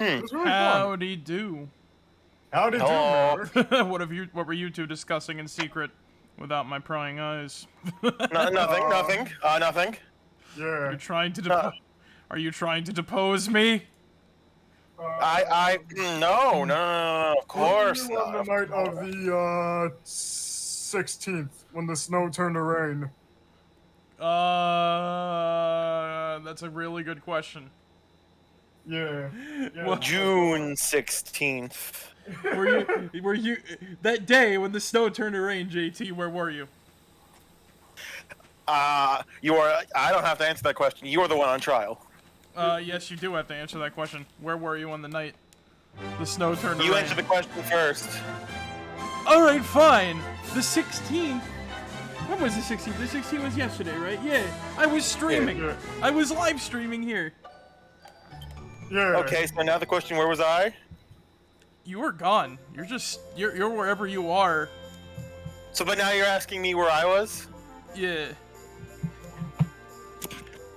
It was really fun. Howdy do. How did you, Mark? What were you two discussing in secret without my prying eyes? Nothing. Nothing. Yeah. You're trying to Are you trying to depose me? No, of course On the not. night of the 16th, when the snow turned to rain. That's a really good question. Yeah. Well, June 16th. Were you that day when the snow turned to rain, JT? Where were you? You are. I don't have to answer that question. You are the one on trial. Yes, you do have to answer that question. Where were you on the night the snow turned to You rain? answer the question first. All right, fine. The 16th. When was the 16th? The 16th was yesterday, right? Yeah. I was streaming. Yeah. I was live streaming here. Yeah. Okay, so now the question: where was I? You were gone. You're wherever you are. So, but now you're asking me where I was? Yeah.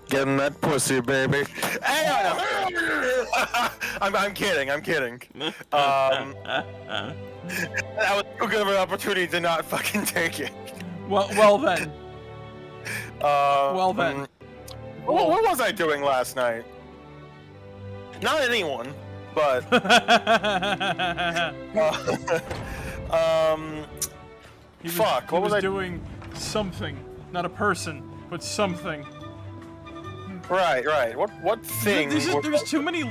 Getting that pussy, baby. Hey, no. I'm kidding. That was too good of an opportunity to not fucking take it. Well then. Well then. What was I doing last night? Not anyone, but fuck. What was I doing? Something, not a person, but something. Right. What thing? There's too many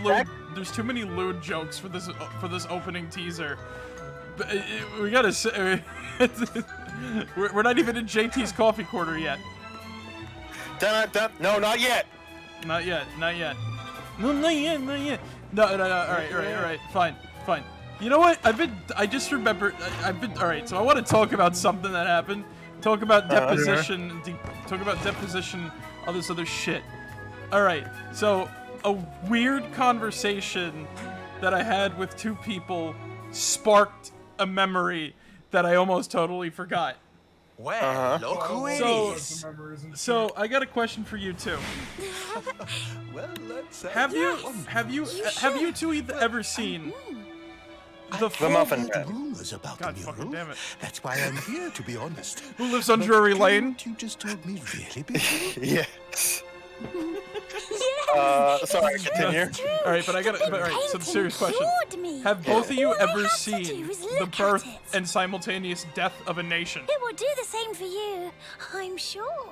lewd jokes for this opening teaser. We gotta say, we're not even in JT's coffee quarter yet. No, not yet. Not yet. No, not yet. No. All right. Fine. You know what? I just remembered. All right. So I want to talk about something that happened. Talk about deposition. Talk about deposition. All this other shit. All right. So a weird conversation that I had with two people sparked a memory that I almost totally forgot. Well, look who it is. So I got a question for you two. Well, let's Have you two ever seen the Muffin the Man? rumors about God the fucking mural. damn it. That's why I'm here, to be honest. Who lives on Drury Lane? You just told me really before. Yes. Sorry, continue. All right, but all right. So the serious question: have both of you ever seen the birth and simultaneous death of a nation? It will do the same for you, I'm sure.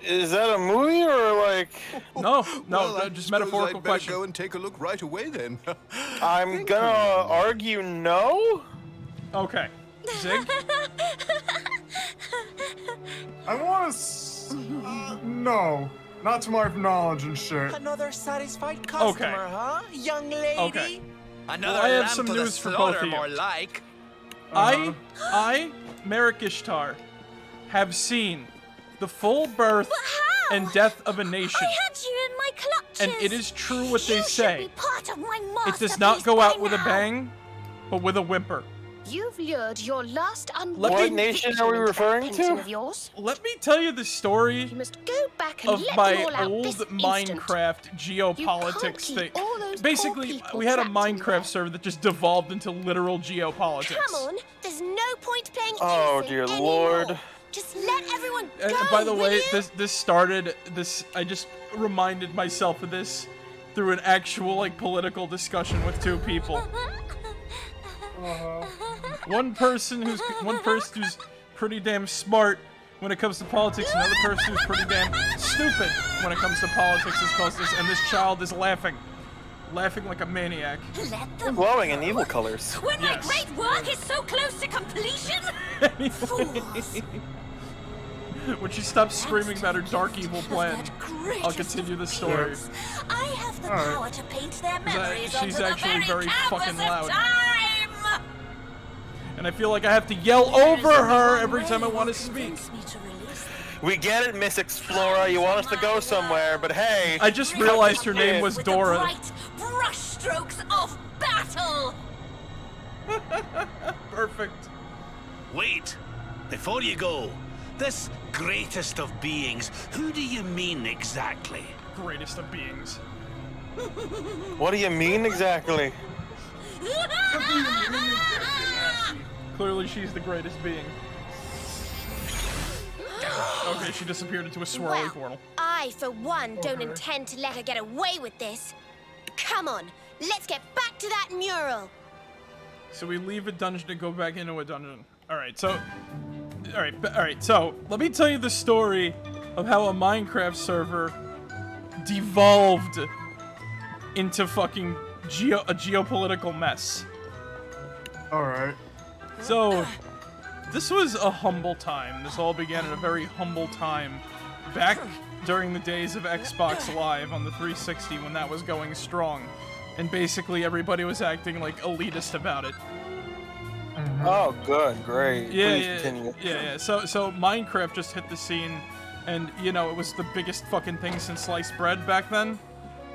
Is that a movie or like? No, Well, I just suppose metaphorical I'd better question. go and take a look right away then. I'm gonna argue no. Okay, Zig. I want to. No. Not to my knowledge and shit. Another satisfied customer, huh, young lady? Okay. Another Well, I have lamb some to the news for both slaughter, of you. more like. I, Marek1shtar, have seen the full birth But how? and death of a nation. I had you in my clutches. And it is true what they You say. should be part of my It does not masterpiece go by out with a now. bang, but with a whimper. You've lured your last Let What me- nation are we referring painting to? of yours. Let me tell you the story You must go back and of let my them all out old this instant. Minecraft You geopolitics can't thing. keep all those Basically, poor people we had a trapped in Minecraft there. server that just devolved into literal geopolitics. Come on, there's no point playing Oh, innocent dear anymore. Lord. Just let everyone go. And by the will way, you? this started this. I just reminded myself of this through an actual political discussion with two people. One person who's pretty damn smart when it comes to politics, another person who's pretty damn stupid when it comes to politics is caused this, and this child is laughing like a maniac. Let them Glowing in evil colors. When Yes. my great work is so close to completion. Fools. When she stops screaming about her dark evil plan, I'll continue the story. I have the Alright. power to paint their memories she's onto actually the very canvas fucking of loud. Time. And I feel like I have to yell over her every time I want to speak. We get it, Miss Explorer. You want us to go somewhere, but hey. I just realized her name was With Dora. The bright brush strokes of battle. Perfect. Wait! Before you go, this greatest of beings, who do you mean exactly? Greatest of beings. What do you mean exactly? Clearly, she's the greatest being. Okay, she disappeared into a swirly portal. I, for one, don't intend to let her get away with this. Come on, let's get back to that mural. So we leave a dungeon to go back into a dungeon. Alright, so... Alright, so let me tell you the story of how a Minecraft server devolved into fucking a geopolitical mess. Alright. So, this was a humble time. This all began at a very humble time. Back during the days of Xbox Live on the 360 when that was going strong. And basically everybody was acting like elitist about it. Oh, good, great. Yeah, Please yeah, continue. yeah. So Minecraft just hit the scene, and you know it was the biggest fucking thing since sliced bread back then.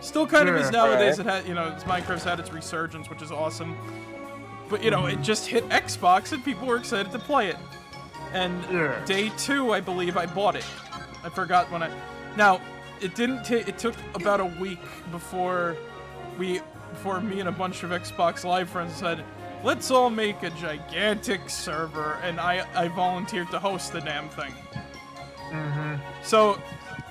Still kind of is nowadays. Right. It had, you know, Minecraft's had its resurgence, which is awesome. But you know, it just hit Xbox, and people were excited to play it. And day 2, I believe, I bought it. I forgot when I. Now, it didn't take. It took about a week before me and a bunch of Xbox Live friends said, let's all make a gigantic server, and I volunteered to host the damn thing. So,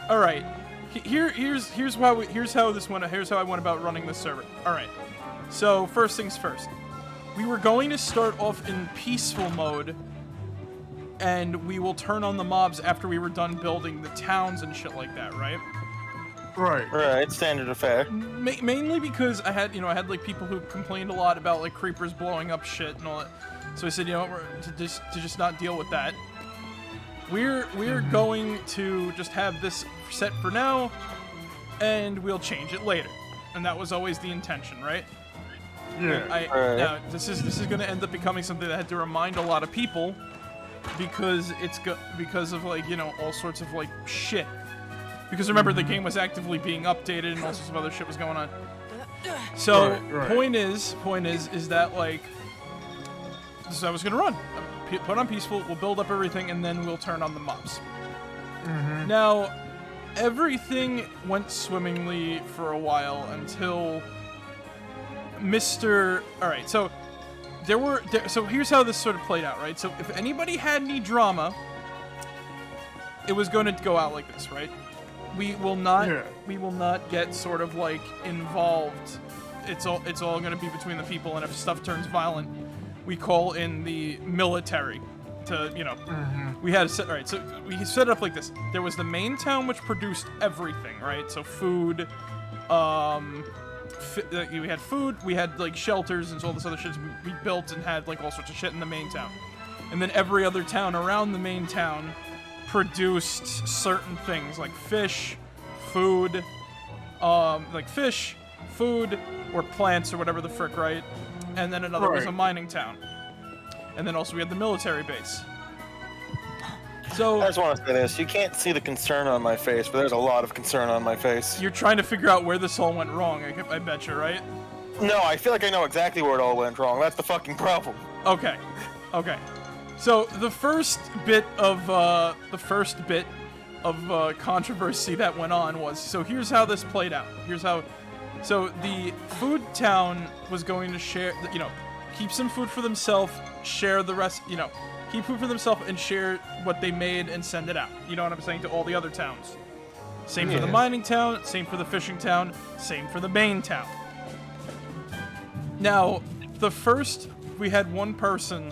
all right, here's how I went about running this server. All right, so first things first, we were going to start off in peaceful mode, and we will turn on the mobs after we were done building the towns and shit like that, right? Right, standard affair. Mainly because I had like people who complained a lot about like creepers blowing up shit and all that. So I said, you know what, to just not deal with that. We're going to just have this set for now, and we'll change it later. And that was always the intention, right? Yeah. Now this is going to end up becoming something that I had to remind a lot of people because because of like, you know, all sorts of like shit. Because remember, the game was actively being updated and all sorts of other shit was going on. So, point is that, like, this is how I was going to run. Put on peaceful, we'll build up everything, and then we'll turn on the mobs. Now, everything went swimmingly for a while until Mr. Alright, so so here's how this sort of played out, right? So if anybody had any drama, it was going to go out like this, right? We will not get sort of like involved. It's all going to be between the people, and if stuff turns violent, we call in the military to, you know. We had set, all right, so we set it up like this. There was the main town which produced everything, right? So food, we had food, we had like shelters and all this other shit we built and had like all sorts of shit in the main town. And then every other town around the main town produced certain things like fish, food, or plants or whatever the frick, right? And then another was a mining town. And then also we had the military base. So I just want to say this. You can't see the concern on my face, but there's a lot of concern on my face. You're trying to figure out where this all went wrong, I bet you, right? No, I feel like I know exactly where it all went wrong. That's the fucking problem. Okay. So the first bit of controversy that went on was, so here's how this played out. So the food town was going to share, you know, keep some food for themselves, share the rest, you know, keep food for themselves and share what they made and send it out. You know what I'm saying, to all the other towns. Same for the mining town, same for the fishing town, same for the main town. Now, we had one person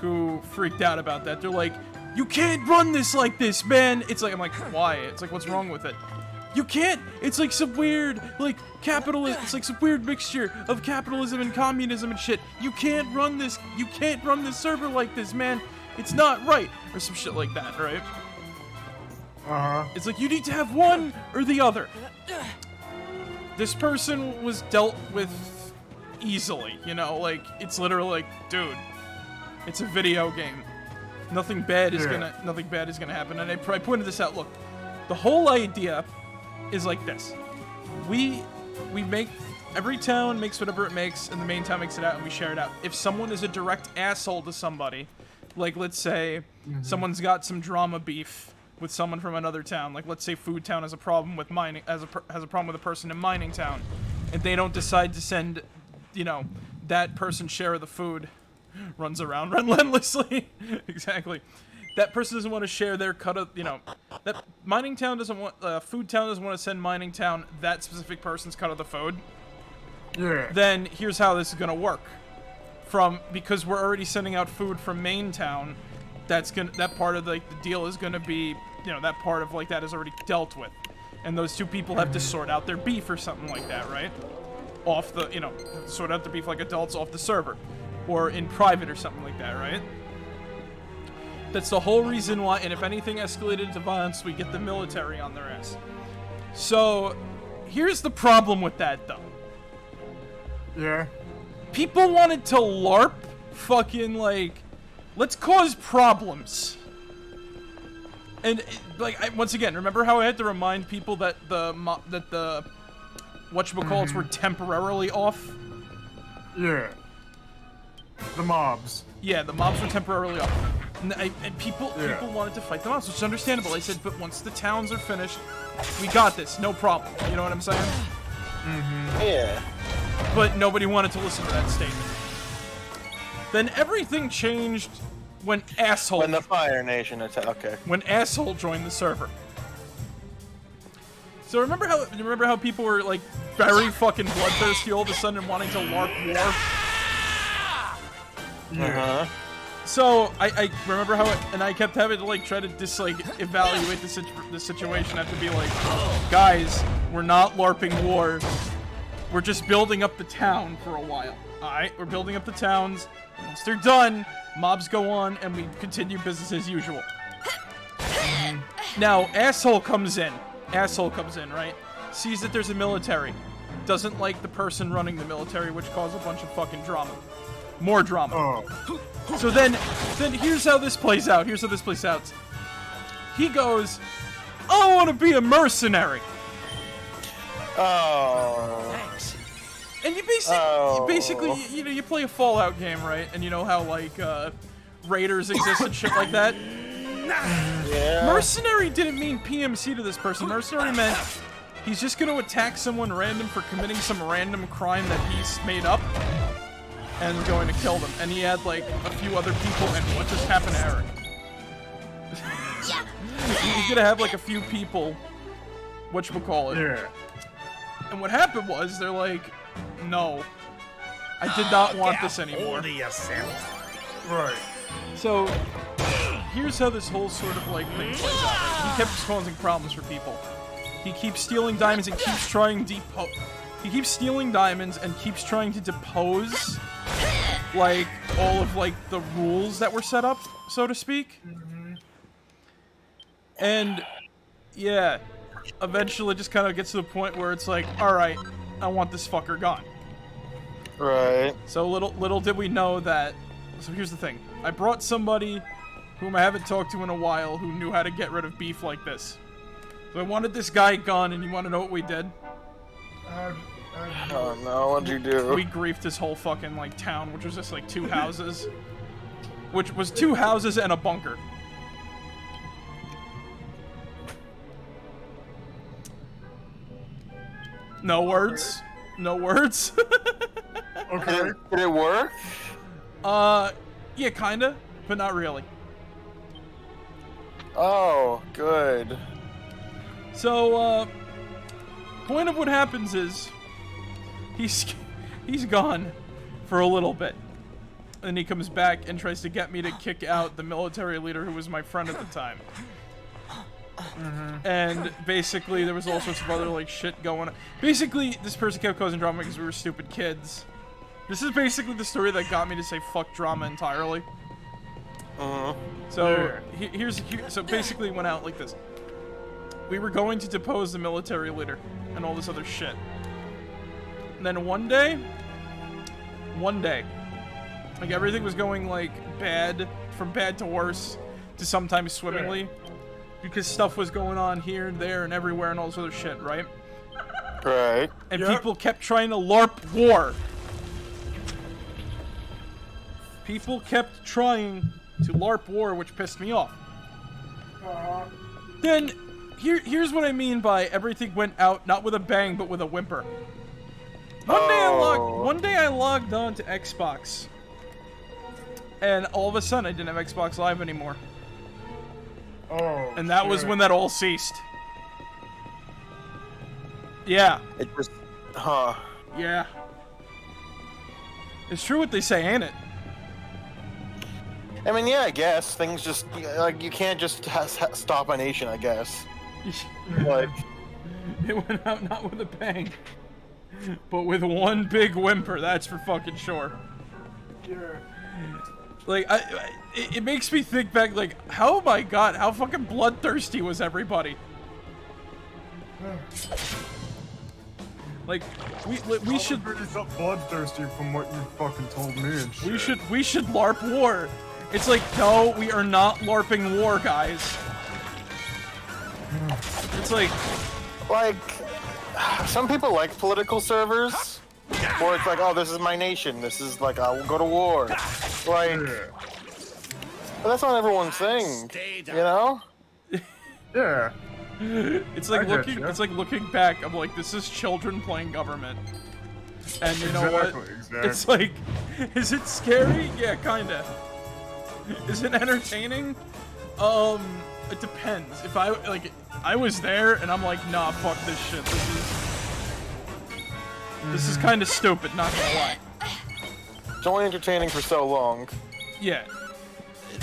who freaked out about that. They're like, you can't run this like this, man. It's like, I'm like, why? It's like, what's wrong with it? You can't. It's like some weird, like, capitalism. It's like some weird mixture of capitalism and communism and shit. You can't run this. You can't run this server like this, man. It's not right. Or some shit like that, right? It's like, you need to have one or the other. This person was dealt with easily, you know? Like, it's literally like, dude, it's a video game. Nothing bad is gonna happen. And I pointed this out. Look, the whole idea is like this. We make, every town makes whatever it makes, and the main town makes it out, and we share it out. If someone is a direct asshole to somebody, like let's say someone's got some drama beef with someone from another town, like let's say Food Town has a problem with mining, has a problem with a person in Mining Town, and they don't decide to send, you know, that person's share of the food, runs around relentlessly. Exactly. That person doesn't want to share their cut of, you know, that Mining Town doesn't want, Food Town doesn't want to send Mining Town that specific person's cut of the food. Yeah. Then here's how this is gonna work. Because we're already sending out food from Main Town, that part of like the deal is gonna be, you know, that part of like that is already dealt with, and those two people have to sort out their beef or something like that, right? Off the, you know, sort out their beef like adults off the server, or in private or something like that, right? That's the whole reason why. And if anything escalated into violence, we get the military on their ass. So here's the problem with that, though. Yeah. People wanted to LARP fucking, like, let's cause problems. And, like, once again, remember how I had to remind people that the whatchamacallits were temporarily off? Yeah. The mobs. Yeah, the mobs were temporarily off. And people wanted to fight the mobs, which is understandable. I said, but once the towns are finished, we got this, no problem. You know what I'm saying? Yeah. But nobody wanted to listen to that statement. Then everything changed when Asshole... When the Fire Nation attacked. Okay. When Asshole joined the server. So remember how people were, like, very fucking bloodthirsty all of a sudden wanting to LARP war? Uh-huh. So, I remember how... And I kept having to, like, try to evaluate the situation. I have to be like, guys, we're not LARPing war. We're just building up the town for a while. Alright? We're building up the towns. Once they're done, mobs go on, and we continue business as usual. Now, Asshole comes in. Right? Sees that there's a military. Doesn't like the person running the military, which caused a bunch of fucking drama. More drama. Oh. So then here's how this plays out. He goes, I want to be a mercenary. Oh. Thanks. And you basically, you know, you play a Fallout game, right? And you know how, like, raiders exist and shit like that? Yeah. Mercenary didn't mean PMC to this person. Mercenary meant he's just going to attack someone random for committing some random crime that he's made up and going to kill them. And he had, like, a few other people, and what just happened to Eric? He's going to have, like, a few people, whatchamacallit. Yeah. And what happened was, they're like, no, I did not want this anymore. Hold yourself. Right. So, here's how this whole sort of, like, thing plays out. Right? He kept causing problems for people. He keeps stealing diamonds and keeps trying to depose, like, all of, like, the rules that were set up, so to speak. And, yeah, eventually it just kind of gets to the point where it's like, alright, I want this fucker gone. Right. So little did we know that... So here's the thing. I brought somebody whom I haven't talked to in a while who knew how to get rid of beef like this. So I wanted this guy gone, and you want to know what we did? Oh no, what'd you do? We griefed this whole fucking, like, town, which was just, like, 2 houses. Which was 2 houses and a bunker. No words. No words. Okay. Did it work? Yeah, kinda, but not really. Oh, good. So, point of what happens is, he's gone for a little bit. And he comes back and tries to get me to kick out the military leader who was my friend at the time. And basically, there was all sorts of other, like, shit going on. Basically, this person kept causing drama because we were stupid kids. This is basically the story that got me to say fuck drama entirely. So, so basically it went out like this. We were going to depose the military leader and all this other shit. And then one day, like, everything was going, like, bad, from bad to worse, to sometimes swimmingly. Because stuff was going on here and there and everywhere and all this other shit, right? Right. And people kept trying to LARP war. People kept trying to LARP war, which pissed me off. Then, here's what I mean by everything went out, not with a bang, but with a whimper. One day I logged on to Xbox, and all of a sudden I didn't have Xbox Live anymore. Oh. And that was shit. when that all ceased. Yeah. It just, huh? Yeah. It's true what they say, ain't it? I mean, yeah, I guess things just like you can't just stop a nation. I guess. Like, It went out not with a bang, but with one big whimper. That's for fucking sure. Yeah. Like, it makes me think back, like, oh my god, how fucking bloodthirsty was everybody? Like, we should pretty bloodthirsty from what you fucking told me and shit. we should LARP war. It's like, no, we are not LARPing war, guys. It's like some people like political servers, where it's like, oh, this is my nation. This is like, I'll go to war. Like, but that's not everyone's thing, you know? Yeah. it's like I get looking ya. it's like looking back. I'm like, this is children playing government. And you know what? Exactly. It's like, is it scary? Yeah, kinda. Is it entertaining? It depends. If I was there and I'm like, nah, fuck this shit. This is kind of stupid, not gonna lie. It's only entertaining for so long. Yeah.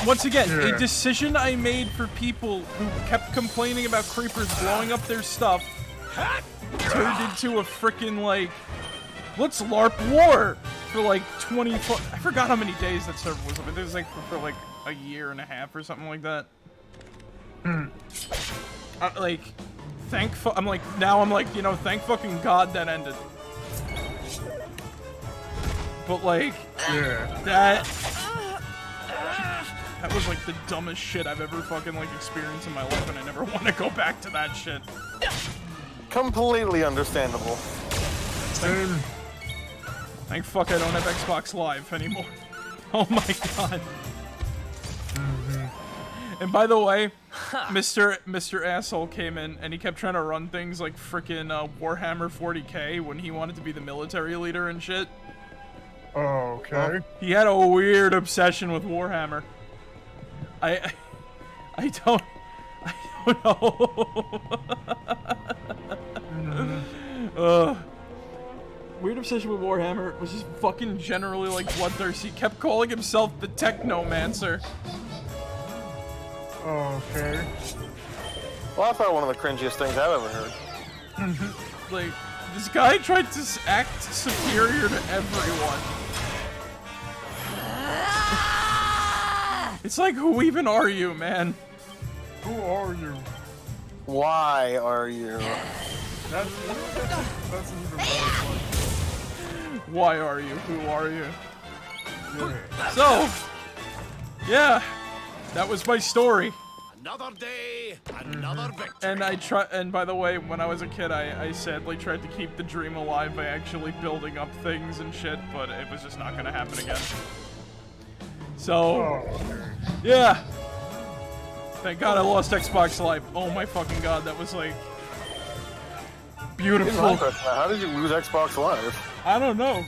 Once again, Yeah. a decision I made for people who kept complaining about creepers blowing up their stuff turned into a freaking, like, let's LARP war for like 24. I forgot how many days that server was up. It was like for like a year and a half or something like that. Like, I'm like, you know, thank fucking God that ended. But like, Yeah. that was like the dumbest shit I've ever fucking like experienced in my life, and I never want to go back to that shit. Completely understandable. Same. Thank fuck I don't have Xbox Live anymore. Oh my god. And by the way, Mr. Asshole came in and he kept trying to run things like frickin' Warhammer 40k when he wanted to be the military leader and shit. Oh, okay. He had a weird obsession with Warhammer. I don't know. Weird obsession with Warhammer was just fucking generally like bloodthirsty. He kept calling himself the Technomancer. Oh, okay. Well, that's probably one of the cringiest things I've ever heard. Like, this guy tried to act superior to everyone. It's like, who even are you, man? Who are you? Why are you? That's an even better question. Why are you? Who are you? Yeah. So, yeah, that was my story. Another day, another victory. And by the way, when I was a kid, I sadly tried to keep the dream alive by actually building up things and shit, but it was just not gonna happen again. So, Oh, okay. yeah. Thank God I lost Xbox Live. Oh my fucking God, that was like beautiful. How did you lose Xbox Live? I don't know.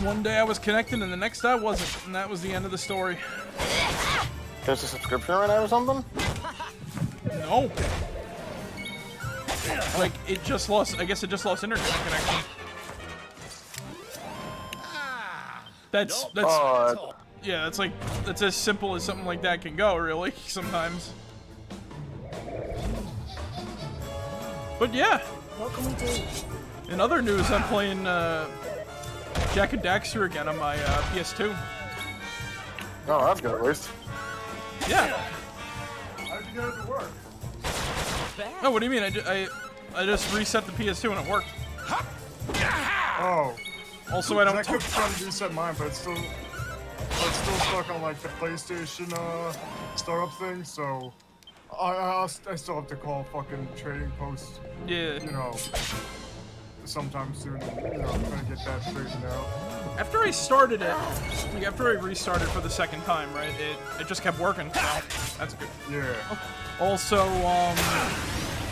One day I was connected and the next I wasn't, and that was the end of the story. There's a subscription right now or something? No. Like, it just lost, I guess it just lost internet connection. That's, yeah, that's like, that's as simple as something like that can go, really, sometimes. But yeah. What can we do? In other news, I'm playing, Jack and Daxter again on my, PS2. Oh, that's good at least. Yeah. How'd you get it to work? Oh, what do you mean? I just reset the PS2 and it worked. Oh. Also, I don't. I kept trying to reset mine, but it's still stuck on like the PlayStation startup thing. So I still have to call fucking Trading Post. Yeah. You know, sometime soon. You know, trying to get that straightened out. After I started it, like after I restarted for the second time, right? It just kept working. So that's good. Yeah. Also,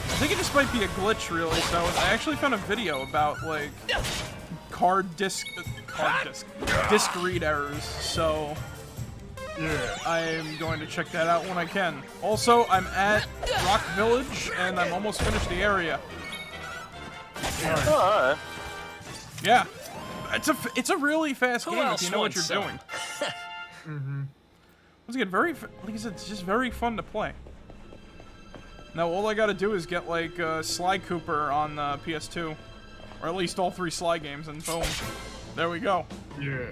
I think it just might be a glitch, really. So I actually found a video about like disc read errors. So Yeah. I'm going to check that out when I can. Also, I'm at Rock Village and I'm almost finished the area. Alright. Yeah, it's a really fast game if you know what you're some? doing. Once again, like I said, it's just very fun to play. Now all I gotta do is get like Sly Cooper on PS2, or at least all 3 Sly games, and boom, there we go. Yeah.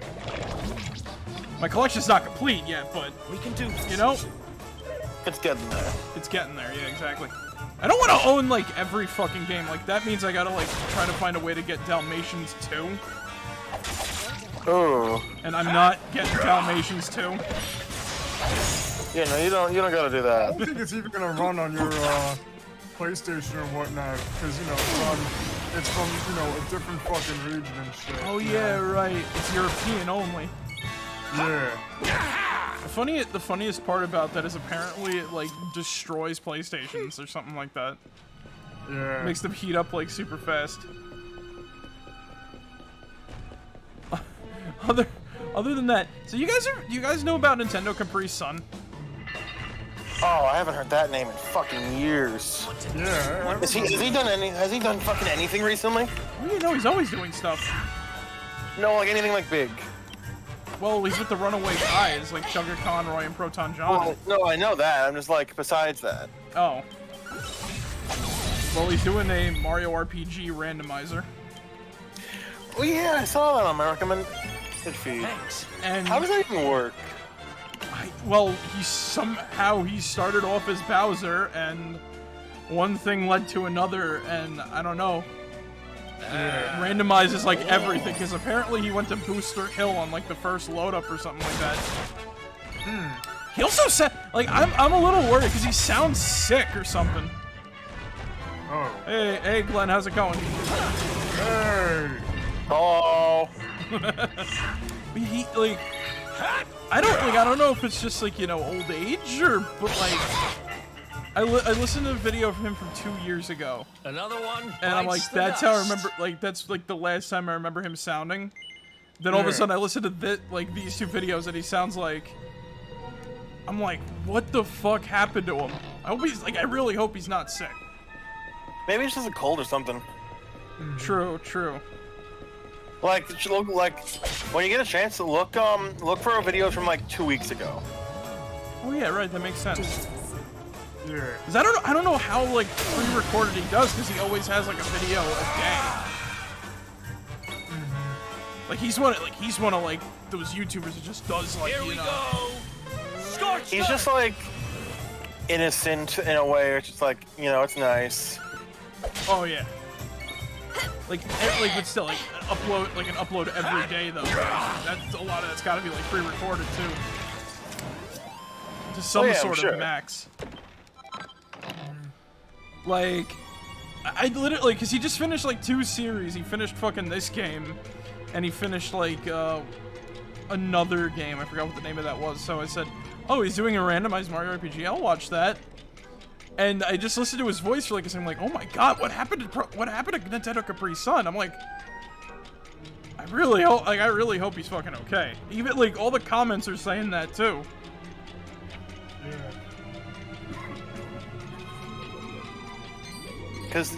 My collection's not complete yet, but We can do this. you know, It's getting there. it's getting there. Yeah, exactly. I don't want to own like every fucking game. Like that means I gotta like try to find a way to get Dalmatians 2, Ooh. and I'm not getting Dalmatians 2. Yeah, no, you don't gotta do I that. don't think it's even gonna run on your PlayStation or whatnot, because you know it's from you know a different fucking region and shit. Oh you yeah, know? right. It's European only. Yeah. The funniest part about that is apparently it like destroys PlayStations or something like that. Yeah. Makes them heat up like super fast. Other than that, so you guys know about Nintendo Capri Sun? Oh, I haven't heard that name in fucking years. Yeah. Has he done fucking anything recently? Well, you know he's always doing stuff. No, like anything like big. Well, he's with the Runaway Guys, like Sugar Conroy and Proton John. Well, no, I know that. I'm just like, besides that. Oh. Well, he's doing a Mario RPG randomizer. Well, yeah, I saw that on my recommended feed. Thanks. And How does that even work? well, he started off as Bowser, and one thing led to another, and I don't know. Randomizes like everything, because apparently he went to Booster Hill on like the first load up or something like that. He also said, like, I'm a little worried because he sounds sick or something. Oh. Hey, Glenn, how's it going? Hey. Oh. He like, I don't know if it's just like, you know, old age or, but like, I listened to a video of him from 2 years ago. Another one. And I'm like, bites the that's how I dust. remember, like, that's like the last time I remember him sounding. Then all of a sudden I listened to these 2 videos and he sounds like, I'm like, what the fuck happened to him? I really hope he's not sick. Maybe it's just a cold or something. True. Like, when you get a chance to look for a video from like 2 weeks ago. Oh yeah, right, that makes sense. Yeah. 'Cause I don't know how like pre-recorded he does, because he always has like a video a day. Like he's one of like those YouTubers that just does like, Here you we know. go. Scorched He's earth. just like innocent in a way. It's just like, you know, it's nice. Oh yeah. But still, like an upload every day though. That's a lot of that's got to be like pre-recorded too. To some yeah, sort sure. of max. Like, I literally, because he just finished like 2 series. He finished fucking this game, and he finished like another game. I forgot what the name of that was. So I said, "Oh, he's doing a randomized Mario RPG. I'll watch that." And I just listened to his voice for like a second. I'm like, "Oh my god, what happened to Nintendo Capri Sun?" I'm like, I really hope he's fucking okay. Even like all the comments are saying that too. Yeah. Cause,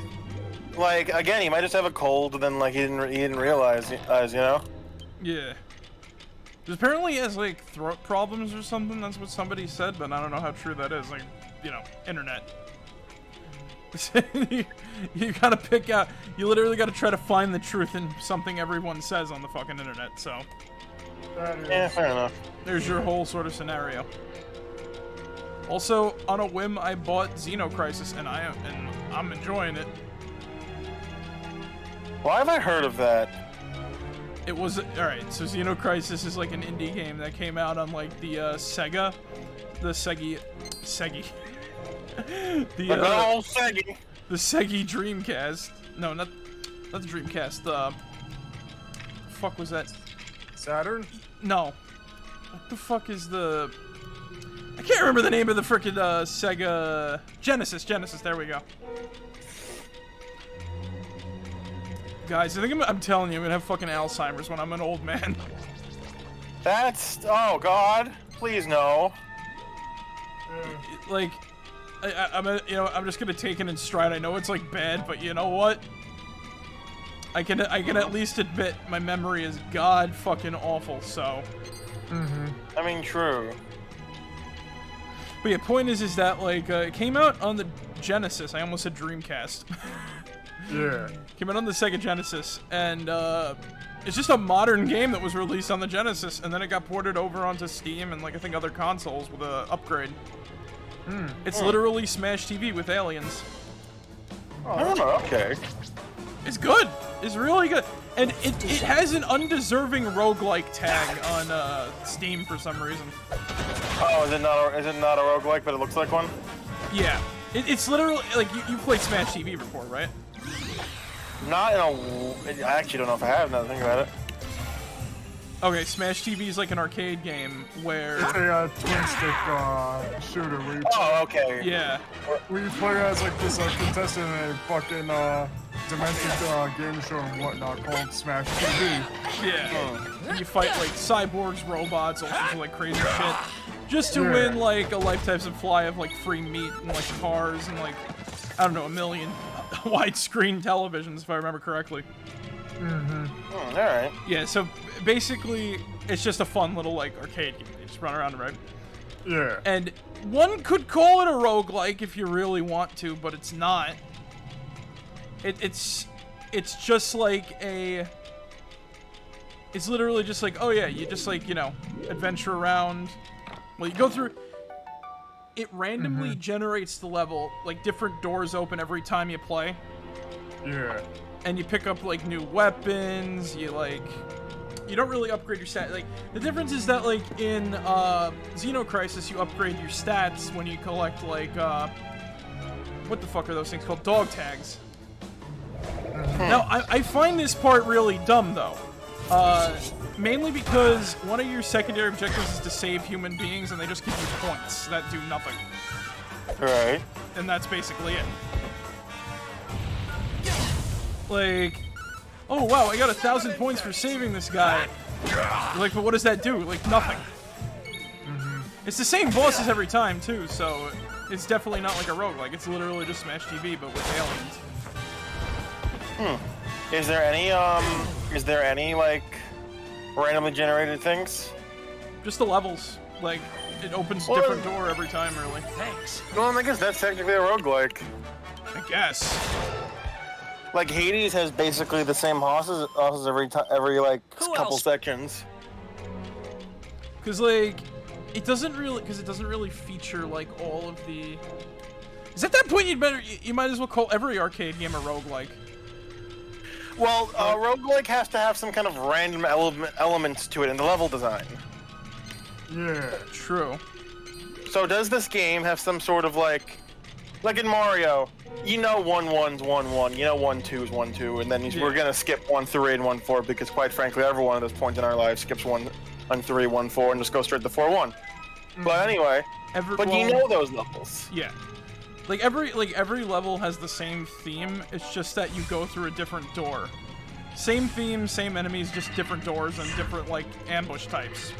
like, again, he might just have a cold, and then like he didn't realize, you know. Yeah. Because apparently he has like throat problems or something. That's what somebody said, but I don't know how true that is. Like, you know, internet. you gotta pick out. You literally gotta try to find the truth in something everyone says on the fucking internet. So That is. Yeah, fair enough. there's your whole sort of scenario. Also, on a whim, I bought Xenocrisis, and I'm enjoying it. Why have I heard of that? It was alright. So Xenocrisis is like an indie game that came out on like the Sega, the Segi, the Oh, Seggy. the Segi Dreamcast. No, not the Dreamcast. Fuck was that? Saturn? No. What the fuck is the? I can't remember the name of the frickin' Sega Genesis. There we go. Guys, I think I'm telling you, I'm gonna have fucking Alzheimer's when I'm an old man. That's... Oh, God. Please, no. Like, I'm just gonna take it in stride. I know it's like bad, but you know what? I can at least admit my memory is god fucking awful. So. I mean, true. But yeah, point is that like it came out on the Genesis. I almost said Dreamcast. Yeah. Came out on the Sega Genesis, and it's just a modern game that was released on the Genesis, and then it got ported over onto Steam and like I think other consoles with a upgrade. It's literally Smash TV with aliens. Oh, okay. It's good. It's really good, and it has an undeserving roguelike tag on Steam for some reason. Oh, is it not a roguelike, but it looks like one? Yeah, it's literally like you played Smash TV before, right? Not in a... I actually don't know if I have, now that I think about it. Okay, Smash TV is like an arcade game where... It's a twin-stick shooter where you play, Oh, okay. Yeah. where you play as like this contestant in a fucking demented game show and whatnot called Smash TV. Yeah. And you fight like cyborgs, robots, all sorts of like crazy shit. Just to win like a lifetime supply of like free meat and like cars and like, I don't know, 1 million widescreen televisions if I remember correctly. Alright. Yeah, so basically it's just a fun little like arcade game. You just run around, right? Yeah. And one could call it a roguelike if you really want to, but it's not. It's just like a... It's literally just like, oh yeah, you just like, you know, adventure around. Well, you go through... It randomly generates the level, like different doors open every time you play. Yeah. And you pick up like new weapons, you don't really upgrade your stat. Like the difference is that like in Xenocrisis you upgrade your stats when you collect like what the fuck are those things called? Dog tags. Now I find this part really dumb though. Mainly because one of your secondary objectives is to save human beings and they just give you points that do nothing. Right. And that's basically it. Like, oh wow, I got 1,000 points for saving this guy. You're like, but what does that do? Like, nothing. It's the same bosses every time, too, so it's definitely not like a roguelike. It's literally just Smash TV, but with aliens. Is there any, like, randomly generated things? Just the levels. Like, it opens a Well, different door every time, really. Thanks. Well, I guess that's technically a roguelike. I guess. Like, Hades has basically the same bosses every like, Who couple else? sections. Because, like, it doesn't really feature, like, all of the... Is at that point you might as well call every arcade game a roguelike. Well, roguelike has to have some kind of random elements to it in the level design. Yeah. True. So does this game have some sort of like in Mario, you know 1-1's 1-1, you know 1-2's 1-2, and then we're gonna skip 1-3 and 1-4 because quite frankly every one of those points in our lives skips 1-3, 1-4 and just goes straight to 4-1. But anyway, you know those levels. Yeah. Like every level has the same theme. It's just that you go through a different door. Same theme, same enemies, just different doors and different like ambush types.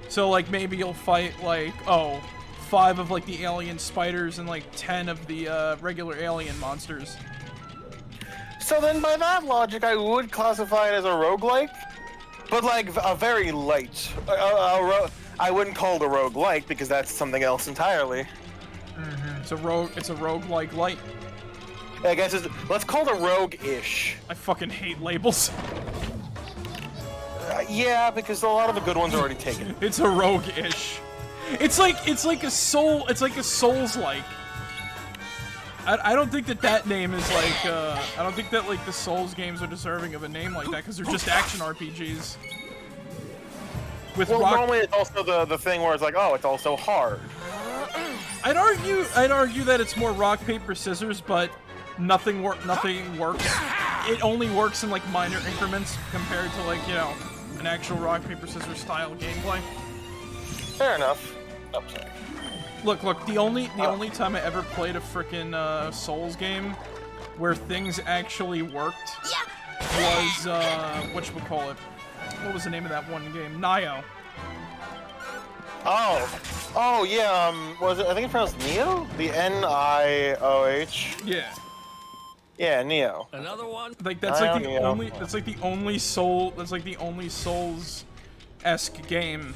So like maybe you'll fight like 5 of like the alien spiders and like 10 of the regular alien monsters. So then by that logic, I would classify it as a roguelike, but like a very light. I wouldn't call it a roguelike because that's something else entirely. It's a roguelike light. I guess let's call it a rogue-ish. I fucking hate labels. Yeah, because a lot of the good ones are already taken. It's a rogue-ish. It's like a Souls-like. I don't think that name is like I don't think that like the Souls games are deserving of a name like that because they're just action RPGs. With normally it's also the thing where it's like, oh, it's also hard. I'd argue that it's more rock paper scissors, but nothing works. It only works in like minor increments compared to like, you know, an actual rock paper scissors style gameplay. Fair enough. Oh, sorry. Look, the only time I ever played a frickin' Souls game where things actually worked was, whatchamacallit? What was the name of that one game? Nio. Oh yeah. Was it? I think it's pronounced Neo. The N-I-O-H. Yeah. Yeah, Neo. Another one? Like that's like the only. That's like the only Soul. That's like the only Souls-esque game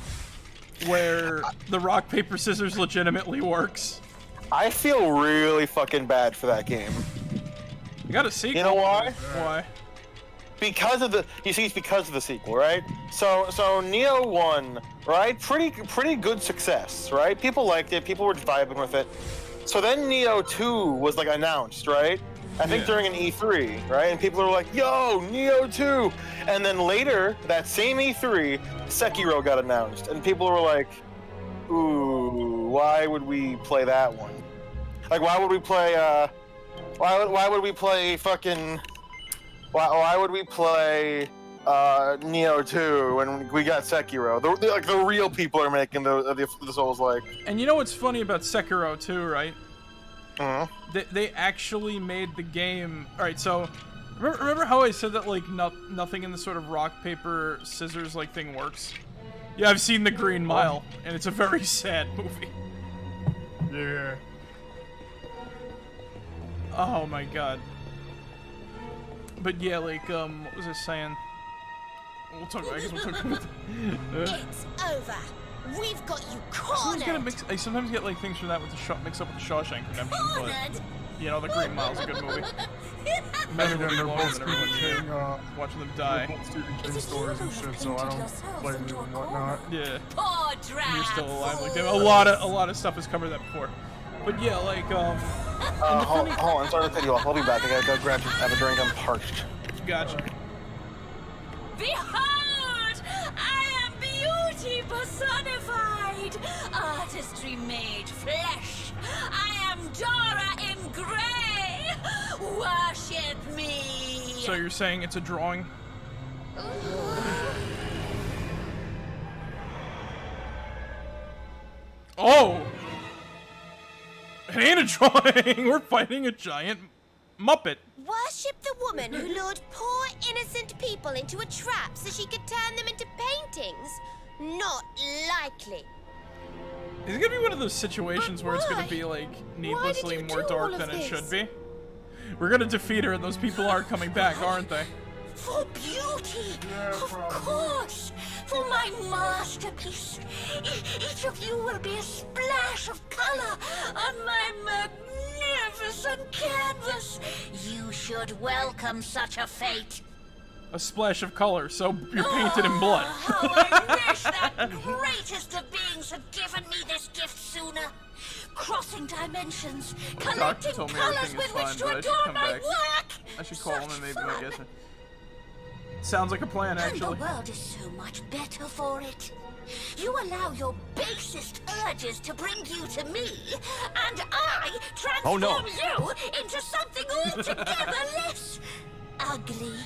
where the rock paper scissors legitimately works. I feel really fucking bad for that game. You got a sequel. You know why? Why? Because of the, you see, it's because of the sequel, right? So Neo 1, right? Pretty good success, right? People liked it, people were vibing with it. So then Neo 2 was like announced, right? I think during an E3, right? And people were like, yo, Neo 2! And then later, that same E3, Sekiro got announced. And people were like, ooh, why would we play that one? Like, why would we play, why would we play fucking... Why would we play Neo 2 when we got Sekiro? The real people are making the Souls-like. And you know what's funny about Sekiro too, right? Mm-hmm. They actually made the game. All right, so remember how I said that like nothing in the sort of rock paper scissors like thing works? Yeah, I've seen The Green Mile, and it's a very sad movie. Yeah. Oh my god. But yeah, like, what was I saying? We'll talk about, I guess we'll talk about It's over. We've got you sometimes, cornered. I sometimes get, like, things from that with the mix up with the Shawshank Redemption, but, Cornered. you know, The Green Mile's a good movie. And Imagine then they're what both Stephen Stephen King, King, watching them they're die. both Stephen King stories and shit, so I don't blame you and whatnot. Yeah. Poor And you're still alive. Like, drab a lot of stuff has covered that before. But yeah, like, Hold on, sorry to cut you off. I'll be back. I gotta go have a drink. I'm parched. Gotcha. Behold! I am beauty personified! Artistry made flesh! I am Dora in grey! Worship me! So you're saying it's a drawing? Oh! It ain't a drawing! We're fighting a giant Muppet. Worship the woman who lured poor innocent people into a trap so she could turn them into paintings? Not likely. Is it gonna be one of those situations where it's gonna be like needlessly you more do dark all than of it this? should be? We're gonna defeat her and those people are coming back, aren't they? For beauty, of course! For my masterpiece! Each of you will be a splash of color on my magnificent canvas! You should welcome such a fate! A splash of color, so you're painted in blood. How I wish that greatest of beings had given me this gift sooner! Crossing dimensions, collecting told me colors everything is with which fine, to but I should adorn come my back. work! I should call him and maybe Such I guess. fun. Sounds like a plan, And actually. the world is so much better for it. You allow your basest urges to bring you to me, and I transform you into something altogether less ugly.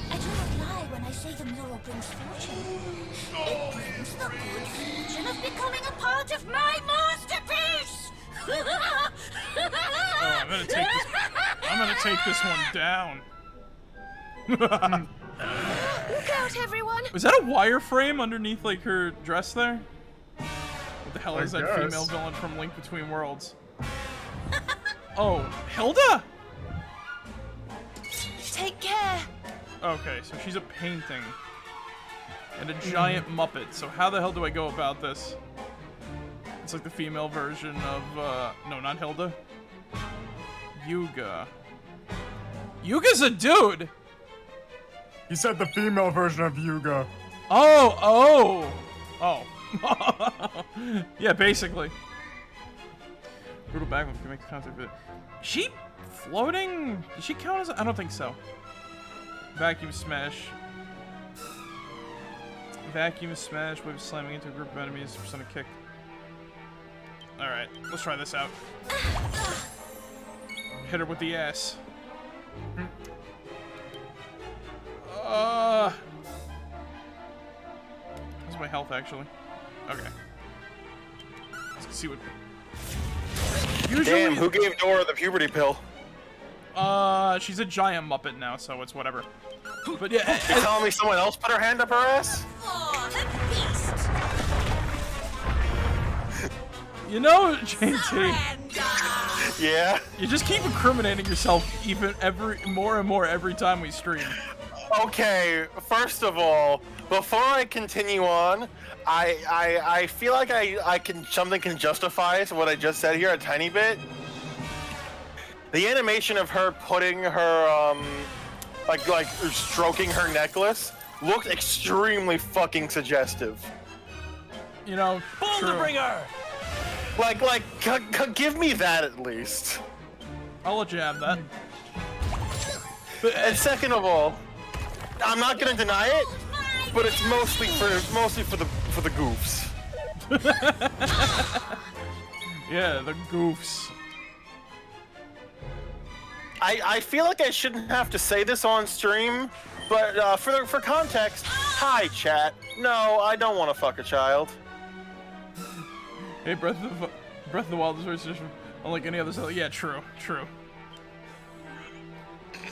I do not lie when I say the mural brings fortune. It brings the good fortune of becoming a part of my masterpiece. Oh, I'm gonna take this one down. Look out, everyone! Was that a wireframe underneath like her dress there? What the hell is that guess. female villain from Link Between Worlds? Oh, Hilda? Take care. Okay, so she's a painting. And a giant Muppet. So how the hell do I go about this? It's like the female version of, no, not Hilda. Yuga. Yuga's a dude! He said the female version of Yuga. Oh! Yeah, basically. Brutal backflip can make contact with it. Is she floating? Does she count as I don't think so. Vacuum smash. Vacuum smash, wave slamming into a group of enemies, percent a kick. Alright, let's try this out. Hit her with the ass. How's my health actually? Okay. Let's see what. Usually, Damn, who gave Dora the puberty pill? she's a giant Muppet now, so it's whatever. But yeah, You telling me someone else put her hand up her ass? Oh, the beast! you know, JT, Surrender! Yeah. you just keep incriminating yourself even more and more every time we stream. Okay, first of all, before I continue on, I feel like something can justify what I just said here a tiny bit. The animation of her putting her like stroking her necklace looked extremely fucking suggestive. You know, true. Bringer! Like, give me that at least. I'll let you have that. And second of all, I'm not gonna deny it, but it's mostly for the goofs. Yeah, the goofs. I feel like I shouldn't have to say this on stream, but for context, hi chat. No, I don't want to fuck a child. Hey, Breath of the Wild is very different, unlike any other Zelda. Yeah, true.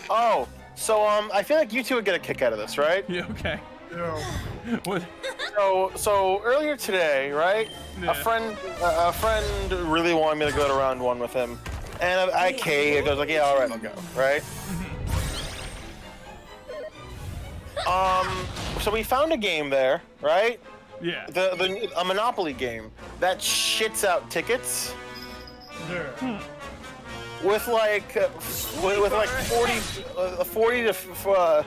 Oh, so I feel like you two would get a kick out of this, right? Yeah, okay. Yeah. What? So earlier today, right? Yeah. A friend really wanted me to go to round 1 with him, and I caved. I was like, yeah, all right, I'll go, right? So we found a game there, right? Yeah. A Monopoly game that shits out tickets Yeah. with like 40 to I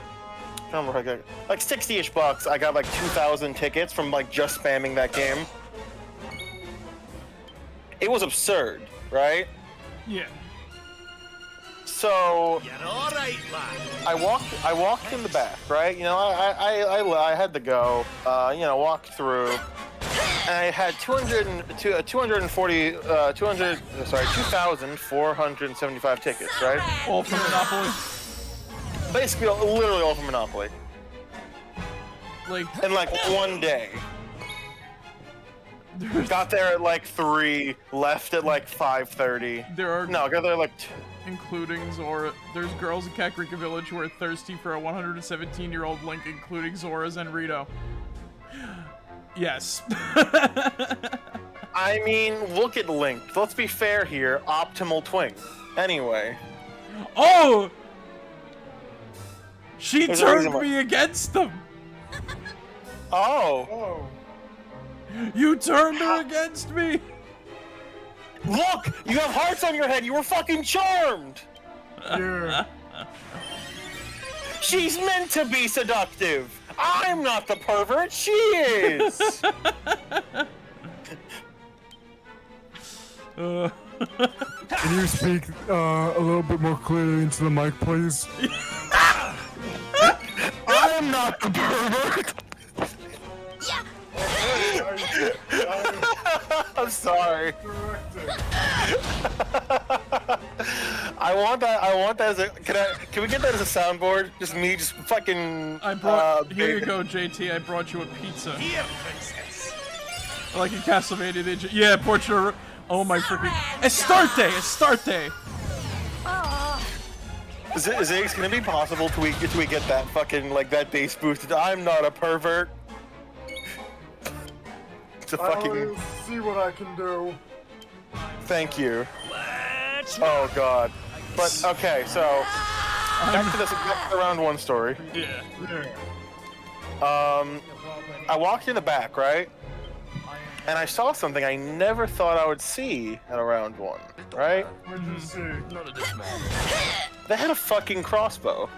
don't remember, like 60-ish bucks. I got like 2,000 tickets from like just spamming that game. It was absurd, right? Yeah. So You're all right, lad. I walked in the back, right? You know, I had to go, you know, walk through, and I had 2,475 tickets, right? All from Monopoly. Basically, literally all from Monopoly, Like, in like one day. Got there at like 3, left at like 5:30. there are, No, got there at like including Zora. There's girls in Kakarika Village who are thirsty for a 117-year-old Link, including Zora Zenrito. Yes. I mean, look at Link. Let's be fair here. Optimal twink. Anyway. Oh! She There's a reason turned why- me against them! Oh. Oh. You turned her against me! Look! You have hearts on your head. You were fucking charmed. Yeah. She's meant to be seductive. I'm not the pervert. She is. Can you speak a little bit more clearly into the mic, please? I'm not the pervert. Yeah. I'm sorry. Corrected. I want that as a. Can we get that as a soundboard? Just me, just fucking. I brought. Here you big- go, JT. I brought you a pizza. Here, princess. Like in Castlevania, they yeah, Portrait. Oh my freaking. Estarte! Oh, Is it gonna be possible till we get that fucking like that bass boosted? I'm not a pervert. It's a I fucking. will see what I can do. Thank you. Let's Oh god. But okay, so back to the round 1 story. Yeah. Yeah. I walked in the back, right? And I saw something I never thought I would see at a round 1, right? What'd you see? They had a fucking crossbow.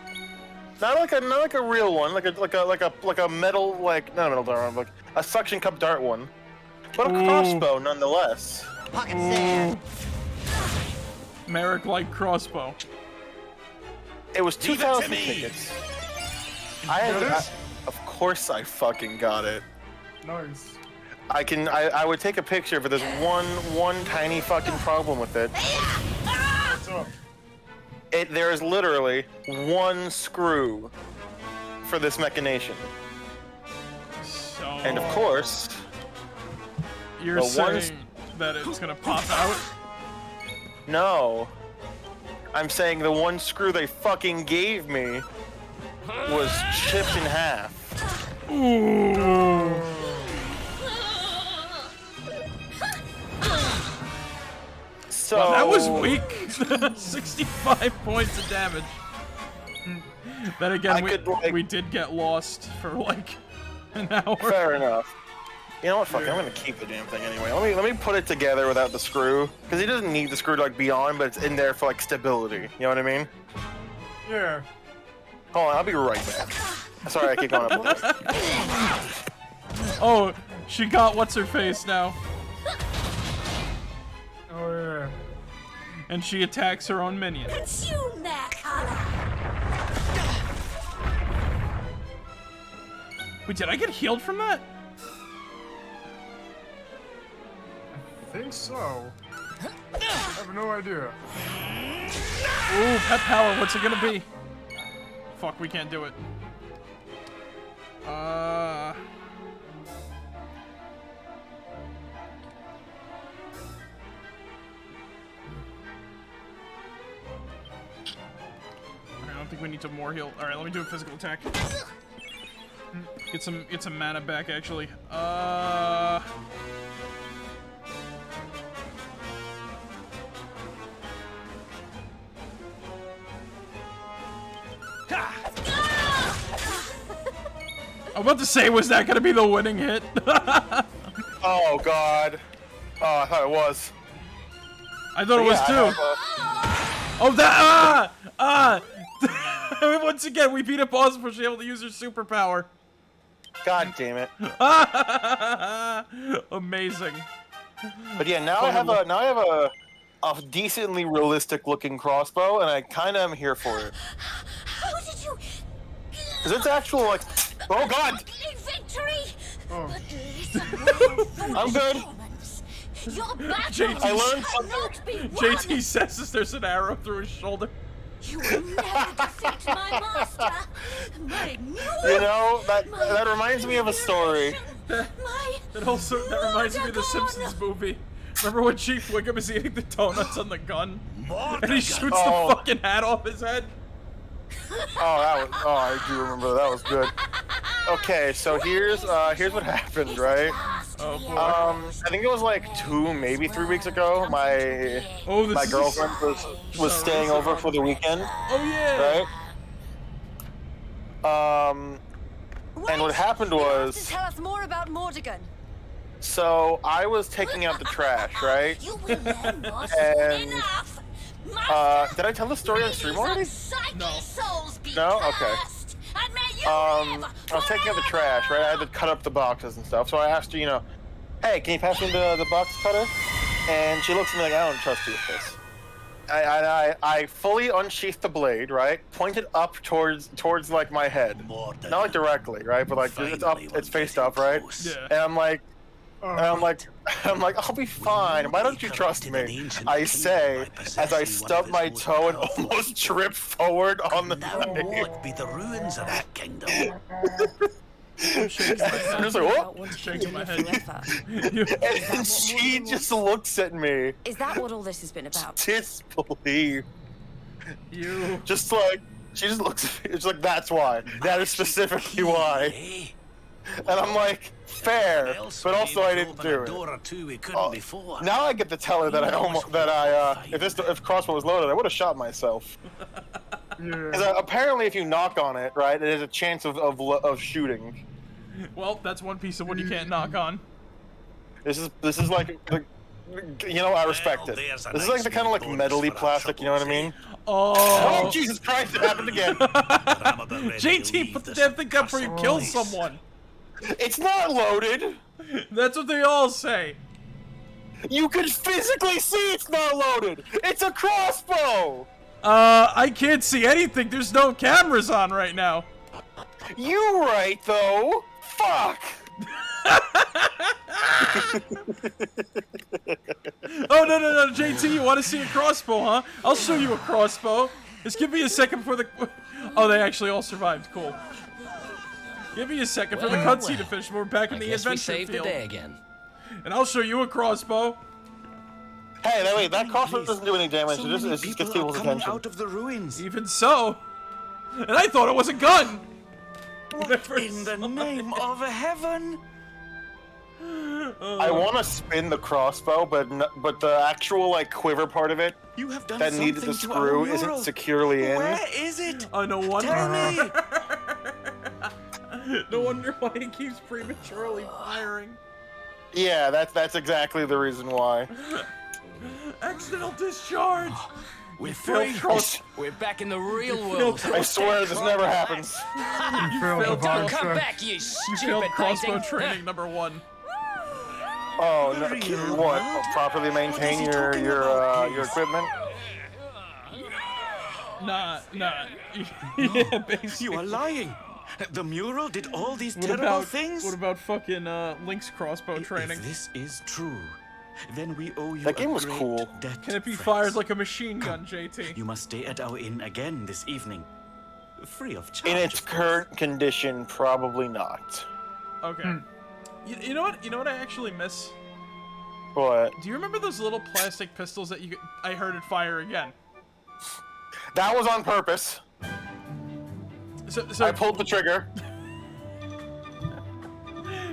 Not like a real one, like a metal like not a metal dart one, like a suction cup dart one. But a Ooh. crossbow nonetheless. Pocket sand. Marek-like crossbow. It was Leave it to 2,000 me. tickets. got it? Of course I fucking got it. Nice. I would take a picture, but there's one tiny fucking problem with it. What's up? There is literally one screw for this machination. So. And of course, You're the one- saying that it's gonna pop out? No. I'm saying the one screw they fucking gave me was chipped in half. Ooh. So Well, that was weak. 65 points of damage. Then again, we did get lost for like an hour. Fair enough. You know what? Fuck it, I'm gonna keep the damn thing anyway. Let me put it together without the screw, because he doesn't need the screw to like be on, but it's in there for like stability. You know what I mean? Yeah. Hold on, I'll be right back. Sorry, I keep going up. Oh, she got what's her face now, Oh yeah. and she attacks her own minion. Consume their color. Wait, did I get healed from that? I think so. I have no idea. Ooh, pet power. What's it gonna be? Fuck, we can't do it. Alright, I don't think we need to more heal. Alright, let me do a physical attack. Get some mana back, actually. I'm about to say, was that gonna be the winning hit? Oh god. Oh, I thought it was. I thought it was too. Oh, that Once again, we beat a boss before she was able to use her superpower. God damn it. Amazing. But yeah, now I have a decently realistic looking crossbow, and I kind of am here for it. How did you? Cause it's actual like, oh god, Victory. Oh. I'm good. Your battle JT I learned cannot be won. JT says there's an arrow through his shoulder. You will never defeat my master. My new. You know, that reminds me of a story. My That reminds me of the Simpsons movie. Remember when Chief Wiggum is eating the donuts on the gun? And he shoots Oh. the fucking hat off his head? I do remember that was good. Okay, so here's what happened, right? Oh boy. I think it was like 2, maybe 3 weeks ago. My girlfriend was staying over for the weekend, Oh yeah. right? And what happened was, Tell us more about Mordegon. so I was taking out the trash, right? You will learn more And, soon enough. Did I tell the story on stream already? No. No? Okay. I was taking out the trash, right? I had to cut up the boxes and stuff. So I asked her, you know, hey, can you pass me the box cutter? And she looks at me like, I don't trust you with this. I fully unsheathed the blade, right? Pointed up towards like my head, not like directly, right? But like it's faced up, right? Yeah. And I'm like, I'll be fine. Why don't you trust me? I say as I stub my toe and almost trip forward on the knife. What be the ruins of that kingdom? I'm just like, what? Shaking my head. And she just looks at me, Is that what all this has been about? disbelief. You. Just like, she just looks at me, it's like, that's why. That is specifically why. And I'm like, fair, but also I didn't do it. Now I get to tell her that if crossbow was loaded, I would have shot myself. Because apparently, if you knock on it, right, there's a chance of shooting. Well, that's one piece of wood you can't knock on. This is like, you know, I respect it. This is like the kind of like metally plastic, you know what I mean? Oh. Oh Jesus Christ! It happened again. JT, put the damn thing down before you kill someone. It's not loaded. That's what they all say. You can physically see it's not loaded. It's a crossbow. I can't see anything. There's no cameras on right now. You right though. Fuck. Oh no, JT, you want to see a crossbow, huh? I'll show you a crossbow. Just give me a second for the. Oh, they actually all survived. Cool. Give me a second for the cutscene to finish. We're back in the adventure saved field. the day again. And I'll show you a crossbow. Hey, wait, that crossbow doesn't do any damage. It just gets people's attention. Out of the ruins. Even so, and I thought it was a gun. What in the name of heaven? I want to spin the crossbow, but the actual like quiver part of it You have done that needed the something to our screw mural. isn't securely in. Where is it? Oh, no wonder. Tell me. No wonder why he keeps prematurely firing. Yeah, that's exactly the reason why. Accidental discharge. We're failed free. cross- We're back in the real failed world. I swear this never happens. You failed the failed bond Don't come check. back, you You stupid failed crossbow painting. training number 1. Oh no! What? Properly maintain your equipment. Nah. Yeah, basically. You are lying. The mural did all these What terrible about things? What about fucking Link's crossbow training? If this is true, then we owe you That game a was great cool. debt, Can it be friends. fired like a machine gun, JT? You must stay at our inn again this evening, free of charge. In its of course. current condition, probably not. Okay. You know what? You know what I actually miss? What? Do you remember those little plastic pistols that I heard it fire again? That was on purpose. So I pulled the trigger.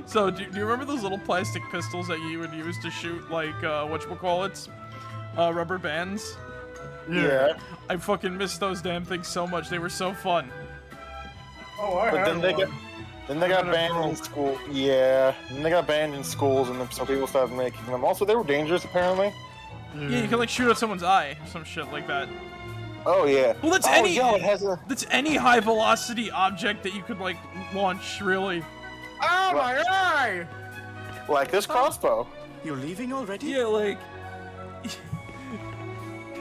So do you remember those little plastic pistols that you would use to shoot like whatchamacallits? Rubber bands? Yeah. I fucking missed those damn things so much. They were so fun. Oh, I But had then they one. got But it banned in broke. school. Yeah. Then they got banned in schools, and then some people started making them. Also, they were dangerous, apparently. Yeah, you can like shoot at someone's eye or some shit like that. Oh yeah. Well, that's oh, yo, it has a. That's any high velocity object that you could like launch, really. Oh my eye! Like this crossbow. You're leaving already? Yeah, like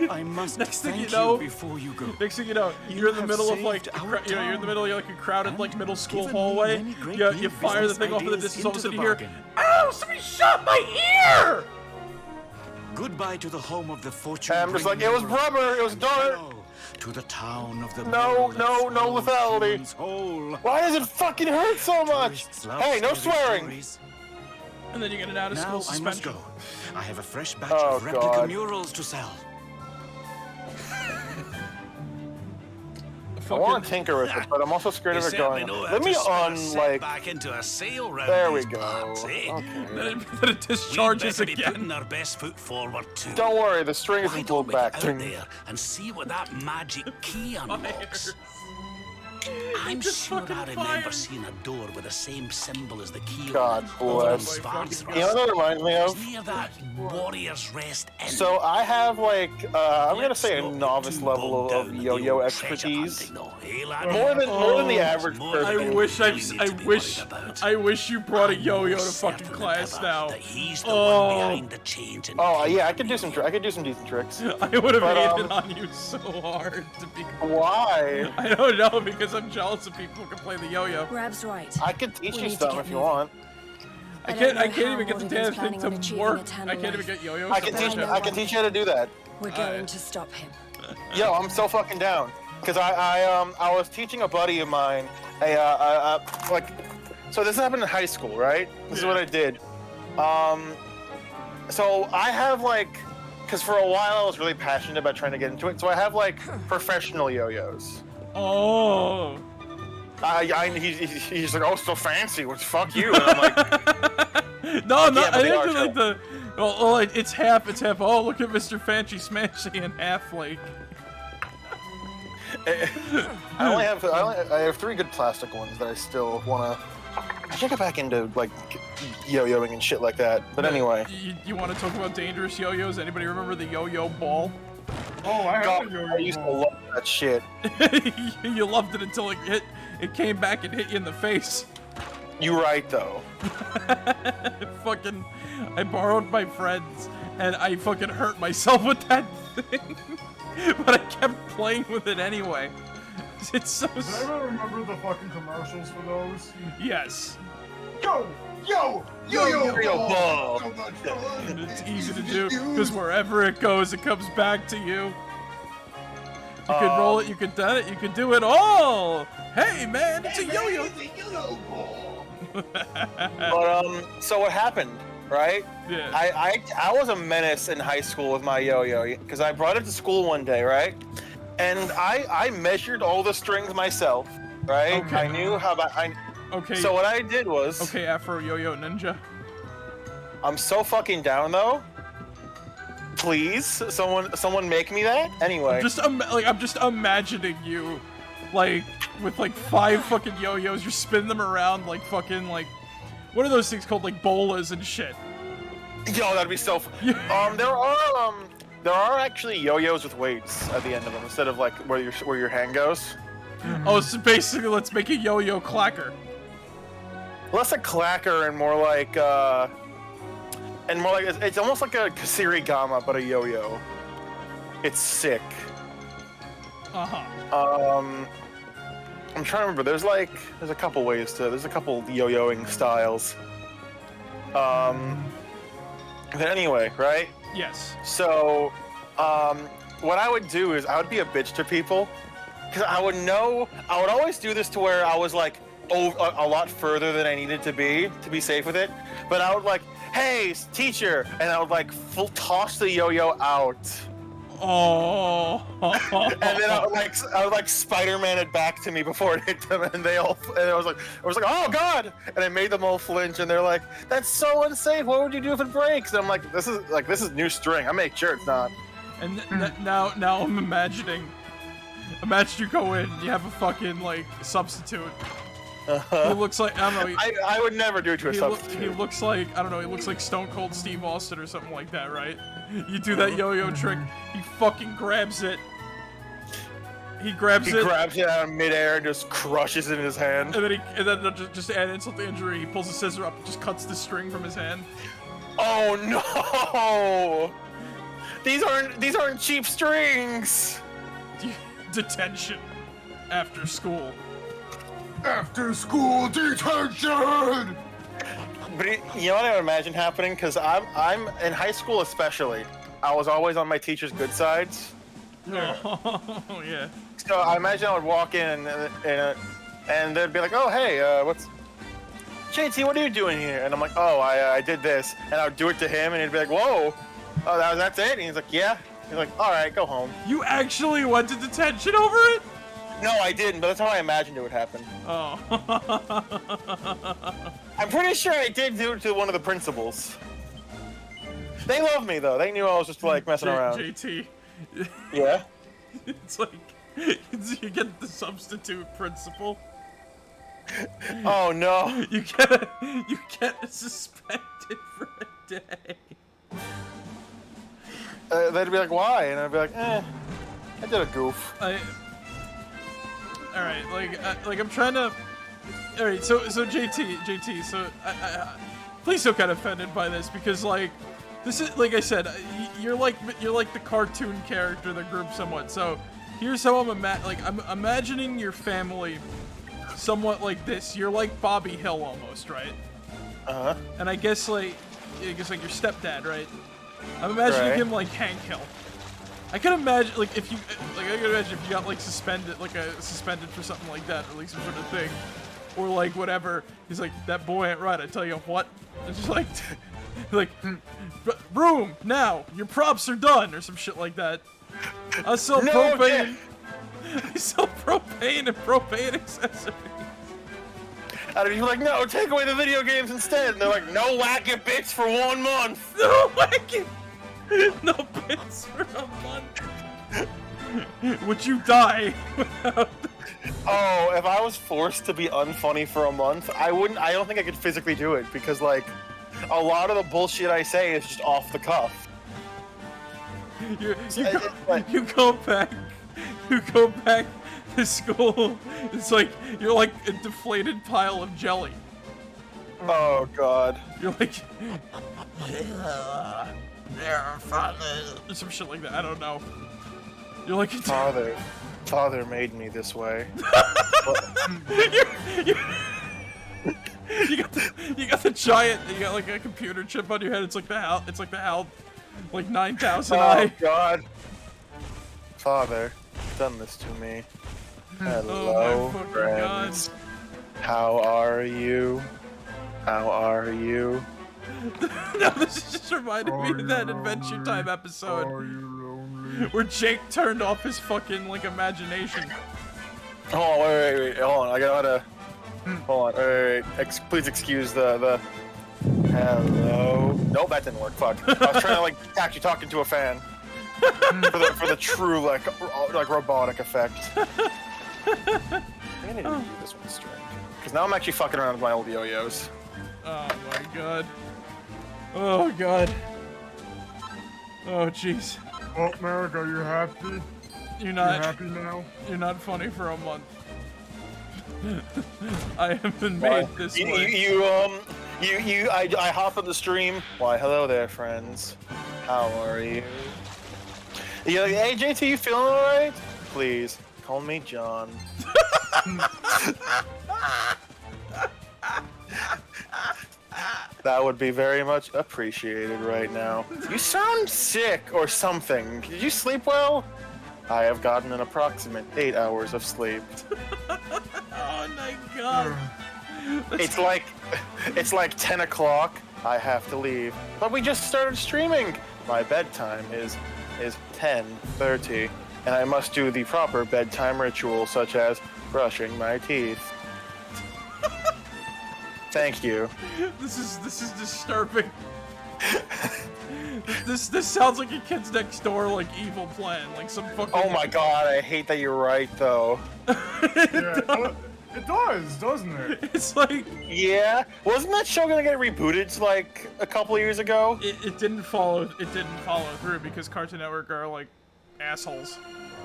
I must Next thing thank you know- before you go. next thing you know, you're in the have middle of like saved our you're in the middle of like a crowded like and middle school given me hallway. many great You new fire the business thing off in the ideas distance. All of a into sudden the you hear, bargain. "Ow! Somebody shot my ear!" Goodbye to the home of the fortune. And I'm just like, it was rubber. It was dart. To the town of the No lethality. Hole. Why does it fucking hurt so much? Tourists love Hey, no scary swearing. stories. And then you get an out of school Now I must suspension. go. I have a fresh batch Oh, of replica God. murals to sell. I want to tinker with it, but I'm also scared of it going. Let me like. back into a sail round There we these go. parts, eh? Okay. Then it discharges We'd better be again. putting our best foot forward too. Don't worry, the string Why isn't don't pulled we back. get out there and see what that magic key unlocks? I'm just sure fucking I remember fire. seeing a door with the same symbol as the key God bless. Oh my You know what that reminds me of? near that warrior's rest inn. So I have like, I'm gonna say a Let's not get novice too level bogged of down in the yo-yo old treasure expertise. hunting, though, eh, lad? More than the average More person. I than wish we really need to be worried about. I wish you brought a yo-yo to I'm fucking certain class that now. he's the Oh. one behind the change in Oh key. yeah, I could do some decent tricks. I would have But, hated on you so hard to be. Why? I don't know because I'm jealous of people who can play the yo-yo. Rab's right. I could teach We you need to stuff get if you moving. want. I don't can't know how even get the Morden's damn thing planning on to achieving work. eternal I can't even life. get yo-yos. I can teach you how to do that. We're going to stop him. Yo, I'm so fucking down. Cause I was teaching a buddy of mine like, so this happened in high school, right? This is what I did. So I have like, cause for a while I was really passionate about trying to get into it. So I have like professional yo-yos. Oh. He's like, oh, so fancy. Well, fuck you. And I'm like, No, no, Yeah, but I they didn't are do like the. Well, like, it's half. Oh, look at Mr. Fancy smashing in half, like. I have 3 good plastic ones that I still wanna. I should get back into like yo-yoing and shit like that. But anyway, You want to talk about dangerous yo-yos? Anybody remember the yo-yo ball? Oh, I had God, a yo-yo I used to ball. love that shit. You loved it until it came back and hit you in the face. You right though. Fucking, I borrowed my friend's and I fucking hurt myself with that thing. But I kept playing with it anyway. It's so. Does anyone remember the fucking commercials for those? Yes. Yo! Yo ball. So much fun. It's easy to do because wherever it goes, it comes back to you. You could roll it, you could done it, you could do it all. Hey man, it's a yo-yo. But so what happened right? Yeah. I was a menace in high school with my yo-yo because I brought it to school one day, right? And I measured all the strings myself, right? Okay. I knew how about Okay. So what I did was Okay, Afro Yo-Yo Ninja. I'm so fucking down though. Please, someone make me that. Anyway, I'm just imagining you, like with like 5 fucking yo-yos. You're spinning them around like fucking like, what are those things called? Like bolas and shit. yo, that'd be so. There are actually yo-yos with weights at the end of them instead of like where your hand goes. Oh, so basically, let's make a yo-yo clacker. Less a clacker and more like it's almost like a kasirigama but a yo-yo. It's sick. I'm trying to remember. There's a couple ways to. There's a couple yo-yoing styles. But anyway, right? Yes. So, what I would do is I would be a bitch to people, because I would always do this to where I was like a lot further than I needed to be safe with it. But I would like, hey, teacher, and I would like toss the yo-yo out. Oh. And then I would like Spider-Man it back to me before it hit them, and I was like, oh god! And I made them all flinch, and they're like, that's so unsafe. What would you do if it breaks? And I'm like, this is new string. I make sure it's not. And now I'm imagining you go in, you have a fucking like substitute. He looks like, I don't know. I would never do it to a substitute. He looks like, I don't know, he looks like Stone Cold Steve Austin or something like that, right? You do that yo-yo trick, he fucking grabs it. He grabs it out of midair and just crushes it in his hand. And then just to add insult to injury, he pulls a scissor up and just cuts the string from his hand. Oh no! These aren't cheap strings! Detention. After school. After school detention! But you know what I would imagine happening? Because I'm in high school especially, I was always on my teacher's good sides. Oh, yeah. So I imagine I would walk in and they'd be like, oh, hey, what's... JT, what are you doing here? And I'm like, oh, I did this. And I would do it to him and he'd be like, whoa, oh, that's it? And he's like, yeah. He's like, all right, go home. You actually went to detention over it? No, I didn't, but that's how I imagined it would happen. Oh. I'm pretty sure I did do it to one of the principals. They love me, though. They knew I was just, like, messing around. JT. Yeah? It's like, you get the substitute principal. Oh, no. You get suspended for a day. They'd be like, why? And I'd be like, I did a goof. Alright, like I'm trying to... Alright, so JT, so please don't get offended by this, because like, this is, like I said, you're like the cartoon character of the group somewhat, so here's how I'm imagining your family somewhat like this. You're like Bobby Hill almost, right? Uh-huh. And I guess like your stepdad, right? I'm imagining him like Hank Hill. I can imagine, like, if you got, like, suspended for something like that, or, like, some sort of thing. Or, like, whatever. He's like, that boy ain't right, I tell you what. It's just like, room, now, your props are done, or some shit like that. I sell propane. I sell propane and propane accessories. And you're like, no, take away the video games instead. And they're like, no whack-it bits for 1 month. No whack-it. No bits for a month. Would you die without... Oh, if I was forced to be unfunny for a month, I don't think I could physically do it, because, like, a lot of the bullshit I say is just off the cuff. You go back to school, it's like, you're like a deflated pile of jelly. Oh, God. You're like... some shit like that, I don't know. You're like... Father made me this way. You got the giant, you got like a computer chip on your head, it's like the HAL, like 9000 Oh, God. Father, done this to me. Hello, my fucking friends. God. How are you? How are you? No, this just reminded me of that Adventure Time episode Are you lonely? where Jake turned off his fucking like imagination. Oh, wait, hold on. I gotta. Hold on. Wait. Please excuse the. Hello. Nope, that didn't work. Fuck. I was trying to like actually talking to a fan for the true like robotic effect. I need to do this one straight because now I'm actually fucking around with my old yo-yos. Oh my god. Oh god. Oh jeez. Oh, Marek, are you happy? You're not. You happy now? You're not funny for a month. I have been made this way. I hop on the stream. Why, hello there, friends. How are you? You're like, hey, JT, you feeling alright? Please, call me John. That would be very much appreciated right now. You sound sick or something. Did you sleep well? I have gotten an approximate 8 hours of sleep. Oh my god. It's like 10 o'clock. I have to leave. But we just started streaming. My bedtime is 10:30, and I must do the proper bedtime ritual, such as brushing my teeth. Thank you. This is disturbing. This sounds like a Kids Next Door like evil plan, like some fucking. Oh my god, I hate that you're right though. Yeah, it does, doesn't it? It's like. Yeah, wasn't that show gonna get rebooted like a couple years ago? It didn't follow. It didn't follow through because Cartoon Network are like assholes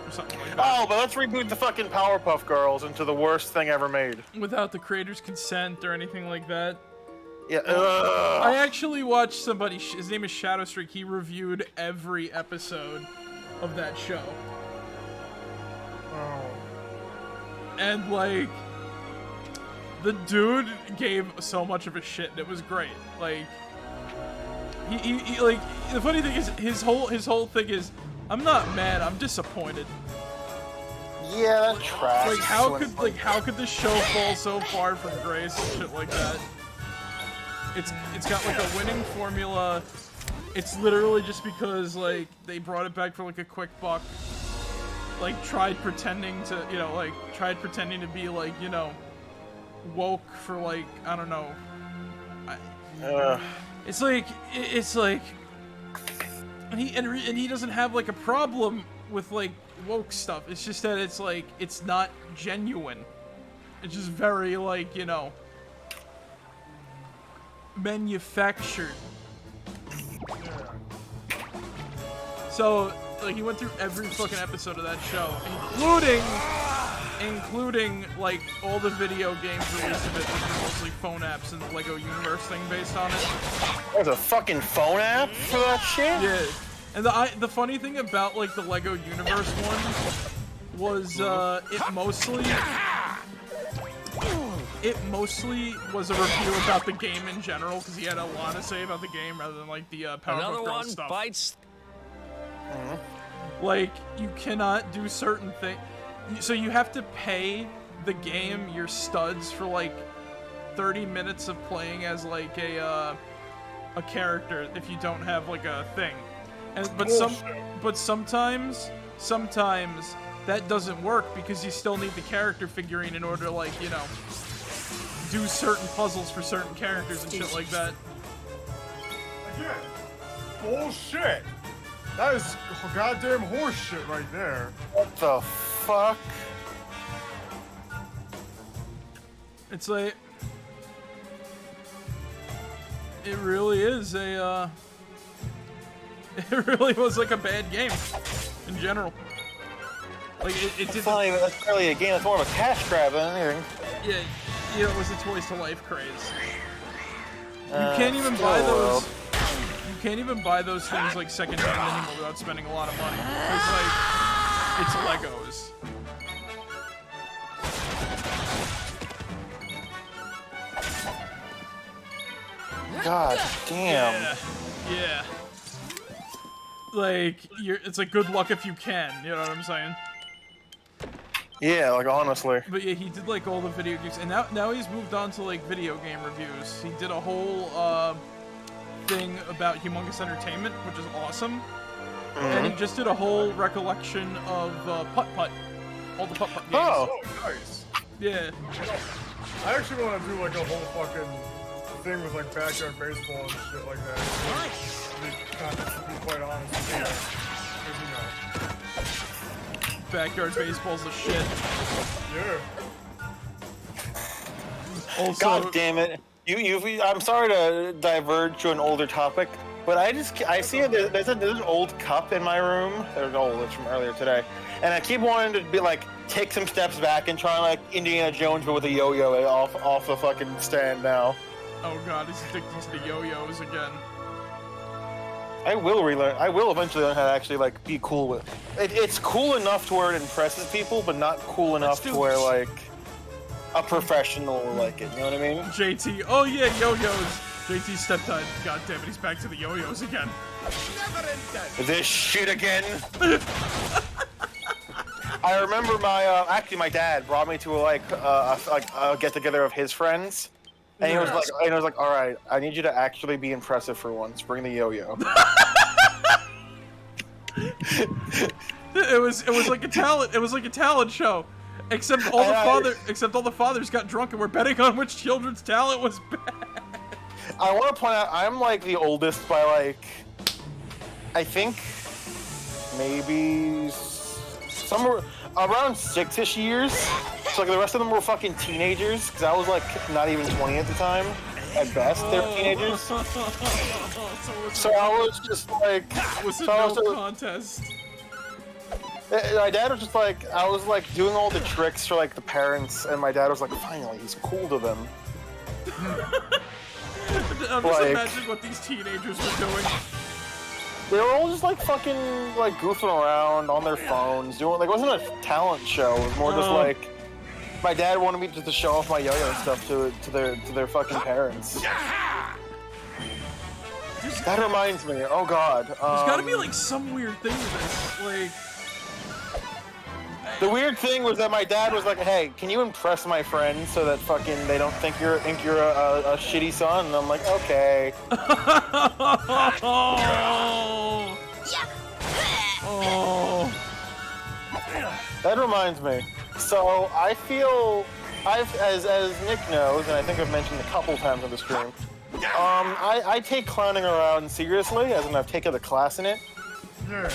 or something like that. Oh, but let's reboot the fucking Powerpuff Girls into the worst thing ever made. Without the creator's consent or anything like that. Yeah. Ugh. I actually watched somebody. His name is Shadowstreak. He reviewed every episode of that show. Oh. And like. The dude gave so much of a shit, and it was great. Like, he like the funny thing is his whole thing is, I'm not mad, I'm disappointed. Yeah, that tracks. Like how could this show fall so far from grace and shit like that? It's got like a winning formula. It's literally just because like they brought it back for like a quick buck. Like tried pretending to be like, you know, woke for like, I don't know. It's like and he doesn't have like a problem with like woke stuff. It's just that it's like it's not genuine. It's just very like, you know, manufactured. So like he went through every fucking episode of that show, including like all the video games released of it, which are mostly phone apps and the Lego Universe thing based on it. There's a fucking phone app for that shit? Yeah. And the funny thing about like the Lego Universe one was it mostly was a review about the game in general, because he had a lot to say about the game rather than like the Powerpuff Girls stuff. Bites. Like, you cannot do certain things. So you have to pay the game your studs for like 30 minutes of playing as like a character if you don't have like a thing. And but sometimes that doesn't work because you still need the character figurine in order to like, you know, do certain puzzles for certain characters and shit like that. Again, bullshit. That is goddamn horse shit right there. What the fuck? It's like, it really is a, it really was like a bad game in general. Like it did. Funny, but that's really a game that's more of a cash grab than anything. Yeah, you know, it was a Toys to Life craze. You can't even buy those. You can't even buy those things like secondhand anymore without spending a lot of money. It's like, it's Legos. God damn. Yeah. Like, it's like good luck if you can, you know what I'm saying? Yeah, like honestly. But yeah, he did like all the video games, and now he's moved on to like video game reviews. He did a whole thing about Humongous Entertainment, which is awesome. And he just did a whole recollection of Putt-Putt. All the Putt-Putt games. Oh. Nice. Yeah. I actually want to do like a whole fucking thing with like backyard baseball and shit like that. Nice. To be quite honest with you. 'Cause, you know. Backyard baseball's the shit. Yeah. Also, God damn it! I'm sorry to diverge to an older topic, but I see there's an old cup in my room. There's old. It's from earlier today, and I keep wanting to be like take some steps back and try like Indiana Jones, but with a yo-yo off the fucking stand now. oh god, he's addicted to the yo-yos again. I will relearn. I will eventually learn how to actually like be cool with. It's cool enough to where it impresses people, but not cool enough to where like a professional will like it. You know what I mean? JT, oh yeah, yo-yos. JT's stepdad. God damn it, he's back to the yo-yos again. This shit again. I remember my dad brought me to a get together of his friends, and he was like, all right, I need you to actually be impressive for once. Bring the yo-yo. It was like a talent show. Except all the fathers got drunk and were betting on which children's talent was bad. I want to point out I'm like the oldest by like I think maybe somewhere around 6-ish years. So like the rest of them were fucking teenagers because I was like not even 20 at the time. At best, they were teenagers. So I was just like, Was it no contest? My dad was just like, I was like doing all the tricks for like the parents, and my dad was like, finally, he's cool to them. I'm just imagining what these teenagers were doing. They were all just like fucking like goofing around on their phones, doing like it wasn't a talent show. It was more just like my dad wanted me just to show off my yo-yo and stuff to their fucking parents. That reminds me. Oh god. There's gotta be like some weird thing to this, like. The weird thing was that my dad was like, "Hey, can you impress my friends so that fucking they don't think you're a shitty son?" And I'm like, "Okay." Oh. That reminds me. So I feel as Nick knows, and I think I've mentioned a couple times on the stream. I take clowning around seriously, as in I've taken a class in it. Yeah,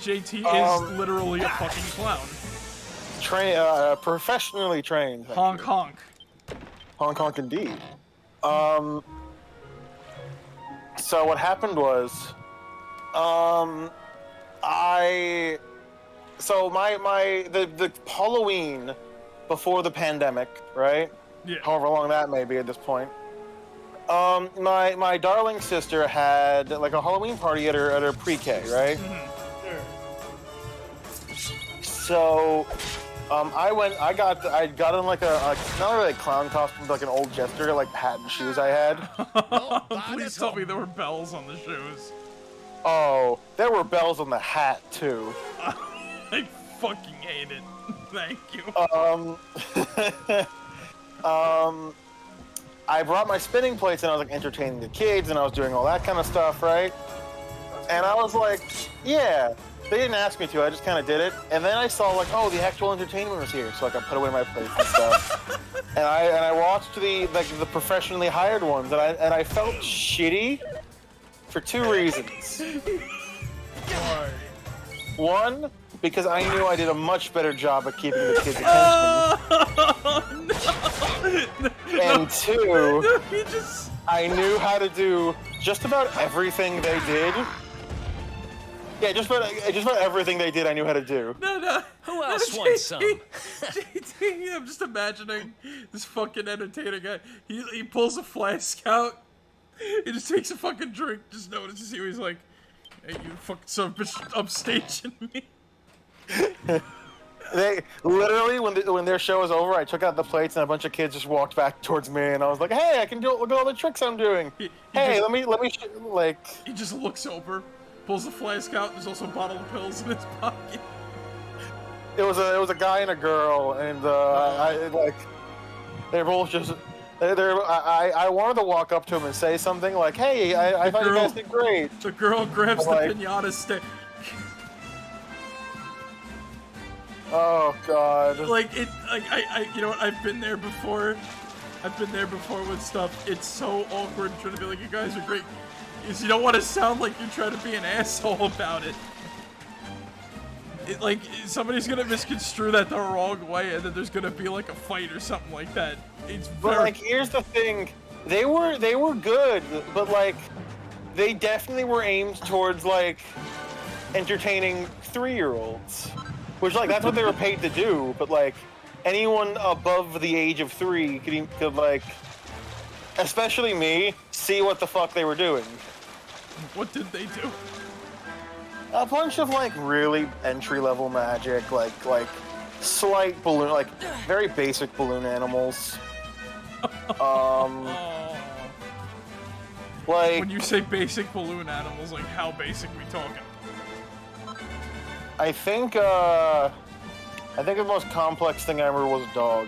JT is literally a fucking clown. Professionally trained. Honk honk. Honk honk indeed. So what happened was, the Halloween before the pandemic, right? Yeah. However long that may be at this point. My darling sister had like a Halloween party at her pre-K, right? So, I got in like a not really a clown costume, but like an old jester, like hat and shoes I had. Please tell me there were bells on the shoes. Oh, there were bells on the hat too. I fucking hate it. Thank you. I brought my spinning plates and I was like entertaining the kids and I was doing all that kind of stuff, right? And I was like, yeah. They didn't ask me to, I just kind of did it. And then I saw like, oh, the actual entertainment was here, so like I put away my plates and stuff. and I watched the professionally hired ones, and I felt shitty for two reasons. Why? One, because I knew I did a much better job at keeping the kids' attention. No. And two, No, he just... I knew how to do just about everything they did. Yeah, just about everything they did, I knew how to do. No. Who else wants some? JT, I'm just imagining this fucking entertainer guy. He pulls a flask out. He just takes a fucking drink. Just notices you. He's like, "Hey, you fucking son of a bitch, upstaging me." They literally, when their show was over, I took out the plates and a bunch of kids just walked back towards me, and I was like, "Hey, I can do it. Look at all the tricks I'm doing. Hey, let me like." He just looks over. Pulls the flask out. There's also a bottle of pills in his pocket. It was a guy and a girl, and they both just I wanted to walk up to him and say something like, "Hey, I thought you guys did great." The girl grabs the Like- pinata stick. Oh God. Like you know what? I've been there before. I've been there before with stuff. It's so awkward trying to be like, you guys are great. Because you don't want to sound like you're trying to be an asshole about it. Like, somebody's gonna misconstrue that the wrong way, and then there's gonna be like a fight or something like that. It's very... But like, here's the thing: they were good, but like, they definitely were aimed towards like entertaining 3-year-olds, which like that's what they were paid to do. But like, anyone above the age of 3 could like, especially me, see what the fuck they were doing. What did they do? A bunch of like really entry-level magic, like slight balloon, like very basic balloon animals. Like when you say basic balloon animals, like how basic we talking? I think the most complex thing I remember was a dog.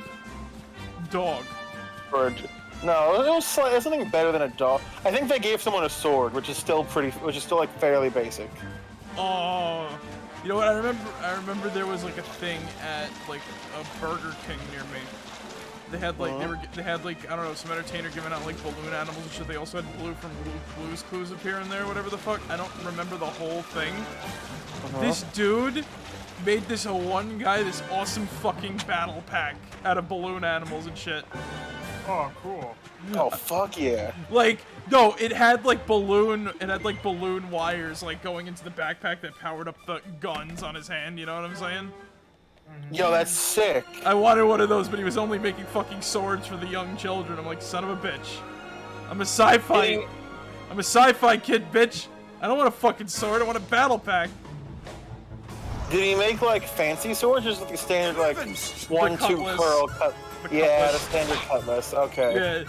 Dog. No, it was something better than a dog. I think they gave someone a sword, which is still like fairly basic. Oh, you know what? I remember there was like a thing at like a Burger King near me. They had like they had like I don't know, some entertainer giving out like balloon animals and shit. They also had Blue from Blue's Clues appear in there, whatever the fuck. I don't remember the whole thing. This dude made this one guy this awesome fucking battle pack out of balloon animals and shit. Oh, cool. Oh, fuck yeah. Like, no, it had like balloon wires like going into the backpack that powered up the guns on his hand, you know what I'm saying? Yo, that's sick. I wanted one of those, but he was only making fucking swords for the young children. I'm like, son of a bitch. I'm a sci-fi kid, bitch. I don't want a fucking sword, I want a battle pack. Did he make like fancy swords or just like a standard like 1-2 pearl cut? Yeah, the standard cutlass. Okay. Yeah.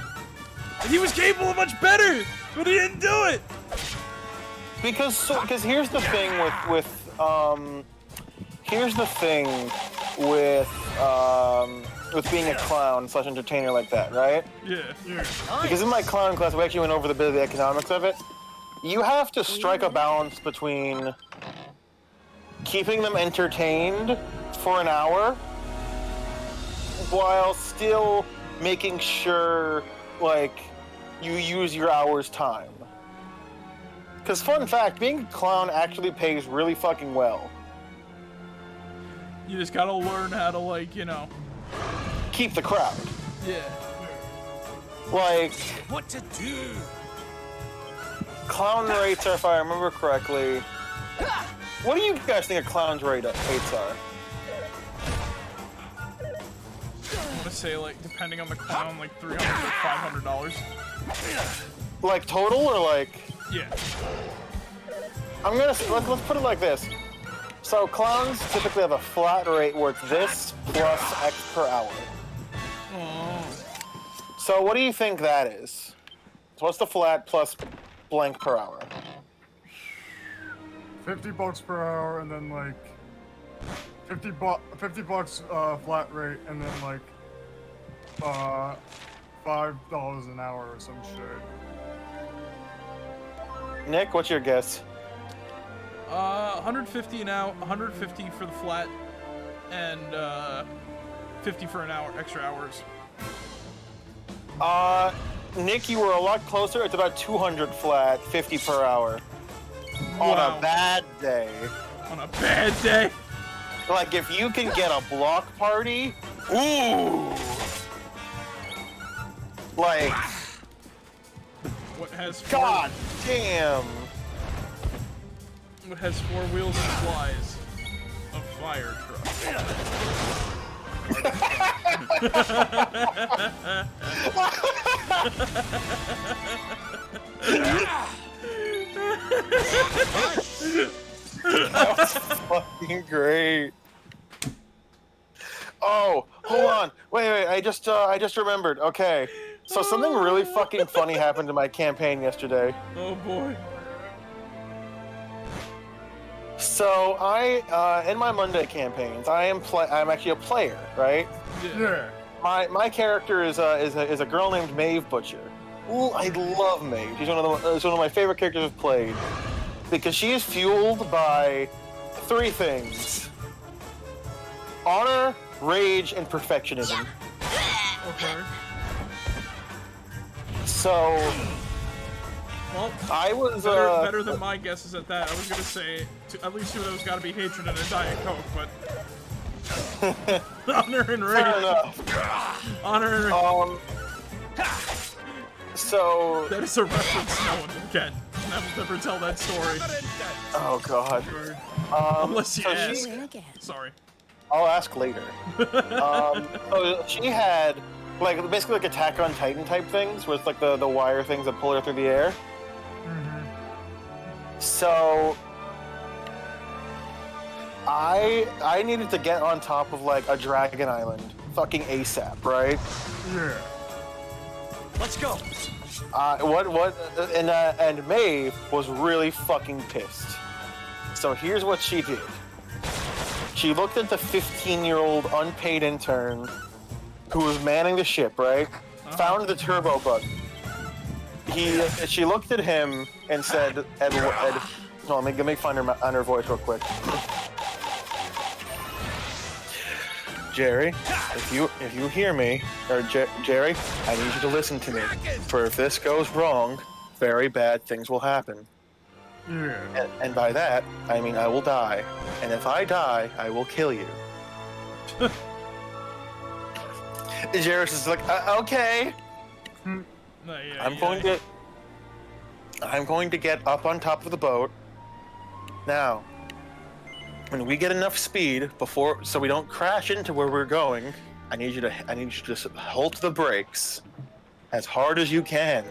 And he was capable of much better, but he didn't do it. Because here's the thing with being a clown / entertainer like that, right? Yeah. Because in my clown class, we actually went over the bit of the economics of it. You have to strike a balance between keeping them entertained for an hour while still making sure, like, you use your hour's time. Because, fun fact, being a clown actually pays really fucking well. You just gotta learn how to, like, you know... keep the crowd. Yeah. Like... what to do? Clown rates are, if I remember correctly... What do you guys think a clown's rates are? I want to say, like, depending on the clown, like $300 to $500. Like total or like? Yeah. Let's put it like this. So clowns typically have a flat rate where it's this plus X per hour. Oh. So what do you think that is? So what's the flat plus blank per hour? $50 per hour, and then like $50 flat rate, and then like $5 an hour or some shit. Nick, what's your guess? 150 an hour, 150 for the flat, and 50 for an hour, extra hours. Nick, you were a lot closer. It's about 200 flat, 50 per hour. Wow. On a bad day. On a bad day? Like, if you can get a block party, ooh! Like... What has God damn! What has 4 wheels and flies? A fire truck. That was fucking great. Oh, hold on. Wait. I just remembered. Okay. So something really fucking funny happened to my campaign yesterday. Oh boy. So in my Monday campaigns, I'm actually a player, right? Yeah. My character is a girl named Maeve Butcher. Ooh, I love Maeve. She's one of my favorite characters I've played because she is fueled by 3 things: honor, rage, and perfectionism. Okay. So Well, I was better than my guesses at that. I was gonna say at least 2 of those gotta be hatred and a Diet Coke, but honor and rage. fair enough. Honor and rage. So That is a reference no one will get. I will never tell that story. oh god. Unless you so ask. she- Sorry. I'll ask later. So she had like basically like Attack on Titan type things, with like the wire things that pull her through the air. So I needed to get on top of like a dragon island, fucking ASAP, right? Yeah. Let's go. And Maeve was really fucking pissed. So here's what she did. She looked at the 15-year-old unpaid intern who was manning the ship, right? Found the turbo bug. She looked at him and said, Ed, hold on, let me find her on her voice real quick. Jerry, if you hear me, or Jerry, I need you to listen to me. For if this goes wrong, very bad things will happen. Yeah. And by that, I mean I will die. And if I die, I will kill you. Jerry's is like, okay. I'm going to get up on top of the boat. Now, when we get enough speed so we don't crash into where we're going, I need you to just hold the brakes as hard as you can.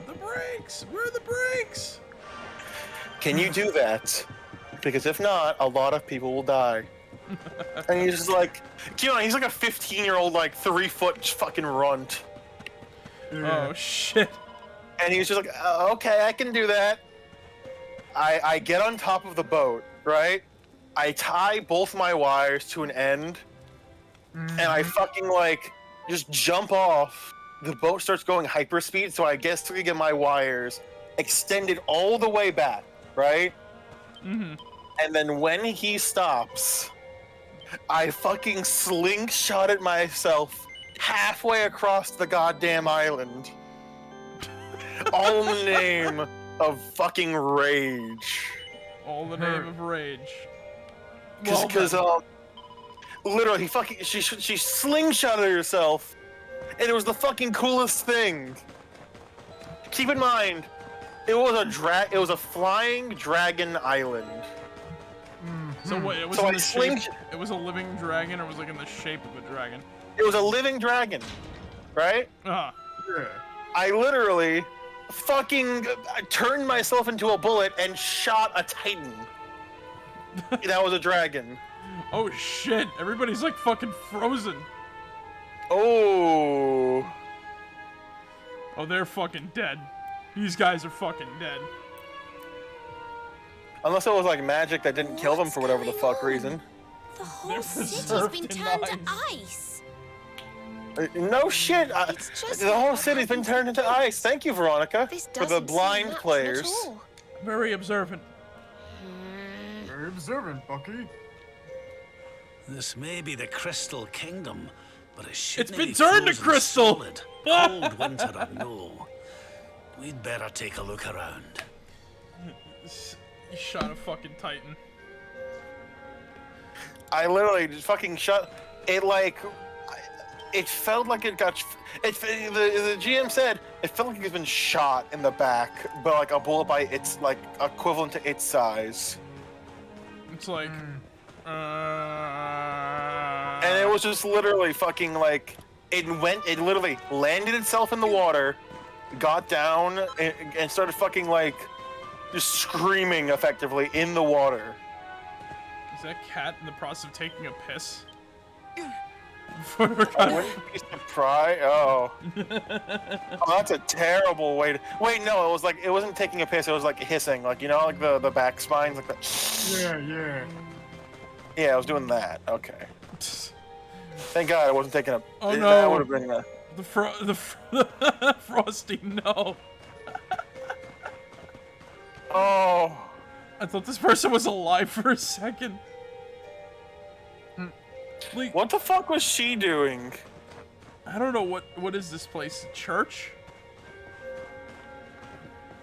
The brakes! Where are the brakes? Can you do that? Because if not, a lot of people will die. And he's just like, he's like a 15-year-old, like 3-foot fucking runt. Oh shit. And he's just like, okay, I can do that. I get on top of the boat, right? I tie both my wires to an end, and I fucking like just jump off. The boat starts going hyperspeed, so I guess to get my wires extended all the way back, right? Mm-hmm. And then when he stops, I fucking slingshot it myself halfway across the goddamn island. All in the name of fucking rage. All in the name of rage. Because literally, she slingshotted herself, and it was the fucking coolest thing. Keep in mind, it was a flying dragon island. So what? It was So in I the shape. It was a living dragon, or was it like in the shape of a dragon? It was a living dragon, right? Ah. Yeah. I literally fucking turned myself into a bullet and shot a titan. That was a dragon. Oh shit! Everybody's like fucking frozen. Oh. Oh, they're fucking dead. These guys are fucking dead. Unless it was like magic that didn't kill them for whatever the fuck reason. The whole They're city's preserved been in turned to ice. ice. No shit. just The whole what city's been happens turned into ice. Thank you, Veronica, This for the doesn't seem blind natural players. at all. Very observant. Very observant, Bucky. This may be the Crystal Kingdom, but it shouldn't been be turned to frozen crystal. solid. Cold winter or no. We'd better take a look around. You shot a fucking titan. I literally just fucking shot it. Like, it felt like it got. The GM said it felt like it's been shot in the back, but like a bullet by its like equivalent to its size. It's like, And it was just literally fucking like it literally landed itself in the water, got down, and started fucking like just screaming effectively in the water. is that cat in the process of taking a piss? I wouldn't be surprised. Oh. Oh, that's a terrible way to. Wait, no, it wasn't taking a piss. It was like hissing, like like the back spines, like that. Yeah. Yeah, I was doing that. Okay. Thank God I wasn't taking a. Oh, That no. would have been. The Frosty, no. Oh. I thought this person was alive for a second. Like, What the fuck was she doing? I don't know what is this place? A church?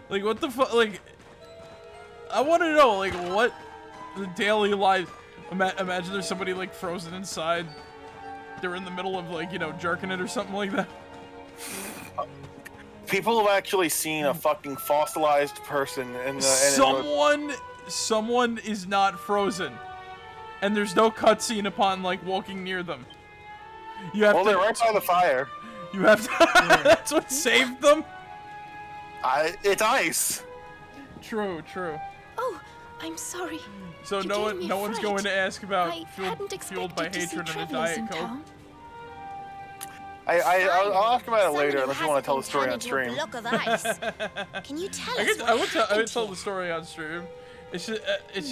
Like what the fuck? Like I want to know like what the daily life. Imagine there's somebody like frozen inside. They're in the middle of like jerking it or something like that. People have actually seen a fucking fossilized person in the. Someone is not frozen, and there's no cutscene upon like walking near them. You have Well, to. they're right by the fire. You have to. That's what saved them. It's ice. True. Oh, I'm sorry. So You no gave me a one's fright. going to ask about I hadn't fueled by expected to see hatred and a travelers Diet in Coke. town. I'll ask about it Someone later who unless you want to tell the hasn't story been on turned into a stream. block of ice. Can you tell us I what would happened tell here? the story on stream. It's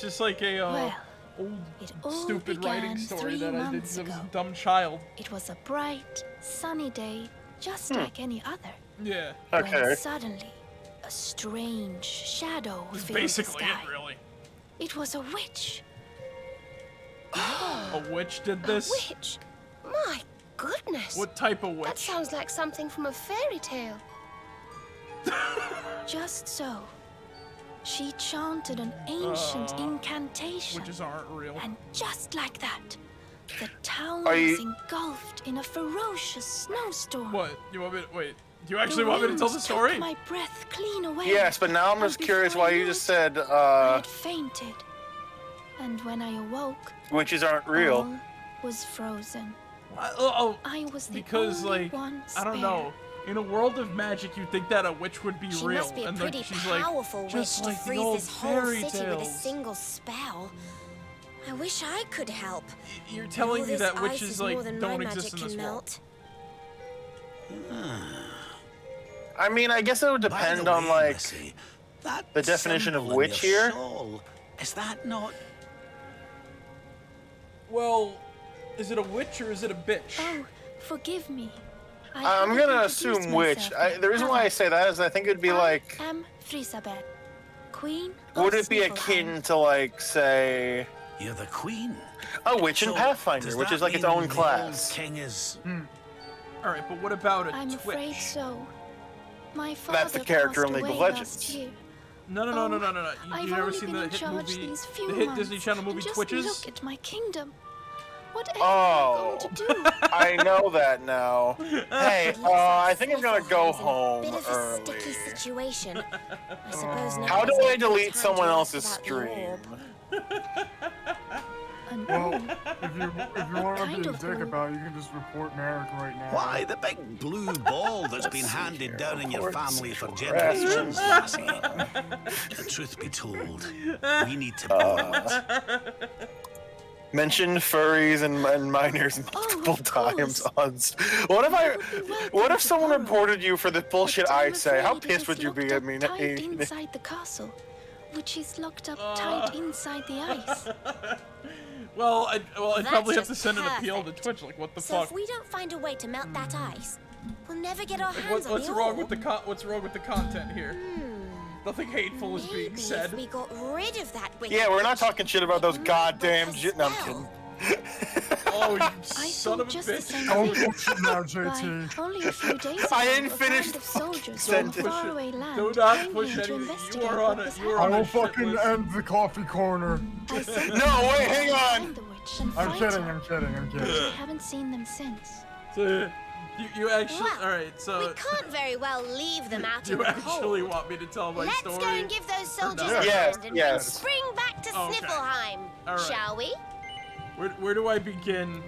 just like a Well, old it all stupid began writing story 3 that I did months as a ago. dumb child. It was a bright, sunny day, just like any other. Yeah. Okay. When suddenly, a strange shadow It's filled the basically sky. it, really. It was a witch. A witch did A this? witch? My goodness. What type of That witch? sounds like something from a fairy tale. Just so. She chanted an ancient incantation. Witches aren't real. And just like that, the town Are was you- engulfed in a ferocious snowstorm. What? You want me to wait? Do you actually want me to tell the wind story? took my breath clean away. Yes, but now I'm And just curious before why I you knew just it, said I had fainted. And when I awoke, witches aren't real. all was frozen. I was the Because only like one I don't spared. know. In a world of magic, you'd think that a witch would be She real, must be a and pretty then she's powerful like, witch just to like the freeze old this whole fairy city with a tales. single spell. I wish I could help. You're telling All me this that ice witches is like more than don't my exist in magic this can world. melt. I mean, I guess it would By depend the on way, like. Missy, that the definition of symbol in witch your here? shawl, is that not? Well, is it a witch or is it a bitch? Oh, forgive me. I I'm haven't gonna introduced assume witch. myself The reason yet, why I have say that is I think it'd be like. I am Frisabeth, Queen Would of it be akin Sniffleheim. to like say You're the queen. a witch in So, Pathfinder, does which that is like its mean own the old class? king is. All right, but what about a I'm twitch? afraid so. My father That's the character in passed League of away Legends. last year. No. I've You never only seen been the in hit charge movie, these few the hit months, Disney Channel movie and just Twitches? Look at my kingdom. What am Oh. I going to do? I know that now. Hey, It looks like I think I'm gonna go Sniffleheim's in home a bit of a early. sticky situation. I suppose now How do is I not the delete time someone to ask else's about the stream? orb. An Well, orb? if you want to Kind be a of dick orb. about it, you can just report Marek right now. Why, the big blue ball that's been handed down in your Reports family for trash. generations, lassie. The truth be told, we need to know it. Mentioned furries and minors multiple of times course. on. What if I? It would be welcome What if to someone borrow. reported you for the bullshit But I'm I say? How afraid it pissed is would you be? locked I up mean, tight inside the castle, which is locked up tight inside the ice. Well, I'd That's probably have to just send an appeal to perfect. Twitch. Like, what the So fuck? if we don't find a way to melt that ice, we'll never get our Like, hands on what's the wrong orb. with the what's wrong with the content here? Nothing hateful is Maybe being said. if we got rid of that wicked yeah, we're not witch, talking shit about those it might goddamn. work as No, I'm well. kidding. Oh, you I son thought of a just the bitch! same Don't thing. push it now, Why, JT. only a few days ago, I didn't a finish band the of soldiers from a sentence. faraway land Do not came push here to any. investigate You are what on was it. You are I on will a shit fucking list. end the coffee corner. I sent No, them wait, to hang find on. the witch and I'm fight kidding, her. I'm kidding, I'm kidding. I haven't seen them since. So, you actually. Well, all right. We So can't very well leave them out in you the actually cold. want me to tell my Let's story? go and give those soldiers no? a Yes, hand and yes. bring spring back to Okay. Sniffleheim, All right. shall we? Where do I begin?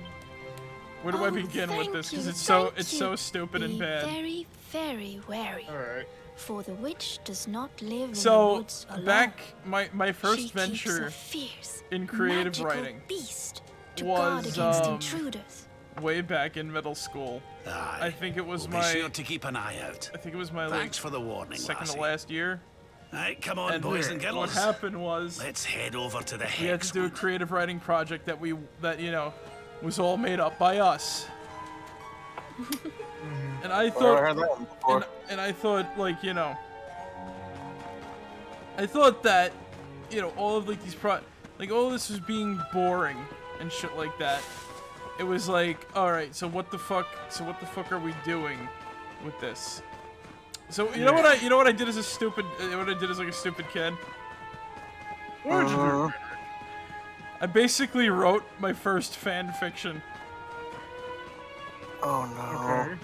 Where do I Oh, begin with thank this? Because you, it's so thank you. stupid Be and bad. very, very wary. Alright. For the witch does not live in the So woods alone. back my first She keeps venture a fierce, in creative magical writing beast to guard was against intruders. way back in middle school. Aye. I think it was We'll my. be sure to keep an eye out. I think it was my Thanks for the warning, second to lassie. last year. Right, come on, And boys and what girls. happened was Let's head over to the we had to do a Hexwood. creative writing project that was all made up by us. And I I thought, heard that one before. and I thought, like, you know, I thought that, you know, all of like these like all of this was being boring and shit like that. It was like, all right, so what the fuck are we doing with this? So you know what I did as a stupid, what I did as like a stupid kid? What did you do? I basically wrote my first fan fiction. Oh no. Okay.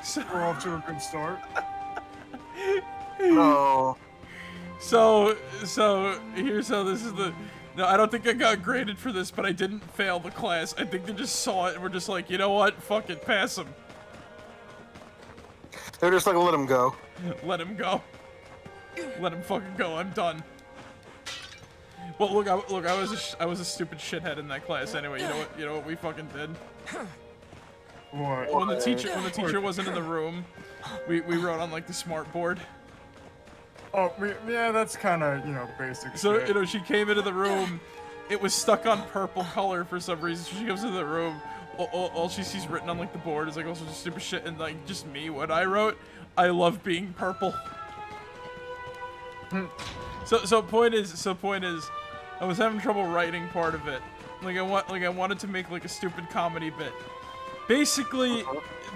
So, We're off to a good start. No. so here's how this is the. No, I don't think I got graded for this, but I didn't fail the class. I think they just saw it and were just like, you know what? Fuck it, pass him. They're just like, let him go. Let him go. Let him fucking go. I'm done. Well, look, I was a stupid shithead in that class. Anyway, you know what we fucking did? What? When the teacher wasn't in the room, we wrote on like the smart board. Oh, yeah, that's kind of, you know, basic So, shit. you know, she came into the room. It was stuck on purple color for some reason. So she comes into the room. All she sees written on like the board is like all sorts of stupid shit, and like just me. What I wrote, I love being purple. So point is, I was having trouble writing part of it. Like I wanted to make like a stupid comedy bit. Basically,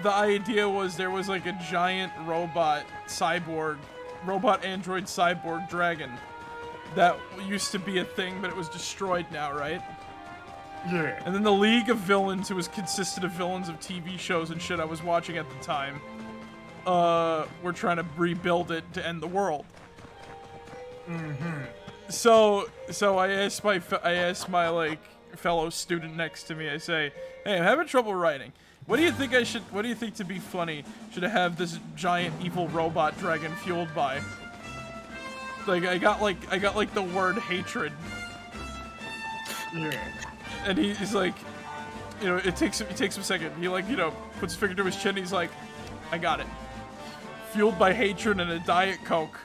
the idea was there was like a giant robot android cyborg dragon that used to be a thing, but it was destroyed now, right? Yeah. And then the League of Villains, who was consisted of villains of TV shows and shit I was watching at the time, were trying to rebuild it to end the world. So I asked my like fellow student next to me. I say, "Hey, I'm having trouble writing. What do you think to be funny should I have this giant evil robot dragon fueled by?" Like I got like the word hatred. Yeah. And he's like, you know, it takes him a second. He like, you know, puts his finger to his chin. He's like, I got it. Fueled by hatred and a Diet Coke.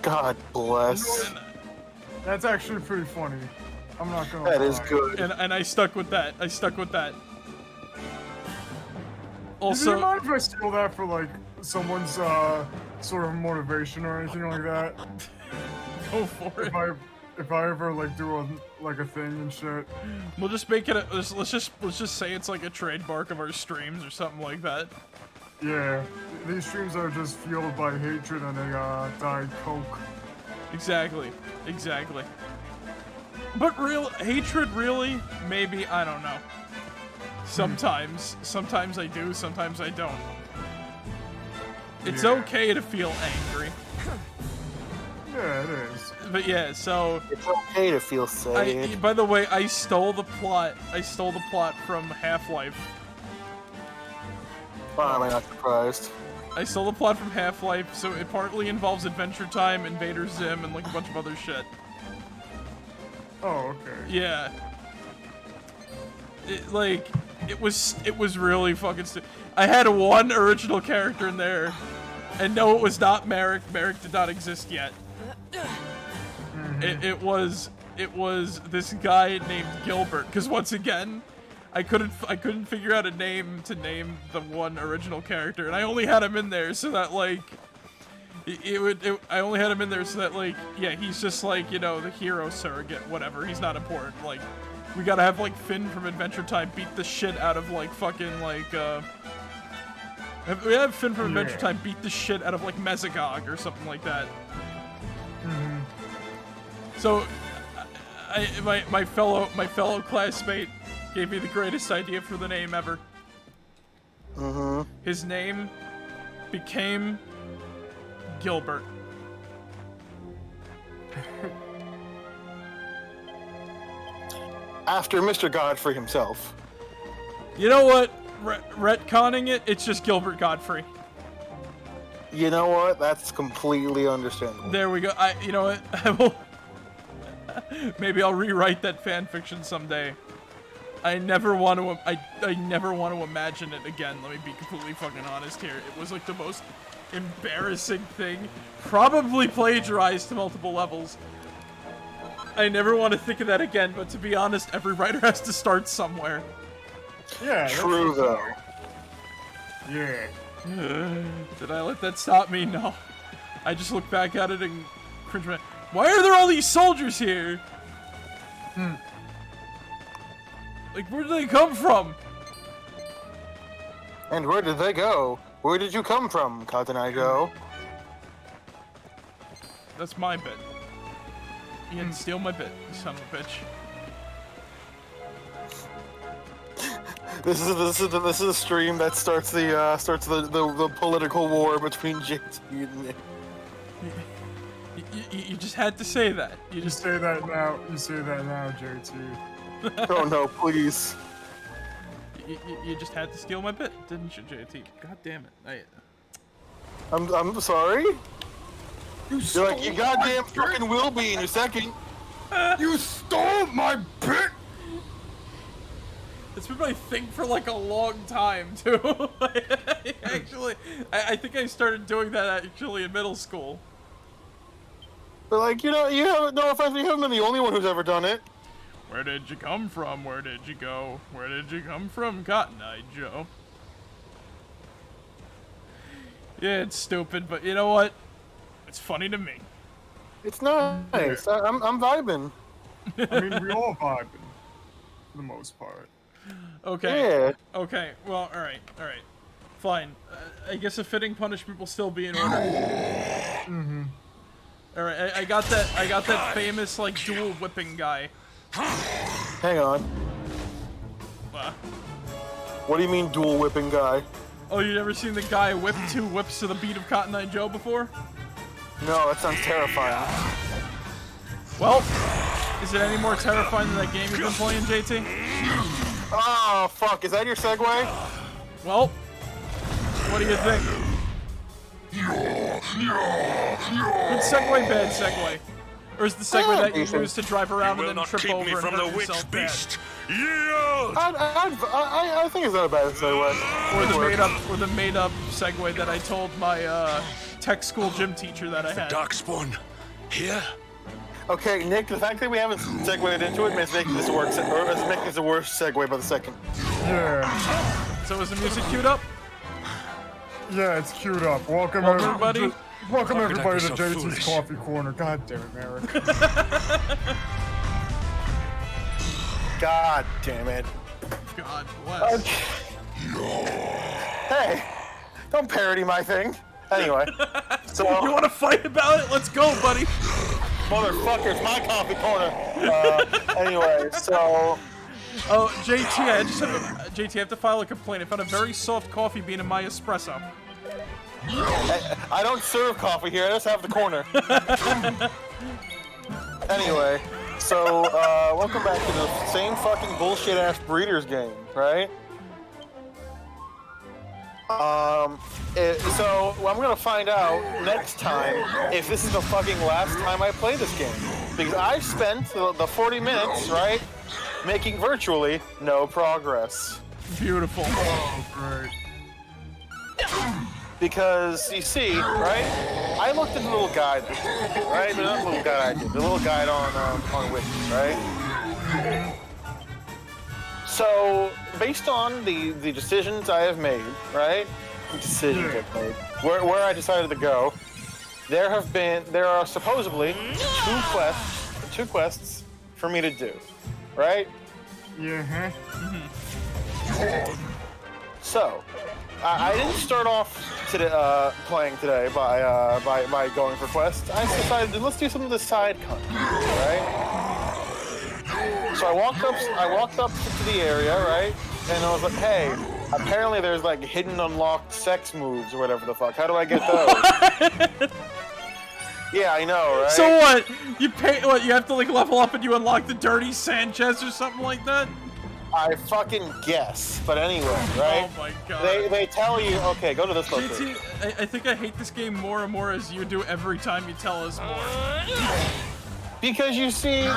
God bless. That's actually pretty funny. I'm not gonna That lie. is good. And I stuck with that. Do Also, you mind if I steal that for like someone's sort of motivation or anything like that? go for it. If I ever like do a thing and shit. We'll just make it. Let's just say it's like a trademark of our streams or something like that. Yeah, these streams are just fueled by hatred and a Diet Coke. Exactly. But hatred, really? Maybe, I don't know. Sometimes I do, sometimes I don't. It's okay to feel angry. Yeah, it is. But yeah, so It's okay to feel sad. by the way, I stole the plot from Half-Life. Well, I'm not surprised. I stole the plot from Half-Life, so it partly involves Adventure Time, Invader Zim, and like a bunch of other shit. Oh, okay. Yeah. It was really fucking I had one original character in there, and no, it was not Marek. Marek did not exist yet. It was this guy named Gilbert, because once again, I couldn't figure out a name to name the one original character, and I only had him in there so that like I only had him in there so that like, yeah, he's just like, you know, the hero surrogate, whatever. He's not important. Like, we gotta have like Finn from Adventure Time beat the shit out of like fucking like we have Finn from Adventure Time beat the shit out of like Mesogog or something like that. So my fellow classmate gave me the greatest idea for the name ever. His name became Gilbert. After Mr. Godfrey himself. You know what? Retconning it, it's just Gilbert Godfrey. You know what? That's completely understandable. There we go. You know what? I will. Maybe I'll rewrite that fan fiction someday. I never want to. I never want to imagine it again. Let me be completely fucking honest here. It was like the most embarrassing thing. Probably plagiarized to multiple levels. I never want to think of that again, but to be honest, every writer has to start somewhere. Yeah. True though. Yeah. Did I let that stop me? No. I just look back at it and cringe. Why are there all these soldiers here? Like, where did they come from? And where did they go? Where did you come from, Cotton Eye Joe? That's my bit. You didn't steal my bit, you son of a bitch. This is a stream that starts the political war between JT and me. You just had to say that. You just say that now. You say that now, JT. Oh no, please. You just had to steal my bit, didn't you, JT? God damn it! I'm sorry. You're like, you goddamn fucking will be in a second. You stole my bit. It's been my thing for like a long time too. Actually, I think I started doing that actually in middle school. But like, you have no offense, you haven't been the only one who's ever done it. Where did you come from? Where did you go? Where did you come from, Cotton Eye Joe? Yeah, it's stupid, but you know what? It's funny to me. It's nice. I'm vibing. I mean, we all vibing for the most part. Okay. Yeah. Okay. Well, all right. Fine. I guess a fitting punishment will still be in order. All right. I got that famous like dual whipping guy. Hang on. Uh, What do you mean dual whipping guy? Oh, you never seen the guy whip 2 whips to the beat of Cotton Eye Joe before? No, that sounds terrifying. Well, is it any more terrifying than that game you've been playing, JT? Oh fuck! Is that your segue? Well, what do you think? Good segue, bad segue. Or is the segue that you use to drive around and then trip over and hurt yourself bad? I think it's not a bad segue. Or the made up segue that I told my tech school gym teacher that I had. Darkspawn, here. Okay, Nick, the fact that we haven't segued into it is making this a worse segue by the second. Yeah. So is the music queued up? Yeah, it's queued up. Welcome everybody. Welcome everybody to JT's Coffee Corner. God damn it, Marek. God damn it. God bless. Hey, don't parody my thing. Anyway, so you want to fight about it? Let's go, buddy. Motherfuckers, my coffee corner. Anyway, so. Oh, JT, I have to file a complaint. I found a very soft coffee bean in my espresso. I don't serve coffee here. I just have the corner. Anyway, so welcome back to the same fucking bullshit ass Breeders game, right? So I'm gonna find out next time if this is the fucking last time I play this game, because I spent the 40 minutes, right, making virtually no progress. Beautiful. Oh, great. Because you see, right, I looked at the little guide, right? The little guide I did, the little guide on Wiki, right? So based on the decisions I have made, right? Decisions I've made, where I decided to go, there are supposedly two quests for me to do, right? Yeah. So I didn't start off playing today by going for quests. I decided let's do some of the side content, right? So I walked up to the area, right? And I was like, hey, apparently there's like hidden unlocked sex moves or whatever the fuck. How do I get those? Yeah, I know, right? So what? You pay what? You have to like level up and you unlock the dirty Sanchez or something like that? I fucking guess, but anyway, right? Oh my god. They tell you, okay, go to this location. JT, I think I hate this game more and more as you do every time you tell us more. Because you see,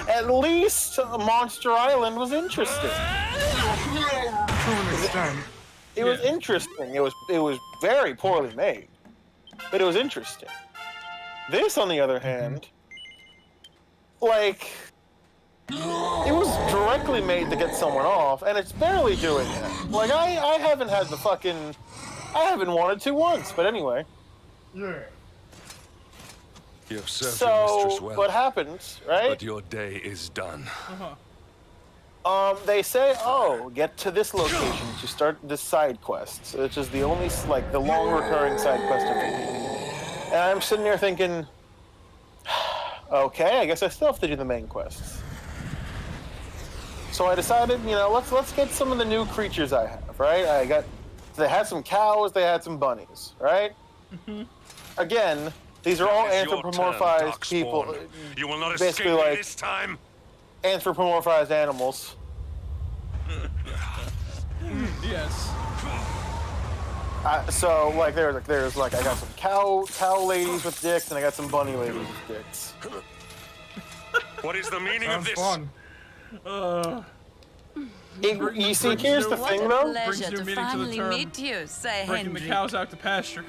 at least Monster Island was interesting. To an extent. It was interesting. It was very poorly made, but it was interesting. This, on the other hand, like, it was directly made to get someone off, and it's barely doing it. Like, I haven't had the fucking... I haven't wanted to once, but anyway. Yeah. You have served your mistress well, what happens, right? but your day is done. They say, oh, get to this location to start this side quest, which is the only, like, the long recurring side quest of the game. And I'm sitting there thinking, okay, I guess I still have to do the main quests. So I decided, you know, let's get some of the new creatures I have, right? They had some cows, they had some bunnies, right? Again, these are all anthropomorphized people. You will not basically, escape like, this time. Anthropomorphized animals. Yes. So, like, there's like, I got some cow ladies with dicks, and I got some bunny ladies with dicks. What is the meaning of this? Fun. You see, here's the thing, though. Brings new meaning to the term. Breaking the cows out to pasture.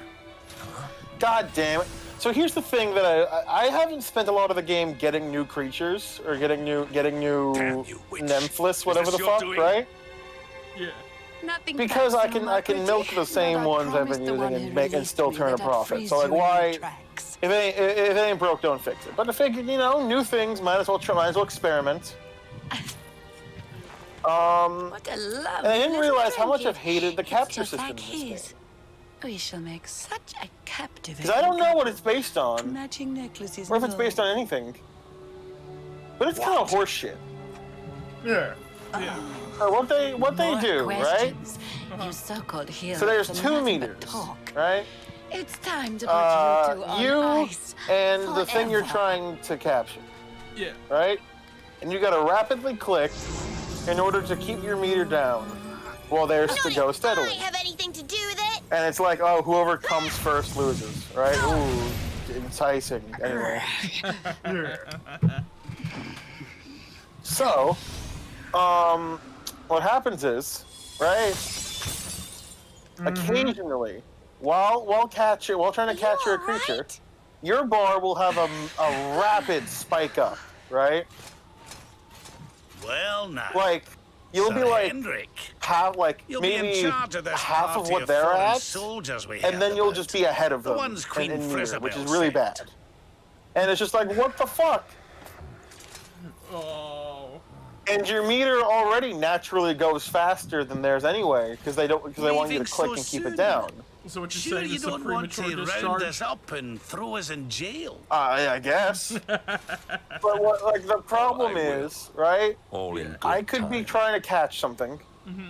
God damn it. So here's the thing that I haven't spent a lot of the game getting new creatures or getting new Nemphlis, whatever the fuck, right? Yeah. Nothing because I personal, can milk the same ones I've been using and make and still turn a profit. So like, why? If it ain't broke, don't fix it. But I figured, you know, new things might as well experiment. What a lovely And I didn't realize how much trinket. I've hated the capture It's system like in this his. game. We shall make such a captivating. Because I don't know what it's based on, Matching necklaces. or if it's based on anything. But it's kind of horseshit. Yeah. Yeah. What they do, right? You so-called healers. So there's are 2 nothing meters, but talk. right? It's time to put you two on You ice. and the thing you're forever. trying to capture, Yeah. right? And you gotta rapidly click in order to keep your meter down while theirs to go I steadily. don't have anything to do with it. And it's like, oh, whoever comes first loses, right? Ooh, enticing. Anyway. Yeah. So, what happens is, right? Occasionally, while trying to capture a creature, alright? your bar will have a rapid spike up, right? Well, now. Like, you'll Sir be like Henrik, half, like you'll be in maybe charge of this half of party what they're foreign at, soldiers we and heard then you'll about. just be ahead of The them ones Queen in meter, Frisabel which is really sent. bad. And it's just like, what the fuck? Oh. And your meter already naturally goes faster than theirs anyway, because they want you to Leaving click so and keep soon? it down. So what you're Sure, saying you is a don't want premature to round discharge? us up and throw us in jail. I guess. But what, like, the problem is, right? All in good I could be time. trying to catch something,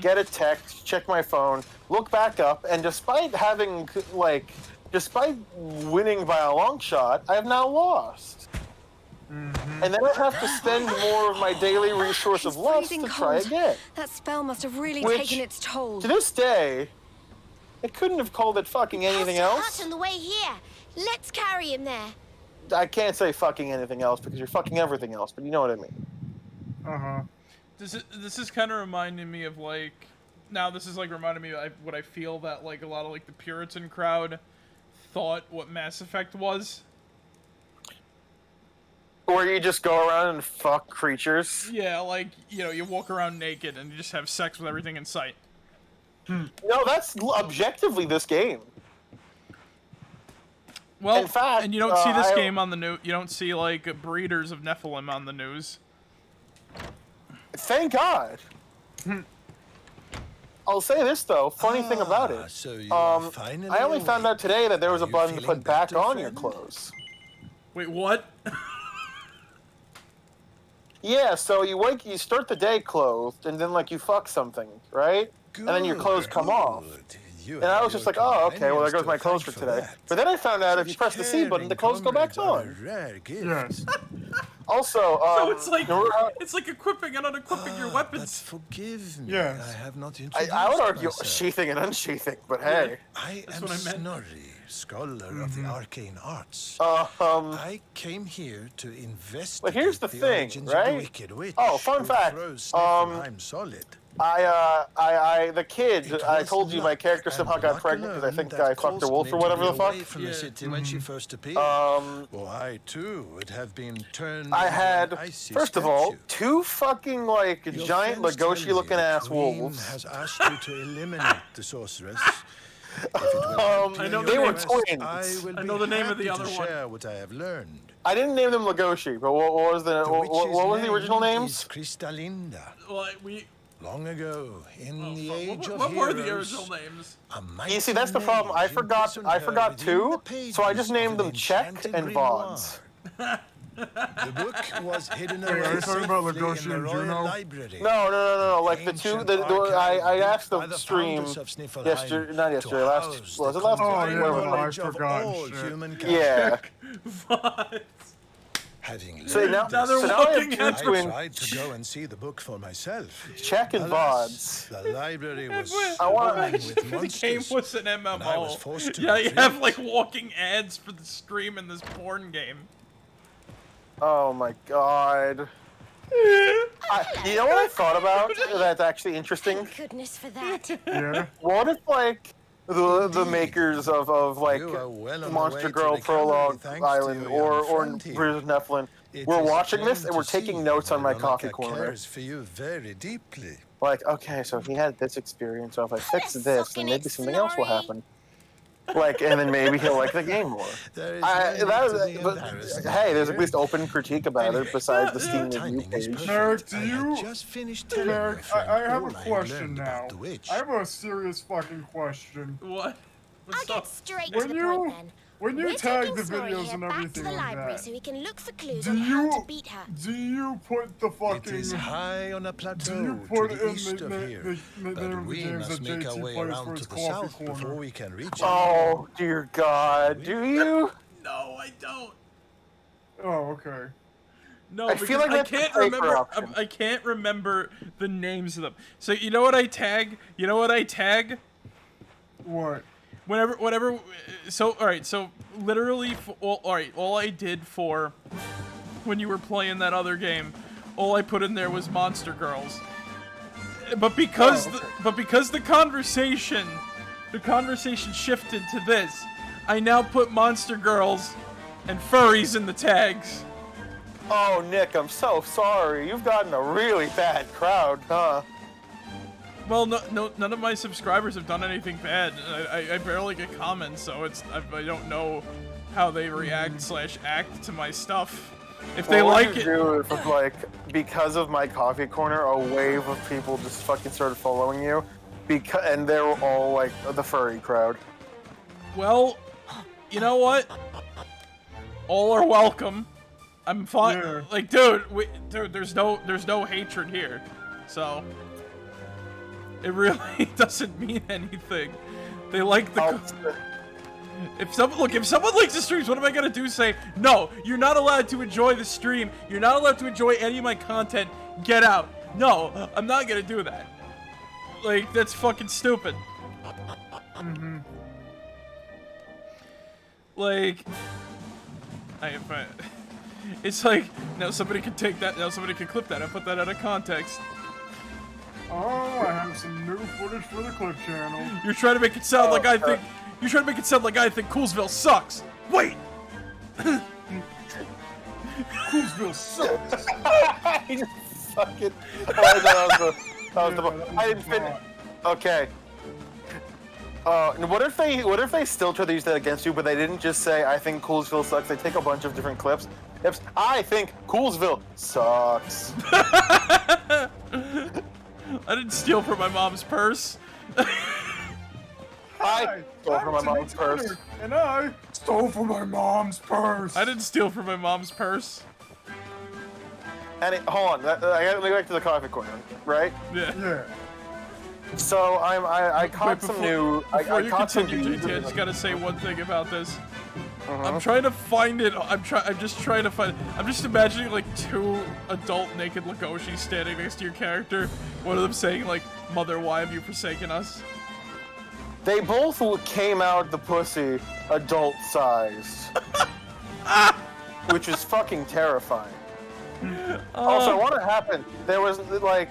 get a text, check my phone, look back up, and despite winning by a long shot, I have now lost. And then I have to spend more of my daily resource of lust to try again. That spell must have really Which, taken its toll. To this day, I couldn't have called it fucking anything Has to else. hut on the way here. Let's carry him there. I can't say fucking anything else because you're fucking everything else, but you know what I mean. Uh-huh. This is kind of reminding me of, like, now this is like reminding me of what I feel that, like, a lot of, like, the Puritan crowd thought what Mass Effect was. Where you just go around and fuck creatures. Yeah, like, you know, you walk around naked and you just have sex with everything in sight. No, that's objectively this game. Well, In fact, and you don't see this I- game on the news. You don't see, like, breeders of Nephilim on the news. Thank God. I'll say this though. Funny thing about it. So you finally I only found out today that there was a Are you button to feeling put back better, on your friend? clothes. Wait, what? Yeah, so you start the day clothed, and then like you fuck something, right? And then your clothes come off. And I was just like, oh, okay, well there goes my clothes for today. But then I found out if you press the C button, the clothes go back on. Yes. Also, So it's like remember how- it's like equipping and unequipping your weapons. Forgive me. Yes. I have not introduced I would argue myself. sheathing and unsheathing, but hey. I am what I meant. Snorri, scholar of the arcane arts. I came here to investigate But here's the thing, origins of right? the wicked witch Oh, fun who fact, throws Niflheim solid. the kid. I told you my character somehow got pregnant because I think I fucked her wolf or whatever the fuck. From the city when she first appeared. Well, I too would have been turned. I had, first of all, statue. 2 fucking like Your giant friends tell Legoshi-looking you the ass queen wolves. has asked you to eliminate the sorceress. I know they the were name. twins. I know the name of the other one. Share what I have learned. I didn't name them Legoshi, but what was the original names? Cristalinda. Well, we. Long ago, in the age of What were the heroes, original names? You see, that's the problem. I forgot 2, so I just named them Czech and Vods. The book was hidden Wait, are away you talking about safely in Legoshi the and Royal Juno? Library. No. Like the 2. I asked by the the stream founders of Sniffelheim yesterday. Not yesterday. Last house was the it last Oh, week? yeah, Whatever. no, I knowledge of forgot, all shit. humankind. Yeah. Vods. Having So learned now, Now so they're now I walking have at 2 I twins. tried to go and see the book for myself. Czech and Alas, Vods. the library was I want- swarming Imagine with if the game monsters. was an and I was MMO. forced to Yeah, you retreat. have like walking ads for the stream in this porn game. Oh my god. You know what I thought about that's actually interesting? Thank goodness for that. Yeah. What if, like, the makers of like, You are well on the Monster way to Girl recovery, Prologue thanks to Island your or young friend here. Bridge of Nephilim, It we're is watching plain this and we're to see taking notes on my coffee Veronica corner. cares for you very deeply. Like, okay, so he had this experience, so if I fix Put a this, sock then in maybe it, something else will Snorri. happen. Like, and then maybe he'll like the game more. There is I, no that need to was, be but embarrassed, hey, there's at dear. least open critique about it besides the Steam review Timing is page. perfect. Merrick, do I you- had just finished telling Merrick, your friend I have all a I question learned now. about the witch. I have a serious fucking question. What? I'll What's get up? straight When to the you- point then. When you We're tag taking the Snorri videos here and back to everything the like library that, so we can look for clues do on how to you beat her. do you put the It fucking is high on a do plateau you put to the in east of here, the name but of the we games that must make our JT way plays for around his to the coffee south before corner? we can reach it. Oh dear God, do you? No, I don't. Oh, okay. No, I because feel like I that's the can't safer remember. option. I can't remember the names of them. So you know what I tag? You know what I tag? What? Whatever. So all right. So literally, all right. All I did for when you were playing that other game, all I put in there was Monster Girls. But because the conversation shifted to this, I now put Monster Girls and furries in the tags. Oh, Nick, I'm so sorry. You've gotten a really bad crowd, huh? Well, no, none of my subscribers have done anything bad. I barely get comments, so I don't know how they react / act to my stuff. If they What like would you it, do if, like, because of my coffee corner, a wave of people just fucking started following you, and they were all like the furry crowd. well, you know what? All are welcome. I'm fine. Yeah. Like, dude, there's no hatred here, so it really doesn't mean anything. They like the. If someone likes the streams, what am I gonna do? Say no? You're not allowed to enjoy the stream. You're not allowed to enjoy any of my content. Get out. No, I'm not gonna do that. Like, that's fucking stupid. Like, it's like, now somebody could take that, now somebody could clip that and put that out of context. Oh, I have some new footage for the clip channel. You're trying to make it sound like I think, you're trying to make it sound like I think Coolsville sucks. Wait! Coolsville sucks. He just fucking. Oh, I didn't finish. Okay. What if they still try to use that against you, but they didn't just say I think Coolsville sucks? They take a bunch of different clips. If I think Coolsville sucks. I didn't steal from my mom's purse. I stole from my mom's purse. And I stole from my mom's purse. I didn't steal from my mom's purse. And hold on, I gotta go back to the coffee corner, right? Yeah. Yeah. So I caught Wait, some new. Before I you caught some continue, new. JT, I just gotta say one thing about this. I'm trying to find it. I'm just trying to find. I'm just imagining like two adult naked Legoshi standing next to your character. One of them saying like, "Mother, why have you forsaken us?" They both came out the pussy adult sized, which is fucking terrifying. Also, what happened? There was like,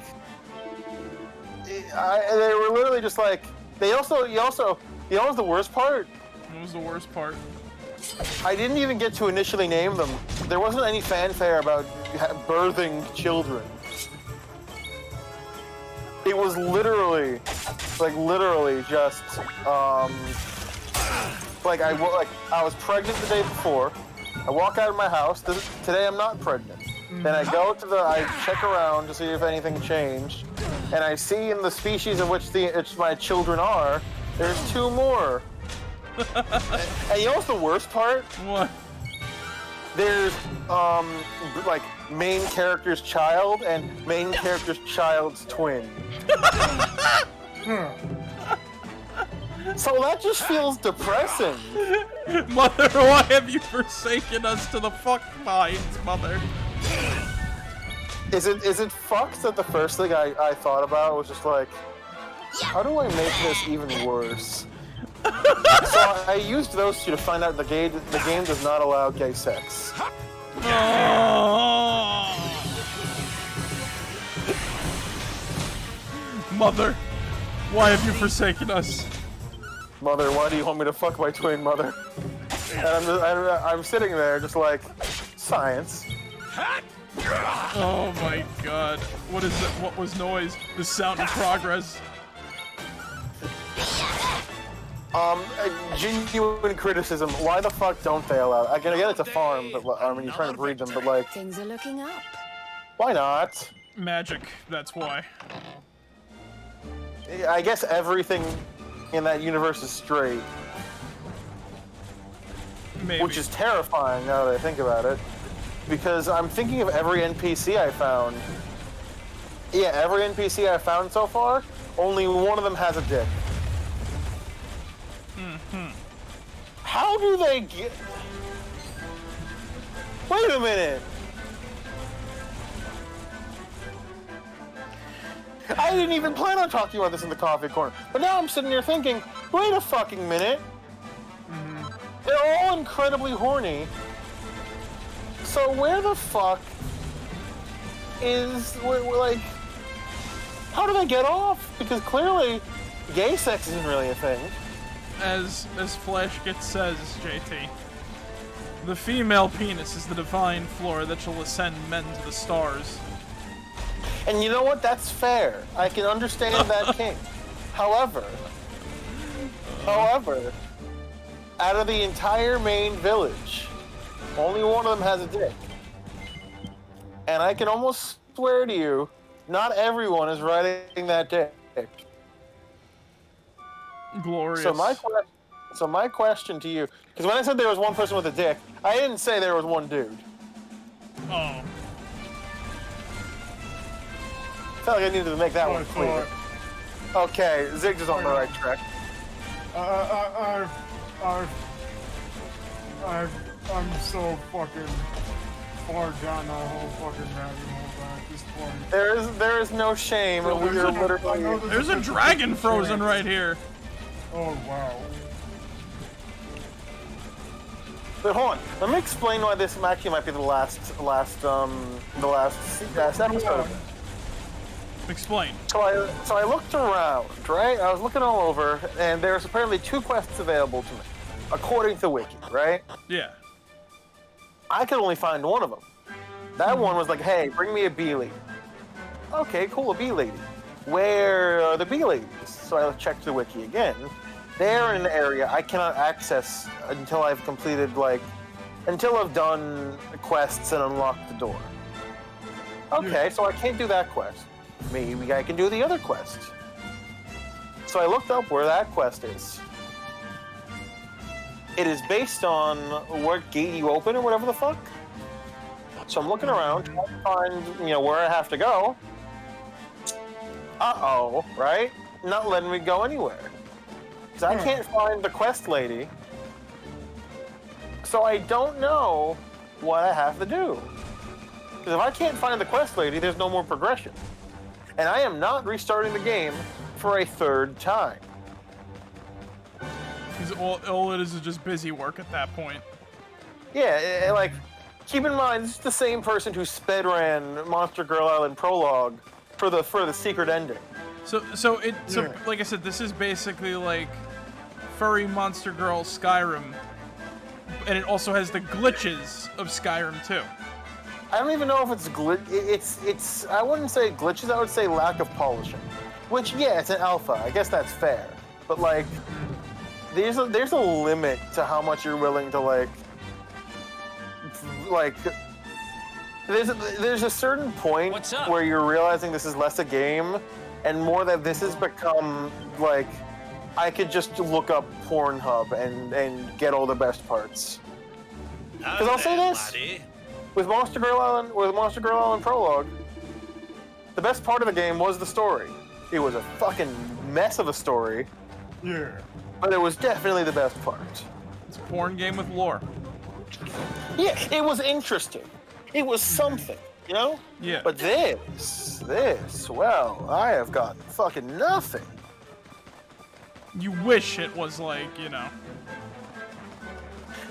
they were literally just like, you know what's the worst part? What was the worst part? I didn't even get to initially name them. There wasn't any fanfare about birthing children. It was literally just, like I was pregnant the day before. I walk out of my house. Today I'm not pregnant. Then I go to I check around to see if anything changed, and I see in the species of which my children are, there's 2 more. And you know what's the worst part? What? There's like main character's child and main character's child's twin. So that just feels depressing. Mother, why have you forsaken us to the fuck minds, Mother? Is it fucked that the first thing I thought about was just like, how do I make this even worse? So I used those 2 to find out the game does not allow gay sex. Oh. Mother, why have you forsaken us? Mother, why do you want me to fuck my twin, Mother? And I'm sitting there just like, science. Oh my god. What is it? What was noise? The sound of progress. Genuine criticism. Why the fuck don't they allow it? I get it's a farm, but I mean, you're trying to breed them, but like... Things are looking up. Why not? Magic, that's why. I guess everything in that universe is straight. Maybe. Which is terrifying now that I think about it. Because I'm thinking of every NPC I found. Yeah, every NPC I found so far, only one of them has a dick. How do they get... Wait a minute! I didn't even plan on talking about this in the coffee corner, but now I'm sitting here thinking, wait a fucking minute! They're all incredibly horny. So where the fuck is... like... How do they get off? Because clearly, gay sex isn't really a thing. As Flashgit says, JT, the female penis is the divine floor that shall ascend men to the stars. And you know what? That's fair. I can understand that king. However, out of the entire main village, only one of them has a dick. And I can almost swear to you, not everyone is riding that dick. Glorious. So my question to you, because when I said there was one person with a dick, I didn't say there was one dude. Oh. I felt like I needed to make that one clear. Okay, Ziggs is on the right track. I'm so fucking far down that whole fucking rabbit hole at this point. There is no shame. Well, We are literally... There's a dragon frozen right here. Oh wow. But hold on, let me explain why this actually might be the last episode. Explain. So I looked around, right? I was looking all over, and there's apparently 2 quests available to me, according to Wiki, right? Yeah. I could only find one of them. That one was like, hey, bring me a bee lady. Okay, cool, a bee lady. Where are the bee ladies? So I checked the Wiki again. They're in an area I cannot access until I've completed, until I've done quests and unlocked the door. Okay, so I can't do that quest. Maybe I can do the other quest. So I looked up where that quest is. It is based on what gate you open or whatever the fuck. So I'm looking around trying to find, where I have to go. Uh-oh, right? Not letting me go anywhere. Because I can't find the quest lady. So I don't know what I have to do. Because if I can't find the quest lady, there's no more progression. And I am not restarting the game for a 3rd time. Because all it is just busy work at that point. Yeah, keep in mind, this is the same person who sped ran Monster Girl Island Prologue for the secret ending. So like I said, this is basically like furry monster girl Skyrim, and it also has the glitches of Skyrim too. I don't even know if it's it's I wouldn't say glitches, I would say lack of polishing. Which, yeah, it's an alpha. I guess that's fair. But like, there's a limit to how much you're willing to like there's a certain point where you're realizing this is less a game and more that this has become like I could just look up Pornhub and get all the best parts. Because I'll say this. Laddie. With Monster Girl Island Prologue, the best part of the game was the story. It was a fucking mess of a story. Yeah. But it was definitely the best part. It's a porn game with lore. Yeah, it was interesting. It was something, you know? Yeah. But this, well, I have got fucking nothing. You wish it was like, you know.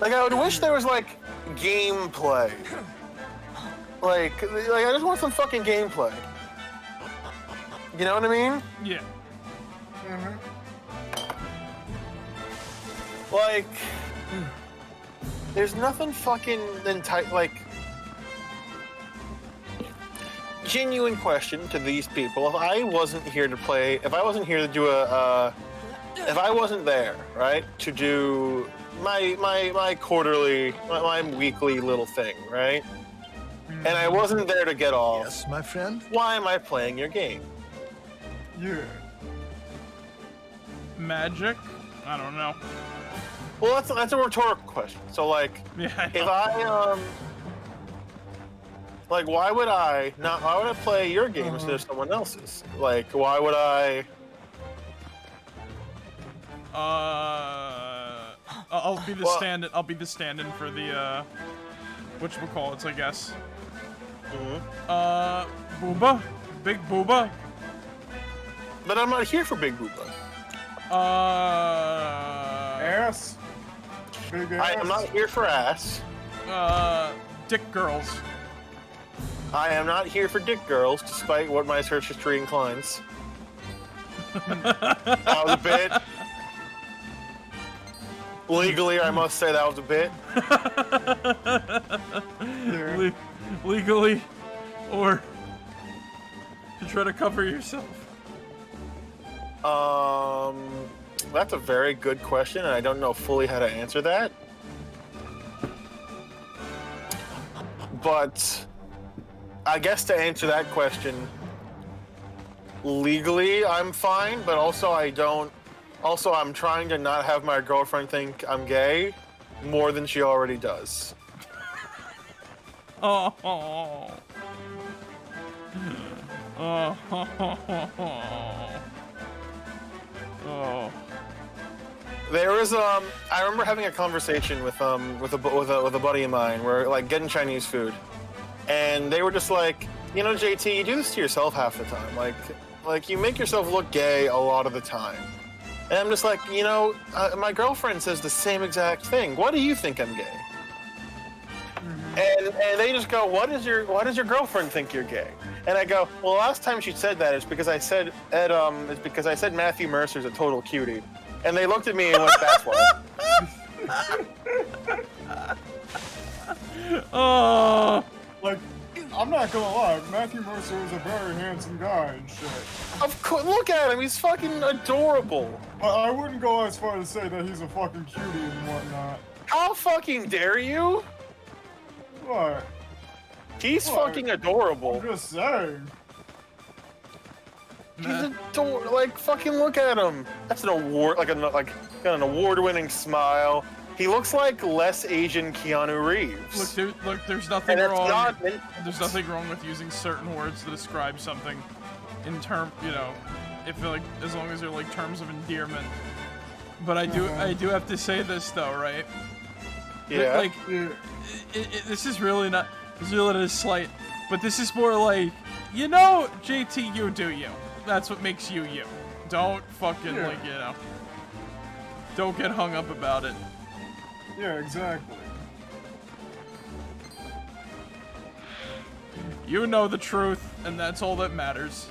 Like, I would wish there was, like, gameplay. Like, I just want some fucking gameplay. You know what I mean? Yeah. Like, there's nothing fucking like, genuine question to these people. If I wasn't here to play, if I wasn't here to do if I wasn't there, right, to do my quarterly, my weekly little thing, right? And I wasn't there to get off. Yes, my friend? Why am I playing your game? Yeah. Magic? I don't know. Well, that's a rhetorical question. So, like, yeah, if I, like, why would I play your game instead of someone else's? Like, why would I... I'll be the stand-in. I'll be the stand-in for the whatchamacallits, I guess. Booba, Big Booba. But I'm not here for Big Booba. Ass. Big ass. I am not here for ass. Dick girls. I am not here for dick girls, despite what my search history inclines. That was a bit. Legally, I must say that was a bit. Legally, or to try to cover yourself. That's a very good question, and I don't know fully how to answer that. But I guess to answer that question, legally I'm fine, but also I don't. Also, I'm trying to not have my girlfriend think I'm gay more than she already does. Oh. There was I remember having a conversation with a buddy of mine where like getting Chinese food, and they were just like, you know, JT, you do this to yourself half the time. Like you make yourself look gay a lot of the time. And I'm just like, you know, my girlfriend says the same exact thing. Why do you think I'm gay? And they just go, why does your girlfriend think you're gay? And I go, well, last time she said that is because I said Matthew Mercer's a total cutie. And they looked at me and went, that's why. Oh. Like, I'm not gonna lie, Matthew Mercer is a very handsome guy and shit. Of course, look at him, he's fucking adorable. But I wouldn't go as far as to say that he's a fucking cutie and whatnot. How fucking dare you? What? He's fucking adorable. I'm just saying. He's adorable. Like, fucking look at him. That's an award, got an award-winning smile. He looks like less Asian Keanu Reeves. Look, there's nothing wrong. There's nothing wrong with using certain words to describe something, in term, you know, if like as long as they're like terms of endearment. But I do have to say this though, right? Yeah. Like, this is really not. This is really not a slight, but this is more like, you know, JT, you do you. That's what makes you you. Don't fucking like, you know. Don't get hung up about it. Yeah, exactly. You know the truth, and that's all that matters.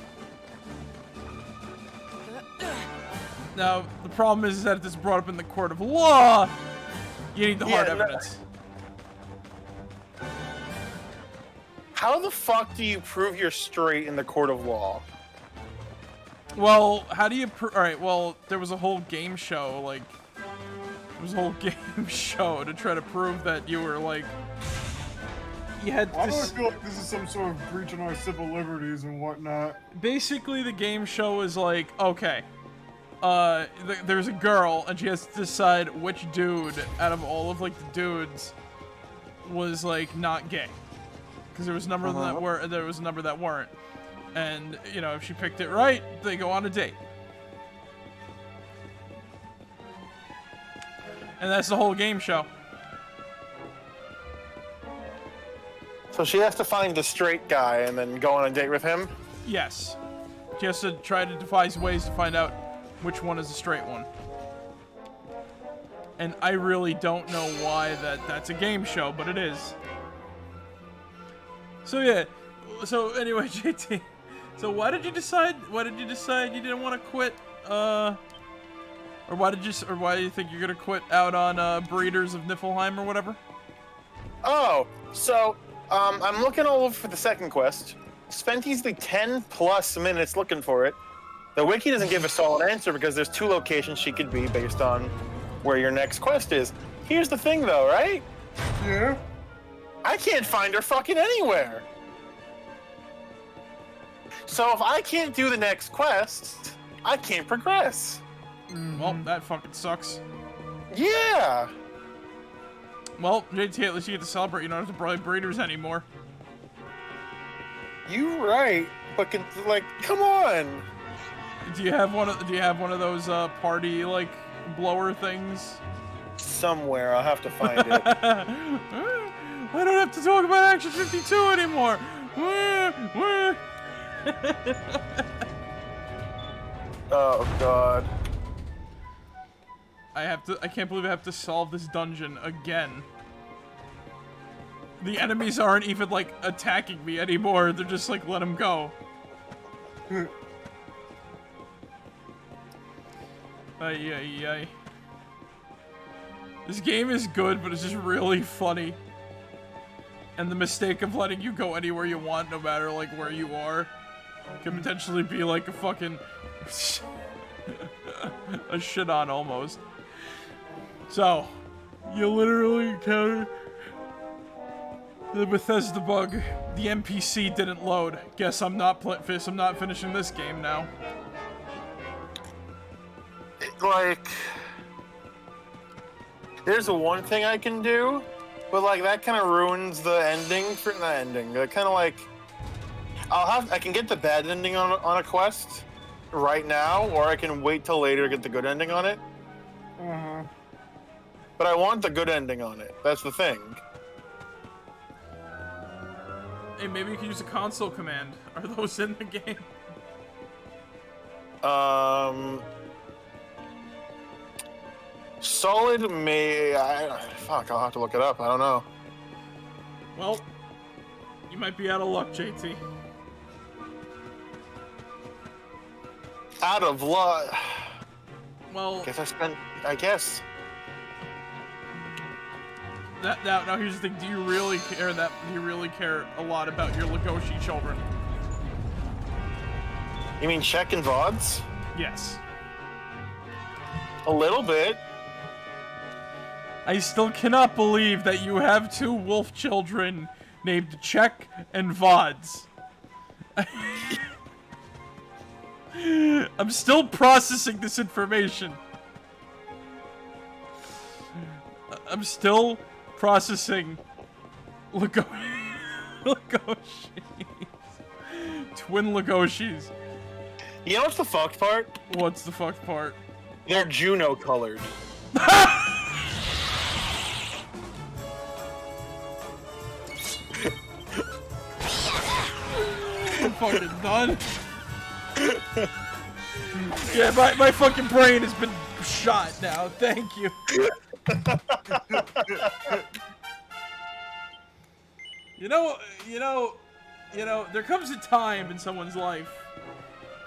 Now, the problem is that if it's brought up in the court of law, you need the hard evidence. How the fuck do you prove you're straight in the court of law? Well, how do you alright, well, there was a whole game show, like... There was a whole game show to try to prove that you were, like... You had I don't feel like this is some sort of breach on our civil liberties and whatnot. Basically, the game show is like, okay, there's a girl, and she has to decide which dude out of all of, like, the dudes was, like, not gay. Because there was a number that were, there was a number that weren't. And, you know, if she picked it right, they go on a date. And that's the whole game show. So she has to find the straight guy and then go on a date with him? Yes. She has to try to devise ways to find out which one is the straight one. And I really don't know why that's a game show, but it is. So yeah. So anyway, JT. So why did you decide you didn't want to quit or why do you think you're going to quit out on Breeders of Niflheim or whatever? Oh, so I'm looking all over for the second quest. Spent easily 10 plus minutes looking for it. The wiki doesn't give a solid answer because there's 2 locations she could be based on where your next quest is. Here's the thing though, right? Yeah? I can't find her fucking anywhere. So if I can't do the next quest, I can't progress. Well, that fucking sucks. Yeah. Well, JT, at least you get to celebrate. You don't have to bribe breeders anymore. You right, but like, come on. Do you have one of those party like blower things? Somewhere, I'll have to find it. I don't have to talk about Action 52 anymore. Oh god. I can't believe I have to solve this dungeon again. The enemies aren't even, like, attacking me anymore. They're just like, let them go. Ay, ay, ay. This game is good, but it's just really funny. And the mistake of letting you go anywhere you want, no matter, like, where you are, can potentially be, like, a fucking... a shit-on, almost. So, you literally encountered the Bethesda bug. The NPC didn't load. Guess I'm not finishing this game now. Like, there's the one thing I can do, but like that kind of ruins the ending for the ending. Kind of like, I can get the bad ending on a quest right now, or I can wait till later to get the good ending on it. But I want the good ending on it. That's the thing. Hey, maybe you can use a console command. Are those in the game? Solid fuck, I'll have to look it up. I don't know. Well, you might be out of luck, JT. Out of luck. Well, I guess. Now here's the thing. Do you really care a lot about your Legoshi children? You mean Czech and VODs? Yes. A little bit. I still cannot believe that you have 2 wolf children named Czech and VODs. I'm still processing this information. I'm still processing Legoshis. Twin Legoshis. You know what's the fucked part? What's the fucked part? They're Juno colored. I'm fucking done. Yeah, my fucking brain has been shot now. Thank you. You know, there comes a time in someone's life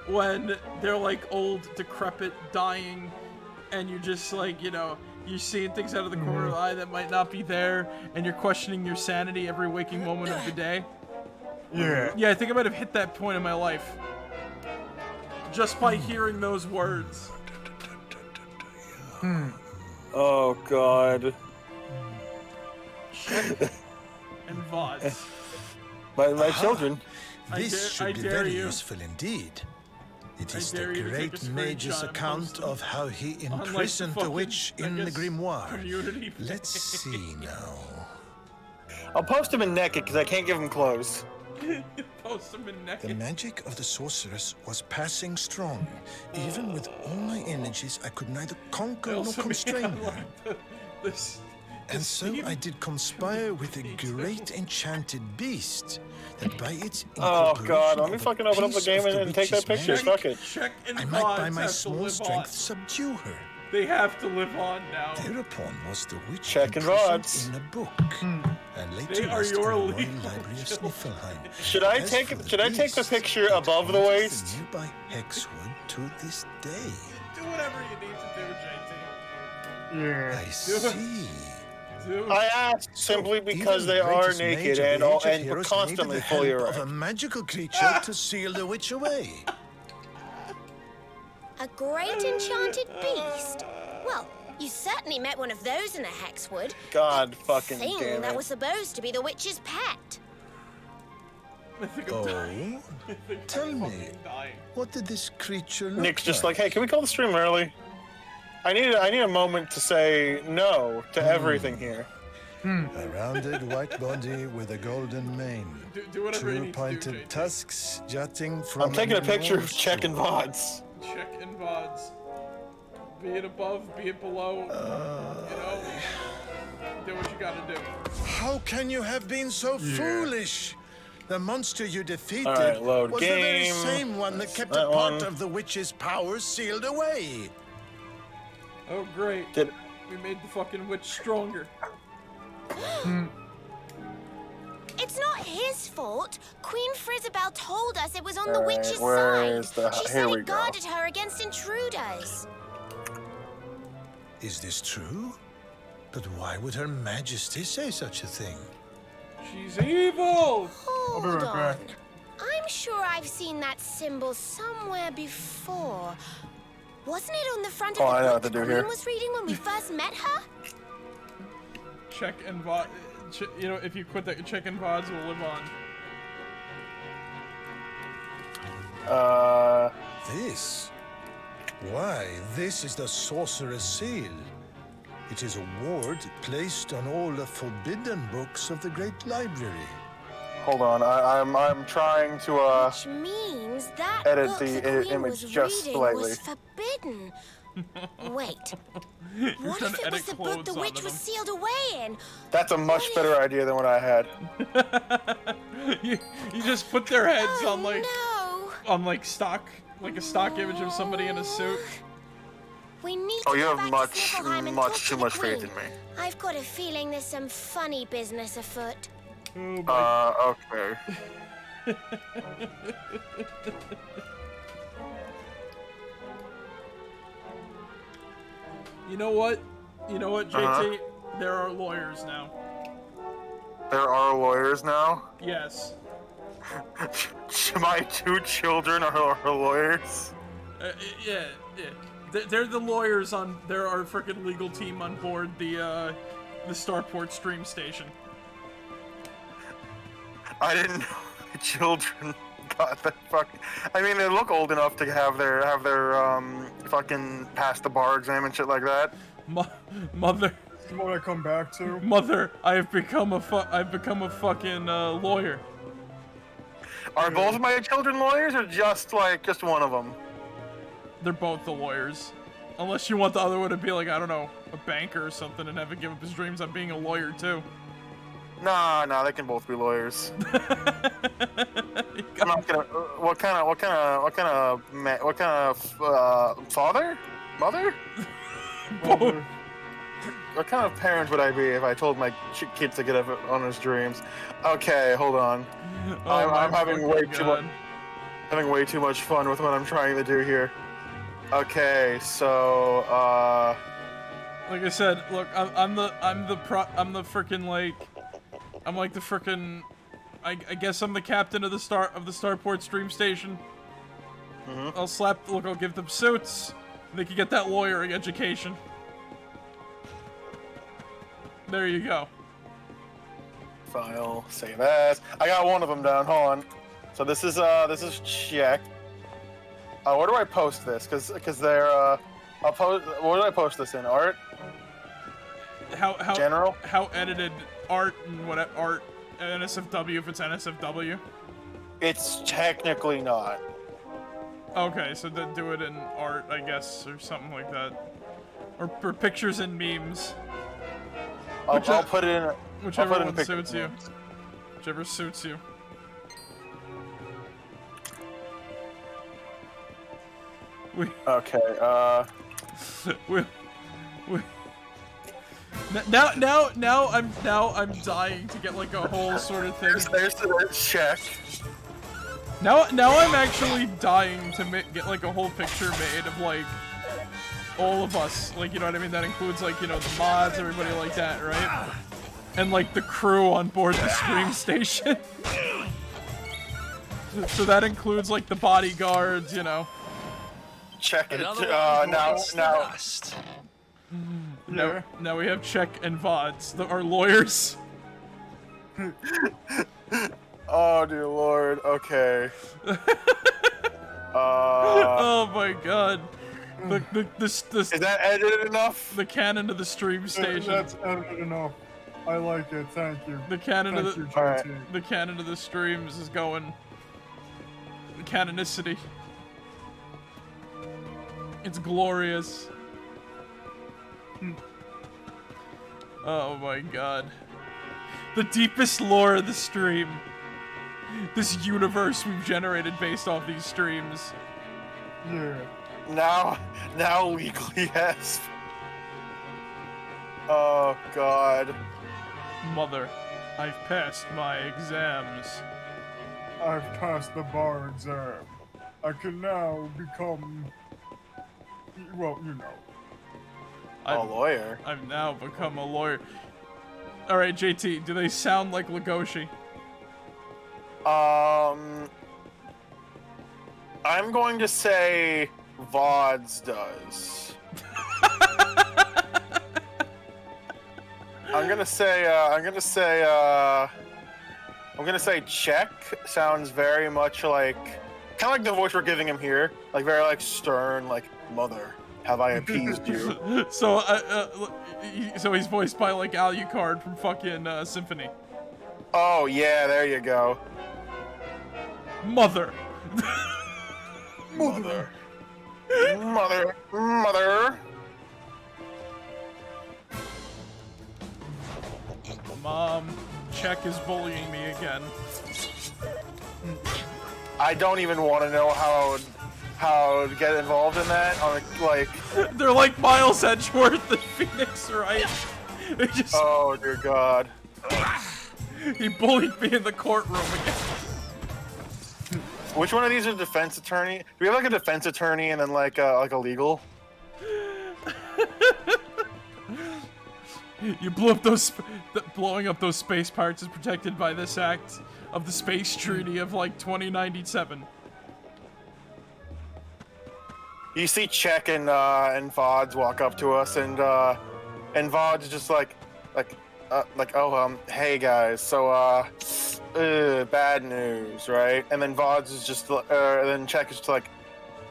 when they're like old, decrepit, dying, and you're just like, you know, you're seeing things out of the corner of the eye that might not be there, and you're questioning your sanity every waking moment of the day. Yeah. Yeah, I think I might have hit that point in my life. Just by hearing those words. Oh, God. And VODs. My children. This should be dare very you. useful indeed. It is dare the you to take a great mage's screenshot and account post it of how he on, like, the imprisoned the fucking, witch I in the guess, grimoire. community Let's see now. I'll post him in naked because I can't give him clothes. Post them in naked. The magic of the sorceress was passing strong. Even with all my energies, I could neither conquer nor constrain her. And so I did conspire with a great enchanted beast that by its Oh, God. Let me incorporation of a fucking open up the piece game of the and take that witch's picture. magic, Fuck it. Check and I might by VODs my have to small live strength on. subdue her. They have to live on now. Thereupon was the witch Check and imprisoned VODs. in a book, and later They are lost in your the Royal legal Library of Sniffelheim. Should I As take for the Should I take the beast, picture it above the haunts waist? nearby Hexwood to this day. Do whatever you need to do, JT. Yeah. I see. I asked simply because Even they the are greatest mage naked of the and Age of we're Heroes constantly needed the fully help erect. of a magical creature to seal the witch away. A great enchanted beast? Well, you certainly met one of those in a hexwood. God fucking Thing damn that it. was supposed to be the witch's pet. Oh? Tell me, what did this creature look Nick's just like? like, hey, can we call the stream early? I need a moment to say no to everything here. A rounded white body with a golden mane. Do whatever you Two need to do, pointed JT. tusks jutting from I'm taking a picture of nose Check and to- VODs. Check and VODs. Be it above, be it below. You know, do what you gotta do. How can you have been so foolish? The monster you defeated All right, load was the very game. same one that kept That a part one. of the witch's powers sealed away. Oh, great. Did We made the fucking witch stronger. It's not his fault. Queen Frizzabelle told us it was on the All right, witch's where's side. the- She here said we it go. guarded her against intruders. Is this true? But why would Her Majesty say such a thing? She's evil! Hold be right on. back. I'm sure I've seen that symbol somewhere before. Wasn't it on the front of Oh, I know the what book to the do Queen here. was reading when we first met her? Check and VOD. You know, if you quit that, check and VODs will live on. This? Why, this is the Sorcerer's Seal. It is a ward placed on all the forbidden books of the Great Library. hold on. I'm trying to Which means that edit book the Queen image was just reading slightly. was forbidden. Wait. You're What trying if to it was edit the book the clothes witch onto was them. sealed away in? That's a much better idea than what I had. you just put their heads on like No. on like stock, like a stock image of somebody in a suit. We need Oh, to you go have back much, to Sniffelheim and much talk too to the much faith Queen. in me. I've got a feeling there's some funny business afoot. Oh Okay. You know what? You know what, JT? There are lawyers now. There are lawyers now? Yes. My two children are lawyers? Yeah. They're the lawyers on. They're our freaking legal team on board the Starport stream station. I didn't know the children got the fuck. I mean, they look old enough to have their fucking pass the bar exam and shit like that. Mother. What I come back to? Mother, I've become a fucking lawyer. Are both of my children lawyers, or just one of them? They're both the lawyers. Unless you want the other one to be like, I don't know, a banker or something and have him give up his dreams on being a lawyer too. Nah, they can both be lawyers. I'm not gonna. What kind of father? Mother? Both. What kind of parent would I be if I told my kids to get up on his dreams? Okay, hold on. Oh I'm having way too much. having way too much fun with what I'm trying to do here. Okay, so like I said, look, I'm the frickin' like, I'm like the frickin', I guess I'm the captain of the Starport stream station. I'll give them suits. They can get that lawyering education. There you go. File, save as. I got one of them down. Hold on. So this is check. Where do I post this? Because they're I'll post. Where do I post this in? Art? How general? How edited art and what art? NSFW if it's NSFW. It's technically not. Okay, so then do it in art, I guess, or something like that, or pictures and memes. I'll put it in. Whichever one suits you. Whichever suits you. Okay. Now I'm dying to get like a whole sort of thing. There's the check. Now I'm actually dying to get like a whole picture made of like all of us, like, you know what I mean? That includes like, you know, the mods, everybody like that, right? And like the crew on board the stream station. So that includes like the bodyguards, you know. Check it. Now we have Check and VODs, our lawyers. Oh dear lord. Okay. Oh my god. Is that edited enough? The canon of the stream station. That's edited enough. I like it. Thank you. The canon of Thank you, the canon of the streams is going. The canonicity. It's glorious. Oh my god. The deepest lore of the stream. This universe we've generated based off these streams. Yeah. Now legally yes. Oh god. Mother, I've passed my exams. I've passed the bar exam. I can now become, well, you know. A lawyer? I've now become a lawyer. Alright, JT, do they sound like Legoshi? I'm going to say VODs does. I'm gonna say check sounds very much like, kind of like the voice we're giving him here, like very like stern, like mother, have I appeased you? So he's voiced by like Alucard from fucking Symphony. Oh yeah, there you go. Mother. Mother. Mother. Mom, Check is bullying me again. I don't even want to know how to get involved in that. Like they're like Miles Edgeworth and Phoenix Wright. They just. Oh dear God. He bullied me in the courtroom again. Which one of these is a defense attorney? Do we have like a defense attorney and then like a legal? You blew up blowing up those space parts is protected by this act of the Space Treaty of like 2097. You see Check and VODs walk up to us and VODs just like, oh, hey guys, so, bad news, right? And then VODs is just, then Check is just like,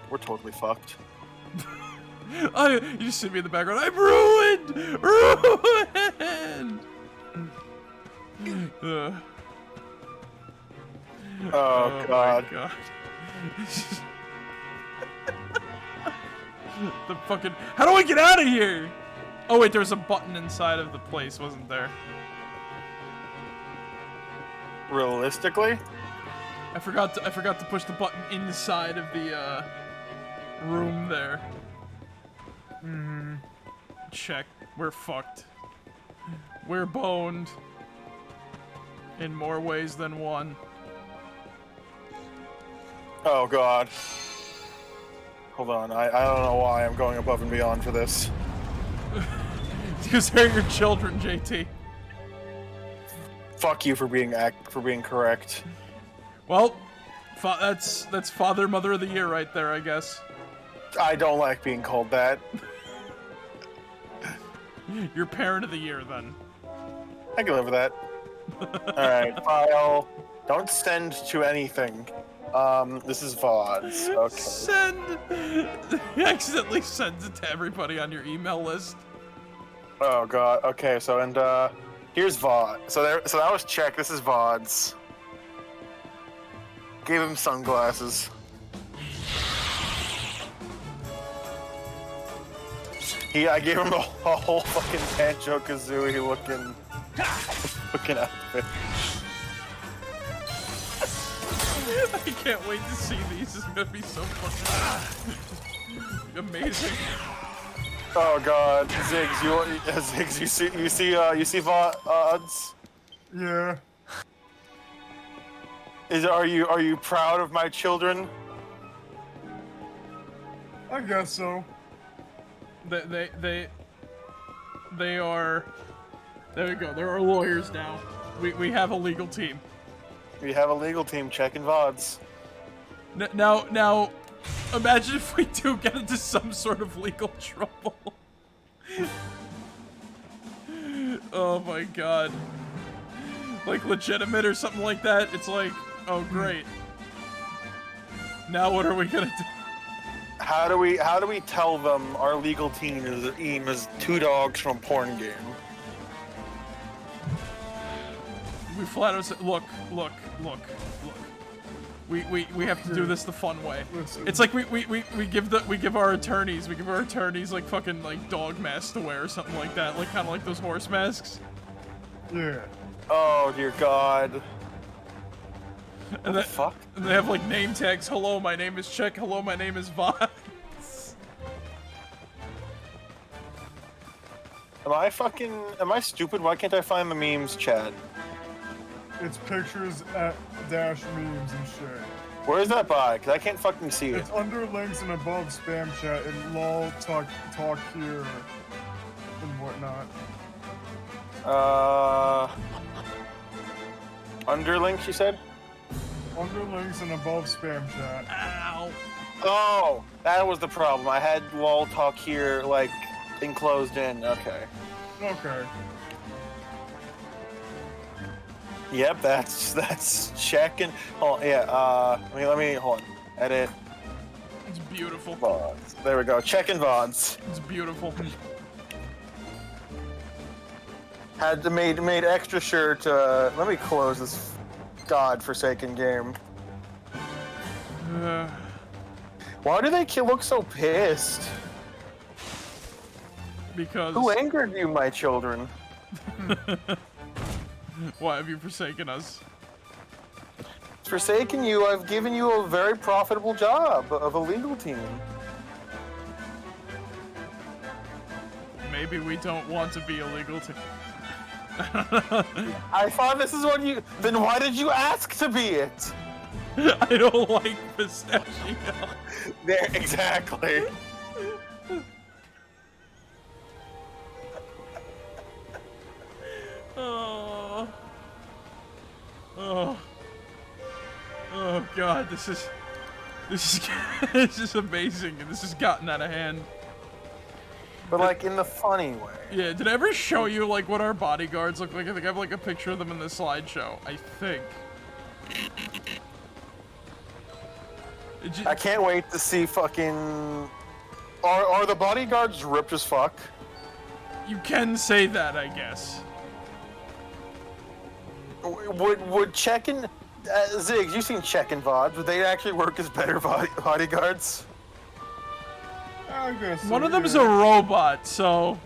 we're totally fucked. You just see me in the background. I'm ruined! Ruined! Oh God. My God. The fucking. How do I get out of here? Oh wait, there was a button inside of the place, wasn't there? Realistically? I forgot to push the button inside of the room there. Check. We're fucked. We're boned. In more ways than one. Oh God. Hold on, I don't know why I'm going above and beyond for this. Because they're your children, JT. Fuck you for being correct. Well, that's Father Mother of the Year right there, I guess. I don't like being called that. You're Parent of the Year then. I can live with that. Alright, file. Don't send to anything. This is VODs. Okay. Send! He accidentally sends it to everybody on your email list. Oh God. Okay, so here's VOD. So that was check. This is VODs. Gave him sunglasses. I gave him a whole fucking Banjo-Kazooie looking outfit. I can't wait to see these. It's gonna be so fucking amazing. Oh God, Ziggs, you see VODs? Yeah. Are you proud of my children? I guess so. They are. There we go. There are lawyers now. We have a legal team. We have a legal team checking VODs. Now, imagine if we do get into some sort of legal trouble. Oh my God. Like legitimate or something like that. It's like, oh great. Now what are we gonna do? How do we tell them our legal team is two dogs from a porn game? We flat out say, look. We have to do this the fun way. It's like we give our attorneys like fucking like dog masks to wear or something like that, like kind of like those horse masks. Yeah. Oh dear God. And what the fuck? And they have like name tags. Hello, my name is Check. Hello, my name is Vons. Am I stupid? Why can't I find the memes chat? It's pictures at dash memes and shit. Where is that by? Cause I can't fucking see it. It's under links and above spam chat and lol talk here and whatnot. Underlinks, you said? Under links and above spam chat. Ow. Oh, that was the problem. I had lol talk here like enclosed in. Okay. Okay. Yep, that's checking. Oh yeah. Let me hold on. Edit. It's beautiful. VODs. There we go. Checking VODs. It's beautiful. Had to made extra sure to let me close this godforsaken game. Why do they look so pissed? Because who angered you, my children? Why have you forsaken us? Forsaken you, I've given you a very profitable job of a legal team. Maybe we don't want to be a legal team. I thought this is what you... Then why did you ask to be it? I don't like pistachio. There, exactly. Oh God, this is this is amazing, and this has gotten out of hand. But like in the funny way. Yeah, did I ever show you like what our bodyguards look like? I think I have like a picture of them in the slideshow. I think. I can't wait to see fucking... Are the bodyguards ripped as fuck? You can say that, I guess. Would checking... Ziggs, you've seen checking VODs. Would they actually work as better bodyguards? I guess so, one of them's a robot, so...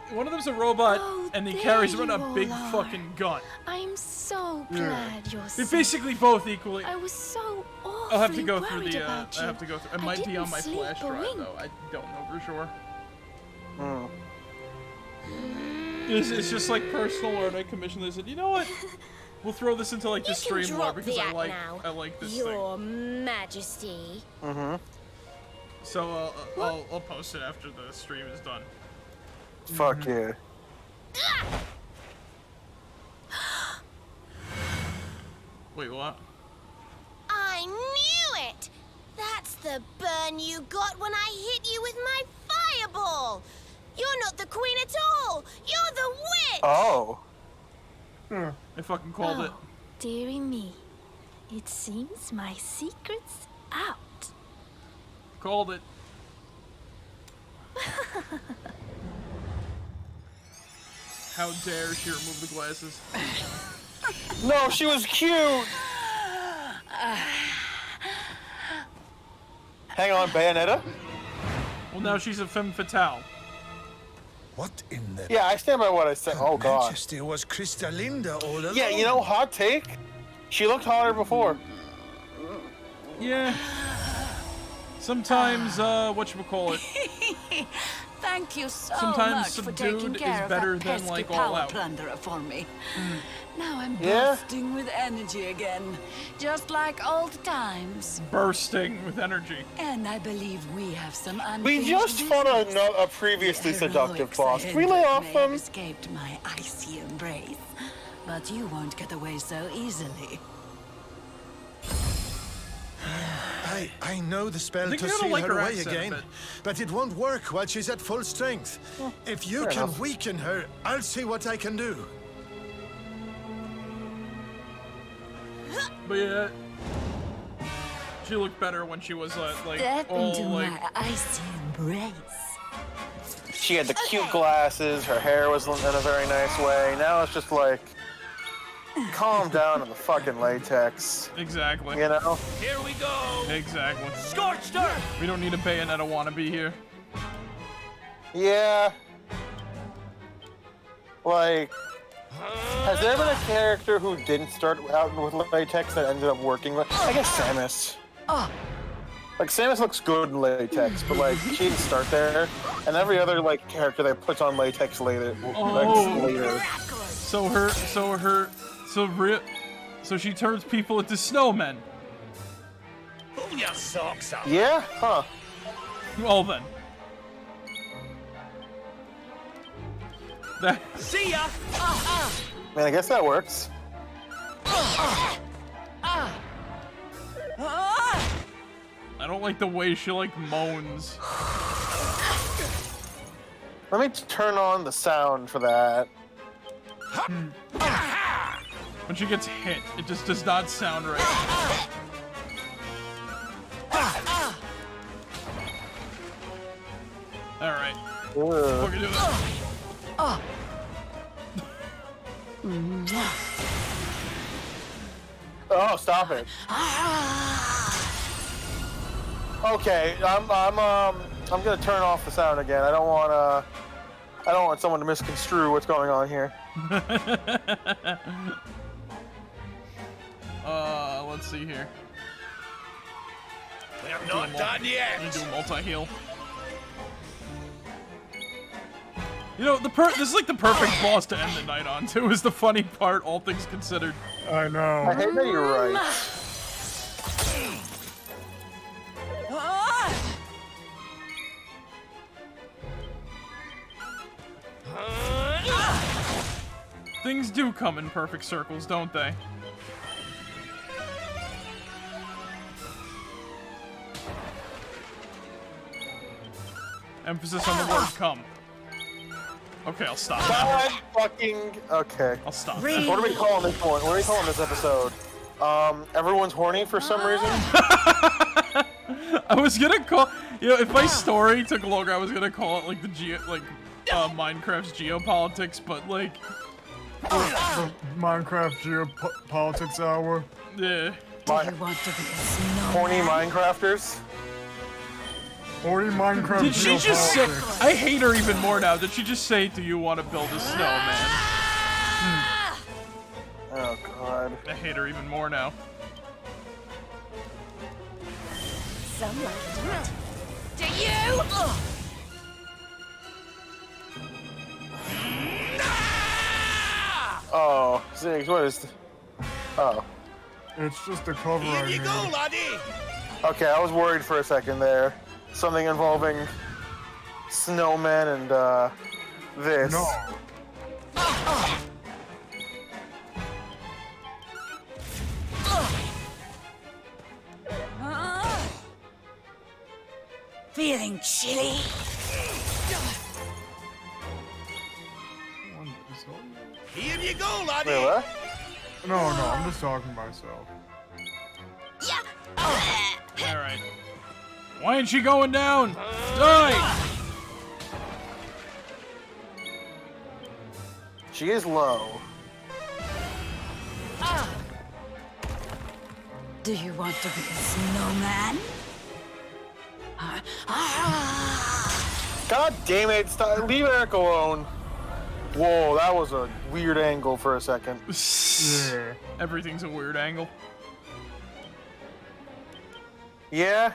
One of them's a robot, and he carries around a big fucking gun. I'm so glad you're safe. They're basically both equally. I was so awfully I'll have to go through worried the. about you. I have to go through. It I might be on didn't my sleep flash a drive wink. though. I don't know for sure. Hmm. It's just like personal alert. I commissioned this. And you know what? We'll throw this into like the You stream can lore drop because the I act like now, this Your thing. Majesty. Mm-hmm. So I'll post it after the stream is done. Fuck yeah. Wait, what? I knew it! That's the burn you got when I hit you with my fireball! You're not the queen at all! You're the witch! Oh. I fucking called it. Dearie me. It seems my secret's out. Called it. How dare she remove the glasses? No, she was cute! Hang on, Bayonetta? Well, now she's a femme fatale. What in the... Yeah, I stand by what I said. Oh, God. Manchester was Crystalinda all along. Yeah, you know, hot take. She looked hotter before. Yeah. Sometimes, whatchamacallit. Thank you so Sometimes much for taking subdued care is of better that than, pesky like, all power out. plunderer for me. Now I'm Yeah? bursting with energy again, just like old times. Bursting with energy. And I believe we have some We unfinished just fought business. a previously The seductive heroics boss. ahead Can we lay off may have them? escaped my icy embrace, but you won't get away so easily. I know the spell think to you're gonna seal like her her away accent a again, bit. but it won't work while she's at full strength. If you fair can enough. weaken her, I'll see what I can do. But yeah, she looked better when she was like Step all into like. my icy embrace. She had the cute glasses, her hair was in a very nice way. Now it's just like, calm down on the fucking latex. Exactly. You know? Here we go. Exactly. Scorched earth. We don't need a Bayonetta wannabe here. Yeah. Like, has there been a character who didn't start out with latex that ended up working with? I guess Samus. Like, Samus looks good in latex, but like, she didn't start there. And every other like character that puts on latex later. So she turns people into snowmen. Pull your socks up. Yeah? Huh. Well then. That. See ya. Man, I guess that works. I don't like the way she like moans. Let me turn on the sound for that. When she gets hit, it just does not sound right. Alright. Fucking do this. Oh, stop it. Okay, I'm gonna turn off the sound again. I don't want someone to misconstrue what's going on here. Let's see here. We're not done yet. Let me do a multi-heal. You know, this is like the perfect boss to end the night on, too, is the funny part, all things considered. I know. I hate that you're right. Things do come in perfect circles, don't they? Emphasis on the word come. Okay, I'll stop. God fucking... Okay. I'll stop. What are we calling this one? What are we calling this episode? Everyone's horny for some reason? I was gonna call... You know, if my story took longer, I was gonna call it, like, Minecraft's geopolitics, but, like... The Minecraft geopolitics hour. Yeah. Horny Minecrafters? Horny Minecraft Did she just say... geopolitics. I hate her even more now. Did she just say, do you want to build a snowman? Oh, God. I hate her even more now. Some like it. Do you? Oh, Ziggs, what is... It's just a cover I made. laddie! Okay, I was worried for a second there. Something involving snowmen and, this. No. Feeling chilly? Here you go, laddie! Wait, what? No, I'm just talking to myself. Alright. Why ain't she going down? Die! She is low. Do you want to be a snowman? God damn it! Stop, leave Eric alone. Whoa, that was a weird angle for a second. Yeah. Everything's a weird angle. Yeah?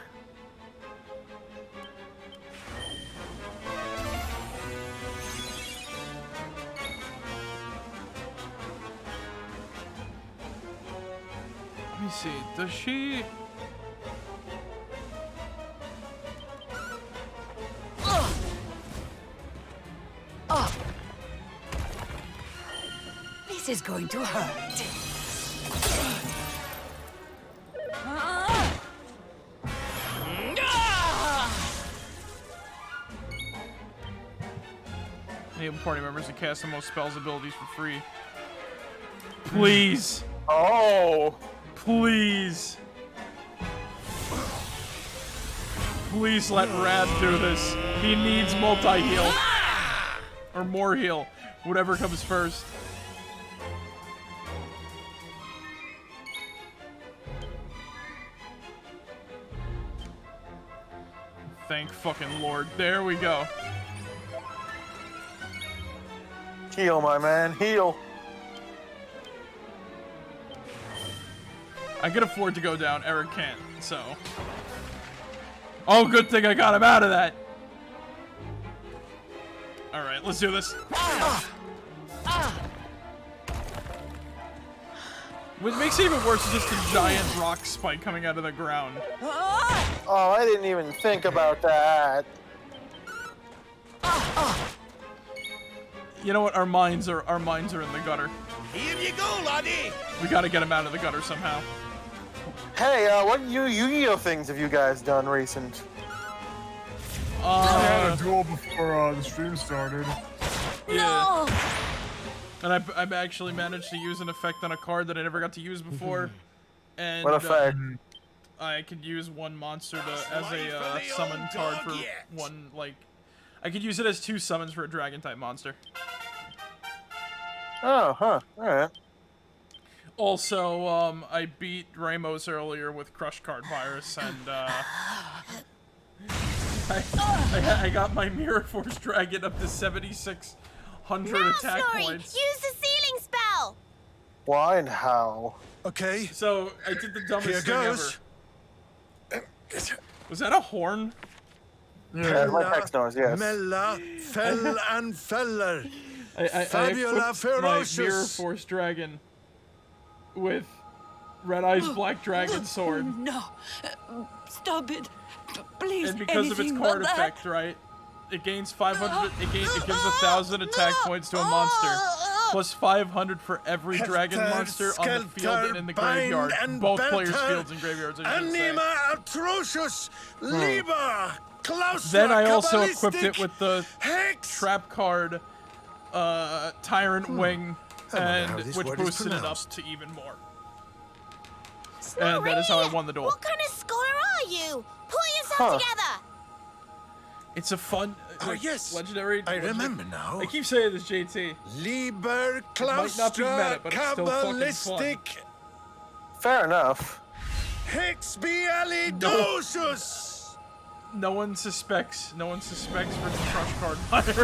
Let me see. Does she... This is going to hurt. Enable party members to cast the most spells abilities for free. Please. Oh. Please. Please let Rad do this. He needs multi-heal. Or more heal. Whatever comes first. Thank fucking Lord. There we go. Heal, my man. Heal. I can afford to go down. Eric can't, so. Oh, good thing I got him out of that. Alright, let's do this. What makes it even worse is just a giant rock spike coming out of the ground. Oh, I didn't even think about that. You know what? Our minds are in the gutter. Here you go, laddie! We gotta get him out of the gutter somehow. Hey, what Yu-Gi-Oh things have you guys done recent? I had a duel before the stream started. Yeah. And I've actually managed to use an effect on a card that I never got to use before. And What effect? I could use one monster as a summon card for one, like... I could use it as 2 summons for a dragon-type monster. Oh, huh. Alright. Also, I beat Ramos earlier with Crush Card Virus, and, I got my Mirror Force Dragon up to 7,600 attack points. Use the sealing spell! Why and how? Okay. So, I did the dumbest Here thing goes. ever. Was that a horn? Yeah, my text knows, yes. Mella, fell and feller. I Fabula equipped my Mirror ferocious. Force Dragon with Red Eye's Black Dragon Sword. No. Stop it. Please, And because of its anything card but that. effect, right? It gains 500. It gives 1,000 attack points to a monster, plus 500 for every dragon monster on the field and in the graveyard. Both players' fields and graveyards. I should say. Anima atrocious. Liber. Then I also equipped it with the trap card, Tyrant Wing, and which boosted it up to even more. And that is how I won the duel. What kind of scholar are you? Pull yourself together! It's a fun, yes, legendary. I remember now. I keep saying this, JT. Liber might not be meta, claustra but it's still fucking kabbalistic. Fair enough. Expialidosus. No one suspects. No one suspects for the Crush Card Virus.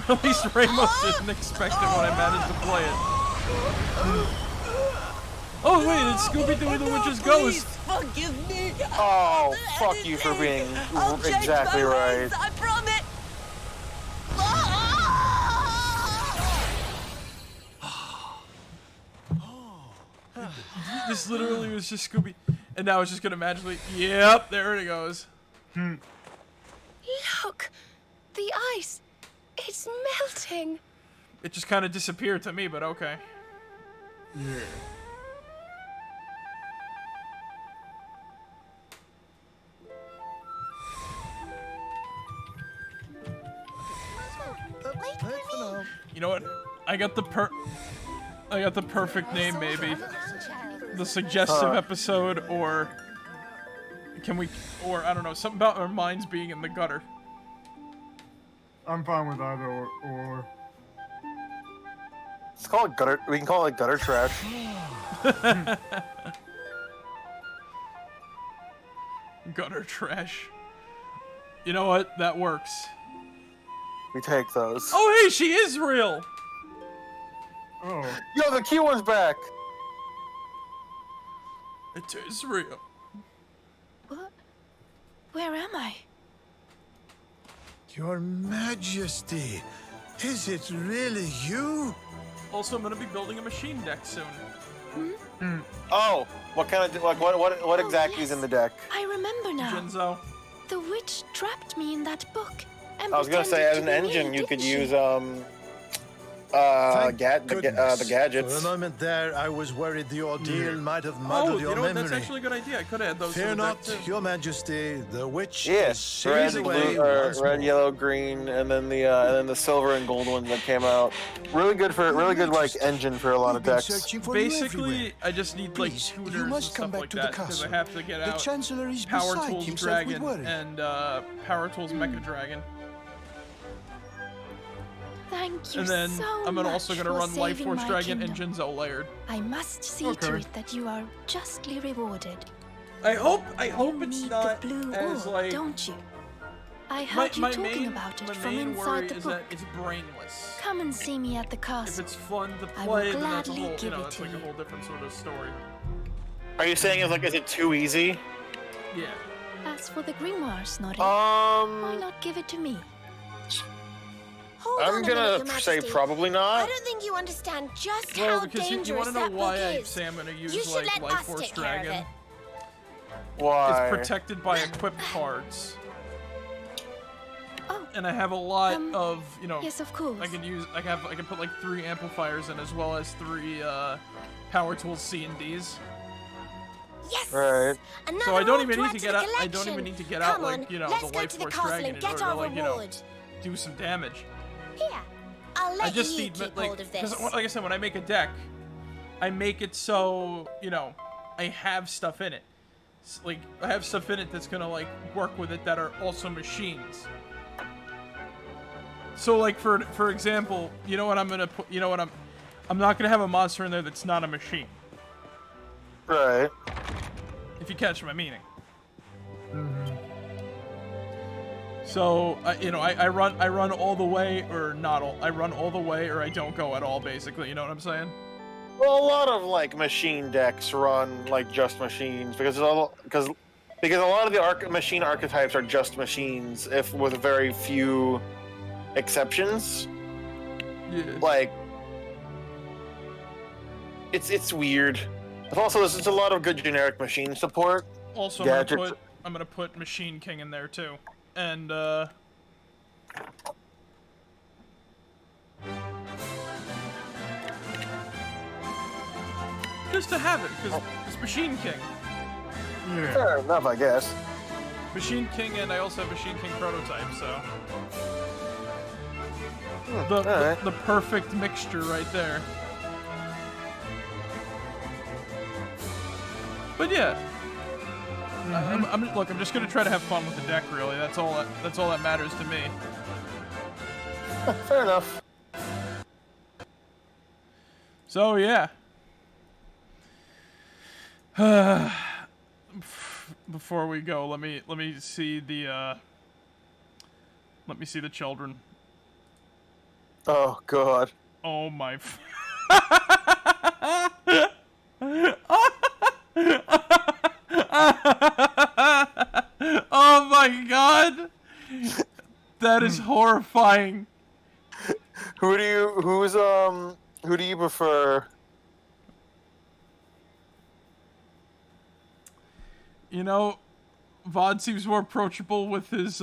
At least Ramos didn't expect it when I managed to play it. Oh wait, it's Scooby-Doo the Witch's Ghost. Forgive me. Oh, fuck you for being exactly right. I promise. just literally was just Scooby, and now it's just gonna magically. Yep, there it goes. Look, the ice. It's melting. It just kind of disappeared to me, but okay. Yeah. Wait for me. You know what? I got the perfect name, maybe. The Suggestive episode, or can we, or I don't know, something about our minds being in the gutter. I'm fine with either or. Let's call it gutter. We can call it gutter trash. Gutter trash. You know what? That works. We take those. Oh, hey, she is real. Oh. Yo, the cute one's back. It is real. What? Where am I? Your Majesty, is it really you? Also, I'm gonna be building a machine deck soon. Oh, what kind of what exactly is in the deck? I remember now. Jinzo. The witch trapped me in that book. And I was gonna say, as an pretended to be engine, me, you could didn't use she? Thank the goodness. gadgets. For a moment there, I was worried the ordeal might have Oh, muddled you your know what? memory. That's actually a good idea. I could have had those. Fear in the not, deck too. Your Majesty. The witch is Red, sailed away blue, once red, more. yellow, green, and then the silver and gold ones that came out. Really good like engine for a lot of We've been decks. searching for you Basically, everywhere. I just need like Please, tuners you and must come stuff back like to the that because I castle. have to get The out Chancellor is Power beside Tools himself Dragon with worry. and Power Tools Mecha Dragon. Thank you And then so I'm much also gonna for run Life saving Force my Dragon kingdom. and Jinzo layered. I must see Okay. to it that you are justly rewarded. I hope You it's need not the blue as ore, like don't you? I heard you talking main, about my it from main worry inside the is book. that it's brainless. Come and see me at the If castle. it's fun to I play, will then that's a gladly whole, give it that's to like a you. whole different sort of story. Are you saying is it too easy? Yeah. As for the grimoire, Snorri, why not give it to me? Hold I'm on a minute, gonna Your say Majesty. probably I not. don't think you understand just Well, how because you dangerous want to know that why book I is. say I'm gonna use You should like let Life us Force take care of Dragon. it. Why? It's protected by equipped cards. Oh. And I have a lot of, Yes, of course. I can put like 3 amplifiers in as well as 3 Power Tools C and Ds. Yes. Right. Another So I don't ore even to need add to the get out. I don't collection. even need to get Come out like on, let's the go Life to the Force castle Dragon and in get order our to reward. do some damage. Here, I'll let I just you need keep like hold of this. because like I said, when I make a deck, I make it so I have stuff in it. Like I have stuff in it that's gonna like work with it that are also machines. So like for example, you know what I'm gonna put? You know what I'm not gonna have a monster in there that's not a machine. Right. If you catch my meaning. So I run all the way or not all. I run all the way or I don't go at all. Basically, you know what I'm saying? Well, a lot of like machine decks run like just machines because a lot of the machine archetypes are just machines, if with very few exceptions. Yeah. Like it's weird. But also, there's a lot of good generic machine support. Also, Gadgets. I'm gonna put Machine King in there too, and just to have it because it's Machine King. Yeah. Fair enough, I guess. Machine King, and I also have Machine King prototype, so alright. the perfect mixture right there. But yeah, look, I'm just gonna try to have fun with the deck. Really, that's all that matters to me. Fair enough. So yeah. Before we go, let me see the children. Oh God. Oh my. Oh my God. That is horrifying. Who do you prefer? You know, Vod seems more approachable with his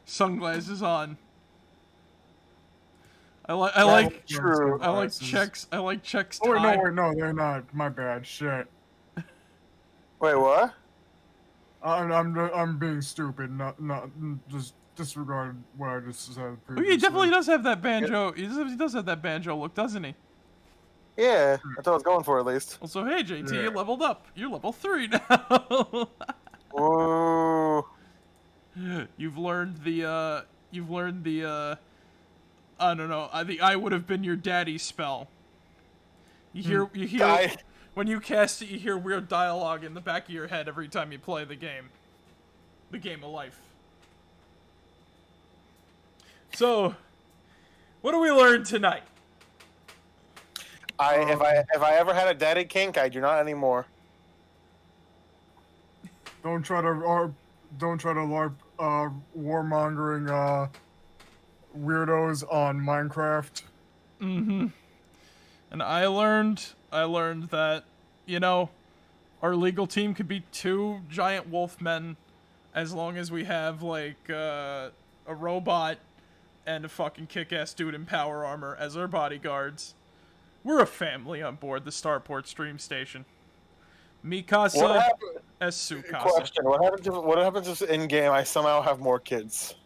sunglasses on. I like true. Chex. I like Chex Oh, tie. wait, no, they're not. My bad. Shit. Wait, what? I'm being stupid. Not just disregard what I just said Oh, previously. he definitely does have that banjo. He does have that banjo look, doesn't he? Yeah, that's what I was going for at least. Also, hey JT, Yeah. you leveled up. You're level 3 now. Ooh. You've learned the I don't know, the I would have been your daddy spell. You hear when you cast it, you hear weird dialogue in the back of your head every time you play the game. The game of life. So, what do we learn tonight? If I ever had a daddy kink, I do not anymore. Don't try to LARP warmongering weirdos on Minecraft. Mm-hmm. And I learned that, you know, our legal team could be 2 giant wolf men as long as we have, like, a robot and a fucking kick-ass dude in power armor as our bodyguards. We're a family on board the Starport stream station. Mikasa as Sukasa. Question: What happens if in game I somehow have more kids?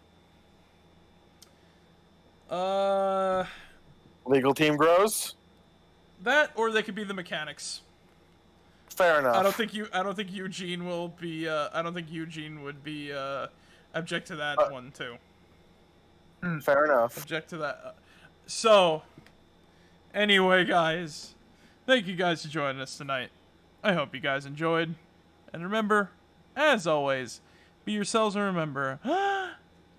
Legal team grows. That, or they could be the mechanics. Fair enough. I don't think Eugene will be. I don't think Eugene would be object to that one too. Fair enough. Object to that. So, anyway, guys, thank you guys for joining us tonight. I hope you guys enjoyed, and remember, as always, be yourselves and remember.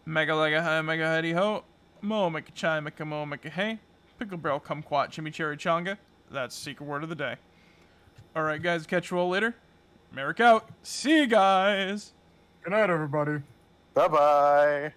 Mega lega hi, mega heady ho, mo meka chai meka mo meka hey, pickle barrel kumquat chimichurri chonga. That's the secret word of the day. Alright guys, catch you all later. Merrick out. See you guys. Good night, everybody. Bye-bye.